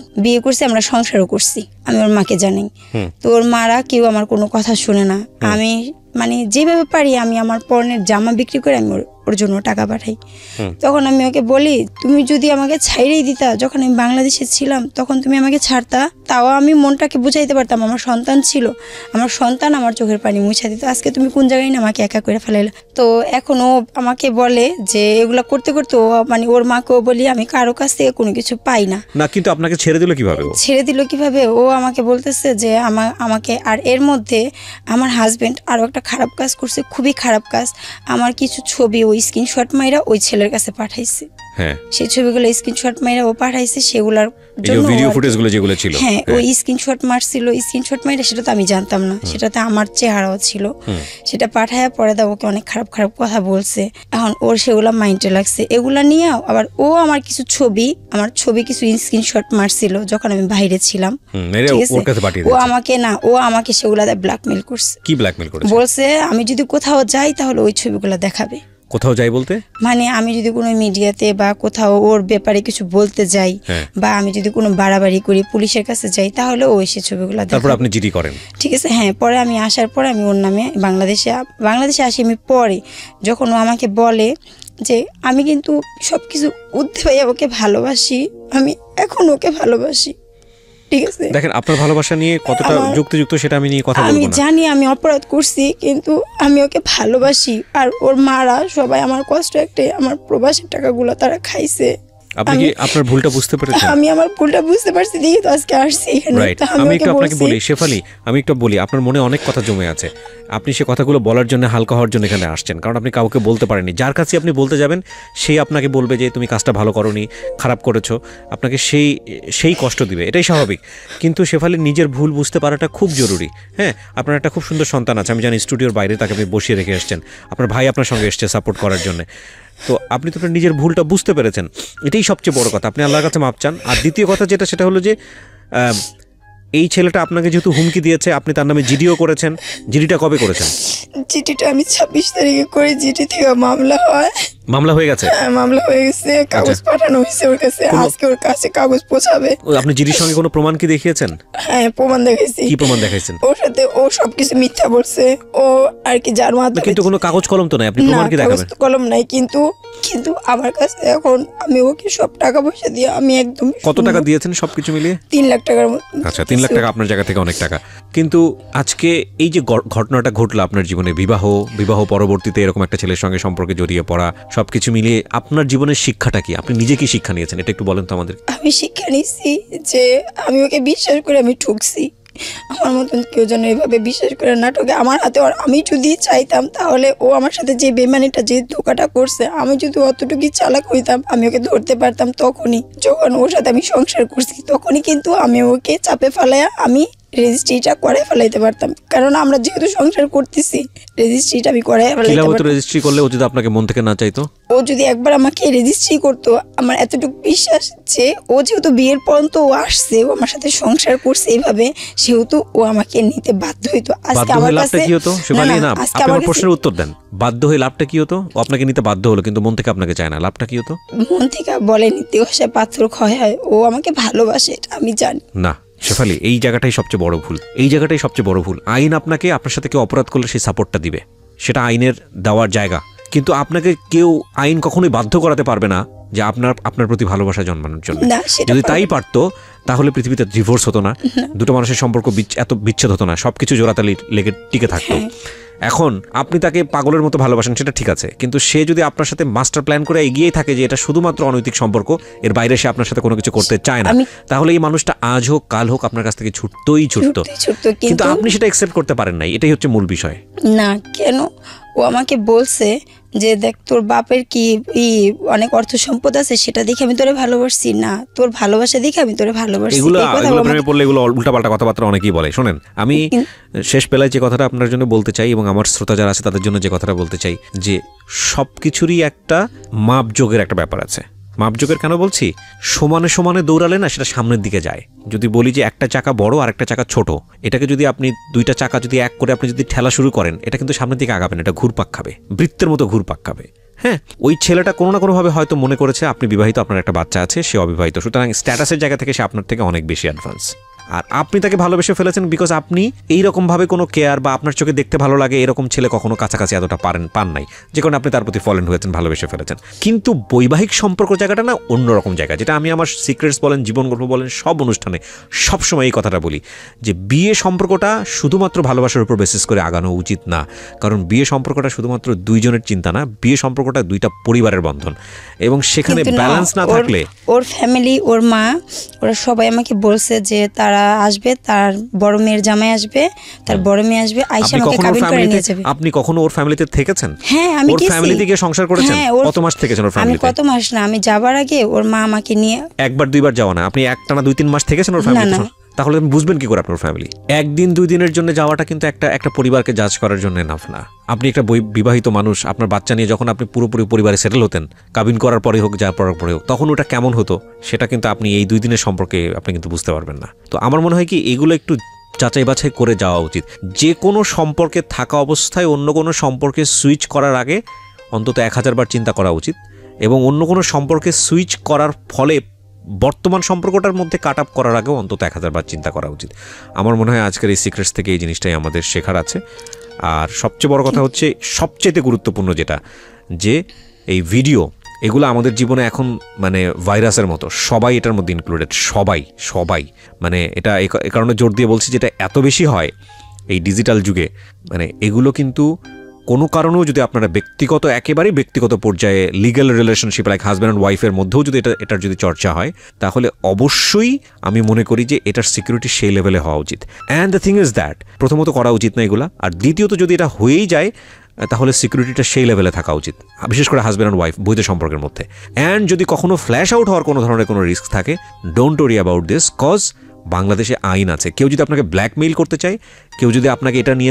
আমরা সংসারও করছি, আমি ওর মাকে জানাই। তো ওর মারা কেউ আমার কোনো কথা শুনে না। আমি মানে যেভাবে পারি আমি আমার পরনের জামা বিক্রি করে আমি ওর জন্য টাকা পাঠাই। তখন আমি ওকে বলি তুমি যদি আমাকে ছাইড়েই দিতা, যখন আমি বাংলাদেশে ছিলাম তখন তুমি আমাকে ছাড়তা, তাও আমি মনটাকে বুঝাইতে পারতাম। আমার সন্তান ছিল, আমার সন্তান আমার চোখের পানি মুছা দিত। আজকে তুমি কোন জায়গায় না আমাকে একা করে ফেলাইলে। তো এখন ও আমাকে বলে যে এগুলা করতে করতে ও মানে ওর মাকেও বলি আমি কারো কাছ থেকে কোনো কিছু পাই না। না, কিন্তু আপনাকে ছেড়ে দিল কিভাবে? ও আমাকে বলতেছে যে আমাকে আর এর মধ্যে আমার হাজবেন্ড আরো একটা খারাপ কাজ করছে, খুবই খারাপ কাজ। আমার কিছু ছবি ওই স্ক্রিনশট মাইরা ওই ছেলের কাছে পাঠাইছে। হ্যাঁ, সেই ছবিগুলো স্ক্রিনশট মাইরা ও পাঠাইছে, সেগুলোর জন্য ভিডিও ফুটেজগুলো যেগুলো ছিল, হ্যাঁ ওই স্ক্রিনশট মারছিল। স্ক্রিনশট মাইরা সেটা তো আমি জানতাম না, সেটাতে আমার চেহারাও ছিল। সেটা পাঠায়া পরে দাও ওকে অনেক খারাপ খারাপ কথা বলছে। এখন ওর সেগুলা মাইন্ডে লাগছে। এগুলা নিয়ে আবার ও আমার কিছু কিছু স্ক্রিনশট মারছিল যখন আমি বাইরে ছিলাম। ও আমাকে সেগুলাতে ব্ল্যাকমেল করছে। কি ব্ল্যাকমেল করেছে? বলছে আমি যদি কোথাও যাই তাহলে ওই ছবিগুলো দেখাবে। কোথাও যাই বলতে মানে আমি যদি কোনো মিডিয়াতে বা কোথাও ওর ব্যাপারে কিছু বলতে যাই, বা আমি যদি কোনো বাড়াবাড়ি করি পুলিশের কাছে যাই, তাহলে ও সে ছবিগুলো দেখাবে। তারপর আপনি জিডি করেন? ঠিক আছে, হ্যাঁ। পরে আমি আসার পরে আমি ওর নামে বাংলাদেশে আসি। আমি পরে যখন ও আমাকে বলে যে আমি কিন্তু সবকিছু উদ্ধে ভাইয়া ওকে ভালোবাসি, আমি এখন ওকে ভালোবাসি, ঠিক আছে? দেখেন আপনার ভালোবাসা নিয়ে কতটা যুক্তিযুক্ত সেটা আমি নিয়ে কথা বলবো না। আমি জানি আমি অপরাধ করছি, কিন্তু আমি ওকে ভালোবাসি। আর ওর মারা সবাই আমার কষ্ট একটাই, আমার প্রবাসের টাকাগুলো তারা খাইছে। আপনি কি আপনার ভুলটা বুঝতে পেরেছেন? আমি আমার ভুলটা বুঝতে পারছি, দেখি তো আজকে আসছি এখানে। আমি একটু আপনাকে বলি শেফালি, আমি একটু বলি, আপনার মনে অনেক কথা জমে আছে। আপনি সে কথাগুলো বলার জন্য, হালকা হওয়ার জন্য এখানে আসছেন, কারণ আপনি কাউকে বলতে পারেননি। যার কাছে আপনি বলতে যাবেন সে আপনাকে বলবে যে তুমি কাজটা ভালো করোনি, খারাপ করেছো, আপনাকে সেই কষ্ট দিবে, এটাই স্বাভাবিক। কিন্তু শেফালি নিজের ভুল বুঝতে পারাটা খুব জরুরি। হ্যাঁ, আপনার একটা খুব সুন্দর সন্তান আছে, আমি জানি স্টুডিওর বাইরে তাকে আপনি বসিয়ে রেখে এসছেন, আপনার ভাই আপনার সঙ্গে এসছে সাপোর্ট করার জন্য। তো আপনি তো নিজের ভুলটা বুঝতে পেরেছেন, এটাই সবচেয়ে বড় কথা। আপনি আল্লাহর কাছে মাপ চান। আর দ্বিতীয় কথা সেটা হলো যে এই ছেলেটা আপনাকে যেহেতু হুমকি দিয়েছে, আপনি তার নামে জিডিও করেছেন। জিডিটা কবে করেছেন? জিডিটা আমি 26 তারিখে করে, জিডি থেকে মামলা হয়ে গেছে? মামলা হয়ে গেছে, কাগজ পাঠানো হয়েছে ওর কাছে, আজকে ওর কাছে কাগজ পৌঁছাবে। আপনি জিডির সঙ্গে কোনো প্রমাণ কি দেখিয়েছেন? হ্যাঁ, প্রমাণ দেখাইছি। কি প্রমাণ দেখাইছেন? ওর সাথে ও সবকিছু মিথ্যা বলছে, ও আর কি যার মাধ্যমে। কিন্তু কোনো কাগজ কলম তো নাই, আপনি প্রমাণ কি দেখাবেন? কলম নাই, কিন্তু আমার কাছে এখন আমি ওকে সব টাকা পয়সা দিয়ে আমি একদম। কত টাকা দিয়েছেন সবকিছু মিলিয়ে? 3 লাখ টাকার মতো। আচ্ছা, 3 লাখ টাকা আপনার জায়গা থেকে অনেক টাকা। কিন্তু আজকে এই যে ঘটনাটা ঘটলো আপনার জীবনে, বিবাহ পরবর্তীতে এরকম একটা ছেলের সঙ্গে সম্পর্কে জড়িয়ে পড়া, সবকিছু মিলিয়ে আপনার জীবনের শিক্ষাটা কি? আপনি নিজে কি শিক্ষা নিয়েছেন এটা একটু বলেন তো আমাদের। আমি শিক্ষা নিয়েছি যে আমি ওকে বিশ্বাস করে আমি ঠকছি। আমার মতন কেউ যেন এভাবে বিশ্বাস করে না ঠকে আমার হাতে। আমি যদি চাইতাম তাহলে ও আমার সাথে যে বেমানিটা, যে ধোকাটা করছে, আমি যদি অতটুকু চালাক হইতাম আমি ওকে ধরতে পারতাম তখনই, যখন ওর সাথে আমি সংসার করছি। তখনই কিন্তু আমি ওকে চাপে ফেলাইয়া আমি রেজিস্ট্রিটা করে ফেলাইতে পারতাম, কারণ আমরা যেহেতু সংসার করতেছি রেজিস্ট্রিটা আমি করে ফেলাইতে পারতাম। রেজিস্ট্রি করলে ও যদি আপনাকে মন থেকে না চাইতো, ও যদি একবার আমাকে রেজিস্ট্রি করতো, আমার এতটুকু বিশ্বাস যে ও যেহেতু বিয়ের পর্যন্ত ও আসছে, ও আমার সাথে সংসার করছে এইভাবে, সেহেতু ও আমাকে নিতে বাধ্য হইতো। আজকে আমার কাছে কি হতো সেবালি? না, আপনি আমার প্রশ্নের উত্তর দেন। বাধ্য হয়ে লাভটা কি হতো? ও আপনাকে নিতে বাধ্য হলো কিন্তু মন থেকে আপনাকে চায় না, লাভটা কি হতো? মন থেকে বলে নিতে আসে পাথর ক্ষয় হয়, ও আমাকে ভালোবাসে এটা আমি জানি না। শেফালি, এই জায়গাটাই সবচেয়ে বড় ভুল। আইন আপনাকে, আপনার সাথে কেউ অপরাধ করলে সেই সাপোর্টটা দিবে, সেটা আইনের দেওয়ার জায়গা। কিন্তু আপনাকে কেউ আইন কখনোই বাধ্য করাতে পারবে না যে আপনার প্রতি ভালোবাসা জন্মানোর জন্য। যদি তাই পারতো তাহলে পৃথিবীতে ডিভোর্স হতো না, দুটো মানুষের সম্পর্ক এত বিচ্ছেদ হতো না, সবকিছু জোড়াতালি লেগে টিকে থাকতো। এখন আপনি তাকে পাগলের মতো ভালোবাসেন, সেটা ঠিক আছে, কিন্তু সে যদি আপনার সাথে মাস্টার প্ল্যান করে এগিয়েই থাকে যে এটা শুধুমাত্র অনৈতিক সম্পর্ক, এর বাইরে সে আপনার সাথে কোনো কিছু করতে চায় না, তাহলে এই মানুষটা আজ হোক কাল হোক আপনার কাছ থেকে ছুটতোই ছুটতো। কিন্তু আপনি সেটা অ্যাকসেপ্ট করতে পারেন নাই, এটাই হচ্ছে মূল বিষয়। না কেন, ও আমাকে বলছে যে দেখ তোর বাপের কি অনেক অর্থ সম্পদ আছে, সেটা দেখে আমি তোরে ভালোবাসছি না, তোর ভালোবাসা দেখে আমি তোরে ভালোবাসছি। এগুলো প্রেমে পড়লে এগুলো উল্টাপাল্টা কথাবার্তা অনেকেই বলে। শোনেন, আমি শেষ বেলায় যে কথাটা আপনার জন্য বলতে চাই এবং আমার শ্রোতা যারা আছে তাদের জন্য যে কথাটা বলতে চাই, যে সব কিছুরই একটা মাপযোগের একটা ব্যাপার আছে। মাপযোগের কেন বলছি, সমানে সমানে দৌড়ালে না সেটা সামনের দিকে যায়। যদি বলি যে একটা চাকা বড় আর একটা চাকা ছোট, এটাকে যদি আপনি দুইটা চাকা যদি এক করে আপনি যদি ঠেলা শুরু করেন, এটা কিন্তু সামনের দিকে আগাবেন, এটা ঘুরপাক খাবে, বৃত্তের মতো ঘুরপাক খাবে। হ্যাঁ, ওই ছেলেটা কোনো না কোনোভাবে হয়তো মনে করেছে আপনি বিবাহিত, আপনার একটা বাচ্চা আছে, সে অবিবাহিত, সুতরাং স্ট্যাটাসের জায়গা থেকে সে আপনার থেকে অনেক বেশি অ্যাডভান্স। আর আপনি তাকে ভালোবেসে ফেলেছেন বিকজ আপনি এইরকমভাবে কোনো কেয়ার বা আপনার চোখে দেখতে ভালো লাগে এরকম ছেলে কখনো কাছাকাছি এতটা পান নাই, যে কারণে আপনি তার প্রতি ফলেন হয়েছেন, ভালোবেসে ফেলেছেন। কিন্তু বৈবাহিক সম্পর্ক জায়গাটা না অন্যরকম জায়গা, যেটা আমি আমার সিক্রেটস বলেন, জীবন গল্প বলেন, সব অনুষ্ঠানে সবসময় এই কথাটা বলি যে বিয়ে সম্পর্কটা শুধুমাত্র ভালোবাসার উপর বেসিস করে আগানো উচিত না। কারণ বিয়ে সম্পর্কটা শুধুমাত্র দুইজনের চিন্তা না, বিয়ে সম্পর্কটা দুইটা পরিবারের বন্ধন, এবং সেখানে ব্যালেন্স না থাকলে ওর ফ্যামিলি, ওর মা, ওরা সবাই আমাকে বলছে যে তারা আসবে, তার বড় মেয়ের জামাই আসবে, তার বড় মেয়ে আসবে, আয়েশা আমাকে কাবিন করে নিয়ে যাবে। আপনি কখনো ওর ফ্যামিলিতে থেকেছেন? হ্যাঁ, আমি ওর ফ্যামিলিতে গিয়ে সংসার করেছেন? কত মাস থেকেছেন ওর ফ্যামিলিতে? আমি কত মাস না, আমি যাবার আগে ওর মা আমাকে নিয়ে একবার দুইবার যাওয়া না, আপনি একটানা 2-3 মাস থেকেছেন ওর ফ্যামিলিতে? তাহলে আপনি বুঝবেন কি করে আপনার ফ্যামিলি? একদিন 2 দিনের জন্য যাওয়াটা কিন্তু একটা পরিবারকে জাজ করার জন্য এনাফ না। আপনি একটা বিবাহিত মানুষ, আপনার বাচ্চা নিয়ে যখন আপনি পুরোপুরি পরিবারে সেটেল হতেন, কাবিন করার পরে হোক, যাওয়ার পরে হোক, তখন ওটা কেমন হতো সেটা কিন্তু আপনি এই 2 দিনের সম্পর্কে আপনি কিন্তু বুঝতে পারবেন না। তো আমার মনে হয় কি এগুলো একটু যাচাই বাছাই করে যাওয়া উচিত। যে কোনো সম্পর্কে থাকা অবস্থায় অন্য কোনো সম্পর্কে সুইচ করার আগে অন্তত 1000 বার চিন্তা করা উচিত, এবং অন্য কোনো সম্পর্কে সুইচ করার ফলে বর্তমান সম্পর্কটার মধ্যে কাট আপ করার আগেও অন্তত 1000 বার চিন্তা করা উচিত। আমার মনে হয় আজকের এই সিক্রেটস থেকে এই জিনিসটাই আমাদের শেখার আছে। আর সবচেয়ে বড় কথা হচ্ছে, সবচেয়ে গুরুত্বপূর্ণ যেটা, যে এই ভিডিও এগুলো আমাদের জীবনে এখন মানে ভাইরাসের মতো, সবাই এটার মধ্যে ইনক্লুডেড, সবাই মানে এটা এ কারণে জোর দিয়ে বলছি, যেটা এত বেশি হয় এই ডিজিটাল যুগে, মানে এগুলো কিন্তু কোনো কারণেও যদি আপনারা একেবারেই ব্যক্তিগত পর্যায়ে legal relationship like husband and ওয়াইফের মধ্যেও যদি এটার যদি চর্চা হয়, তাহলে অবশ্যই আমি মনে করি যে এটার সিকিউরিটি সেই লেভেলে হওয়া উচিত। And the thing is that, প্রথমত করা উচিত না এগুলা, আর দ্বিতীয়ত যদি এটা হয়েই যায় তাহলে সিকিউরিটিটা সেই লেভেলে থাকা উচিত, বিশেষ করে হাজব্যান্ড অ্যান্ড ওয়াইফ বৈধ সম্পর্কের মধ্যে। অ্যান্ড যদি কখনো ফ্ল্যাশ আউট হওয়ার কোনো ধরনের কোনো রিস্ক থাকে, don't worry about this, cause বাংলাদেশে আইন আছে। কেউ যদি আপনাকে ব্ল্যাকমেইল করতে চায়, কেউ যদি আপনাকে এটা নিয়ে